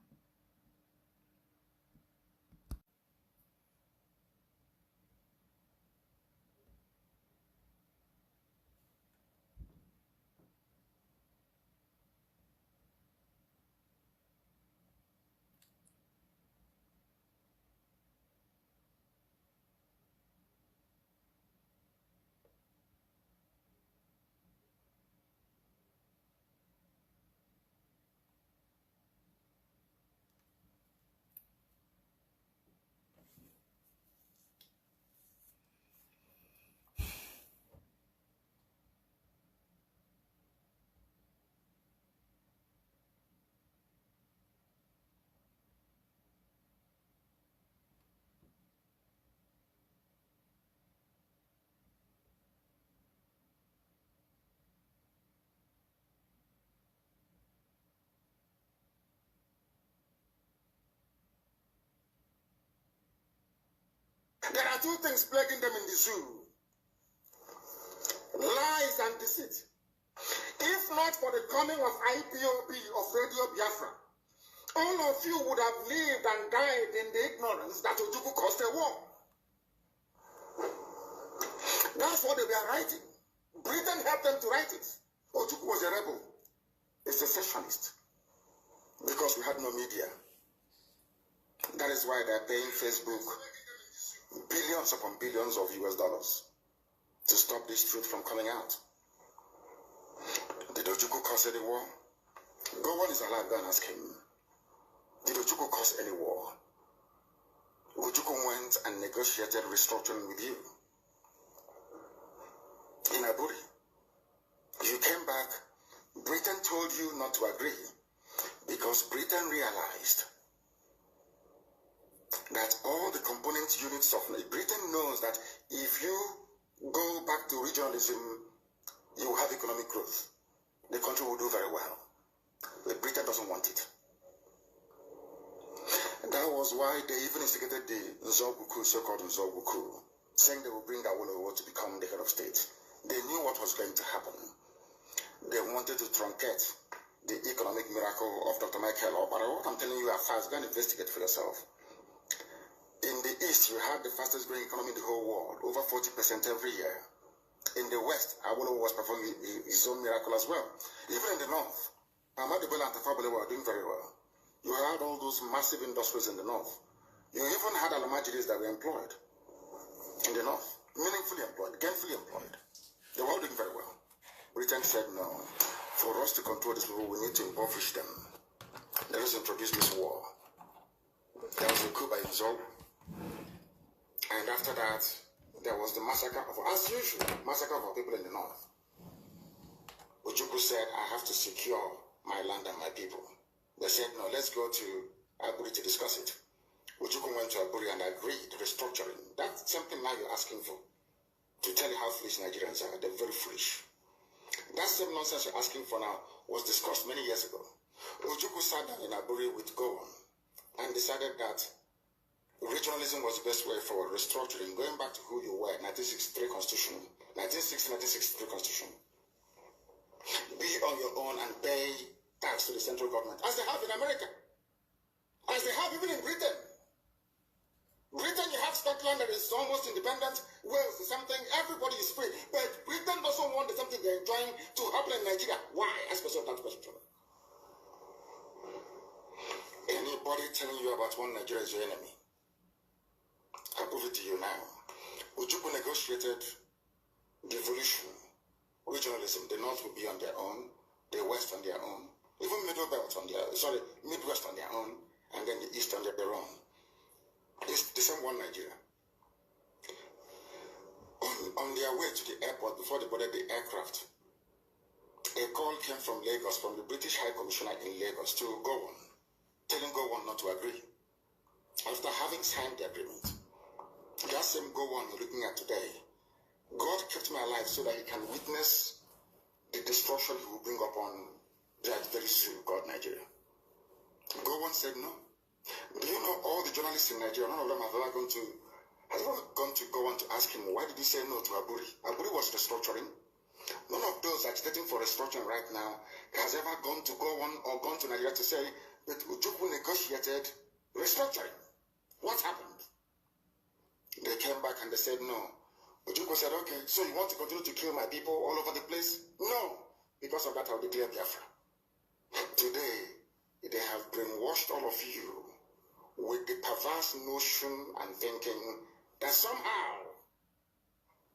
A: There are two things plaguing them in the zoo: lies and deceit. If not for the coming of IPOB of Radio Biafra, all of you would have lived and died in the ignorance that Ojukwu caused a war. That's what they were writing. Britain helped them to write it. Ojukwu was a rebel, a secessionist, because we had no media. That is why they're paying Facebook billions upon billions of US dollars to stop this truth from coming out. Did Ojukwu cause any war? Gowon is alive, go and ask him. Did Ojukwu cause any war? Ojukwu went and negotiated restructuring with you. In Aburi, you came back, Britain told you not to agree because Britain realized that all the component units of Britain knows that if you go back to regionalism, you will have economic growth. The country will do very well. But Britain doesn't want it. And that was why they even instigated the Nzogbu, so-called Nzogbu coup, saying they will bring Awolowo to become the head of state. They knew what was going to happen. They wanted to truncate the economic miracle of Dr. Michael. But what I'm telling you are fast. Go and investigate for yourself. In the East, you have the fastest growing economy in the whole world, over 40% every year. In the West, Awolowo was performing his own miracle as well. Even in the North, Ahmadu Bello and Tafawa Balewa were doing very well. You had all those massive industries in the North. You even had Alamajiris that were employed in the North, meaningfully employed, gainfully employed. They were all doing very well. Britain said, no, for us to control these people, we need to impoverish them. Let us introduce this war. There was a coup by Nzogbu. And after that, there was the massacre of, as usual, massacre of our people in the North. Ojukwu said, I have to secure my land and my people. They said, no, let's go to Aburi to discuss it. Ojukwu went to Aburi and agreed restructuring. That's something now you're asking for. To tell you how foolish Nigerians are. They're very foolish. That same nonsense you're asking for now was discussed many years ago. Ojukwu sat down in Aburi with Gowon and decided that regionalism was the best way forward, restructuring, going back to who you were, 1963 Constitution, 1963 Constitution. Be on your own and pay tax to the central government, as they have in America, as they have even in Britain. Britain, you have Scotland that is almost independent, Wales is something, everybody is free, but Britain doesn't want something they're enjoying to happen in Nigeria. Why? Ask yourself that question. anybody telling you about one Nigeria is your enemy. I'll prove it to you now. Ojukwu negotiated devolution, regionalism. The North will be on their own, the West on their own, even Midwest on their own, and then the East on their own. It's the same one Nigeria. On their way to the airport, before they boarded the aircraft, a call came from Lagos, from the British High Commissioner in Lagos to Gowon, telling Gowon not to agree. After having signed the agreement, that same Gowon you're looking at today, God kept me alive so that he can witness the destruction he will bring upon that very soon called Nigeria. Gowon said no. Do you know all the journalists in Nigeria, none of them have ever gone to Gowon to ask him, why did he say no to Aburi? Aburi was restructuring. None of those agitating for restructuring right now has ever gone to Gowon or gone to Nigeria to say that Ojukwu negotiated restructuring. What happened? They came back and they said no. Ojukwu said, okay, so you want to continue to kill my people all over the place? No. Because of that, I'll declare Biafra. Today, they have brainwashed all of you with the perverse notion and thinking that somehow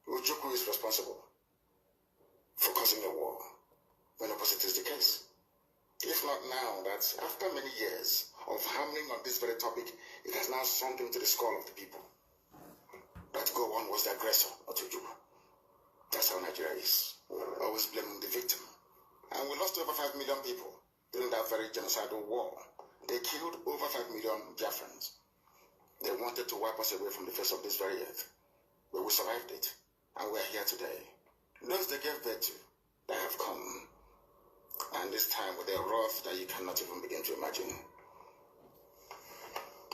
A: Ojukwu is responsible for causing a war, when opposite is the case. If not now, that after many years of hammering on this very topic, it has now sunk into the skull of the people that Gowon was the aggressor, not Ojukwu. That's how Nigeria is. Always blaming the victim. And we lost over 5 million people during that very genocidal war. They killed over 5 million Biafrans. They wanted to wipe us away from the face of this very earth. But we survived it. And we're here today. Those they gave birth to, they have come. And this time with a wrath that you cannot even begin to imagine.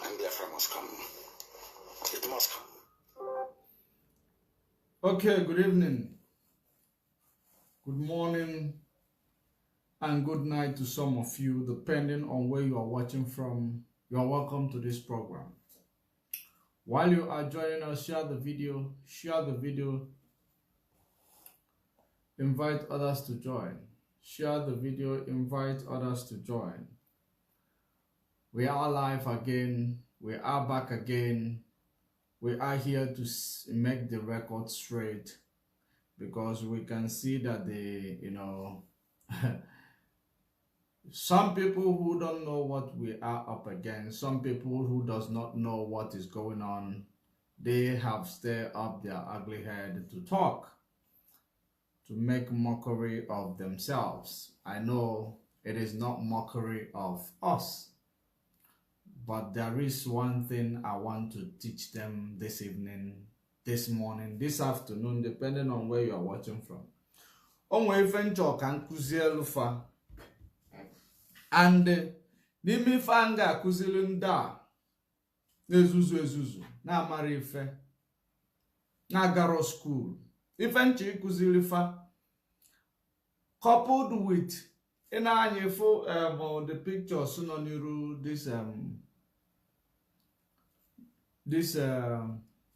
A: And Biafra must come. It must come.
B: Okay, good evening, good morning, and good night to some of you, depending on where you are watching from. You are welcome to this program. While you are joining us, share the video, invite others to join. Share the video, invite others to join. We are live again, we are back again. We are here to make the record straight, because we can see that some people who don't know what we are up against, some people who does not know what is going on, they have stirred up their ugly head to talk, to make mockery of themselves. I know it is not mockery of us. But there is one thing I want to teach them this evening, this morning, this afternoon, depending on where you are watching from. And n'ime ife a ga-akụziri ndị a na-ezuzu na-amara ife na-agaro school. Ife nche ịkụziri fa coupled with anya fo the pictures nọ n'iru this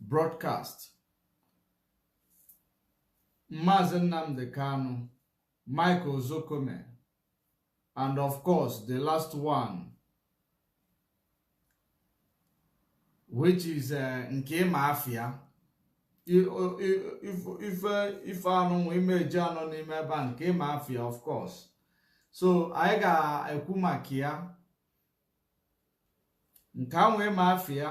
B: broadcast. Mazi Nnamdi Kanu, Michael Zokome, and of course the last one, which is Nke Mafia. If I know image on Nke Mafia, of course. So I got a kumakia. Nke Mafia.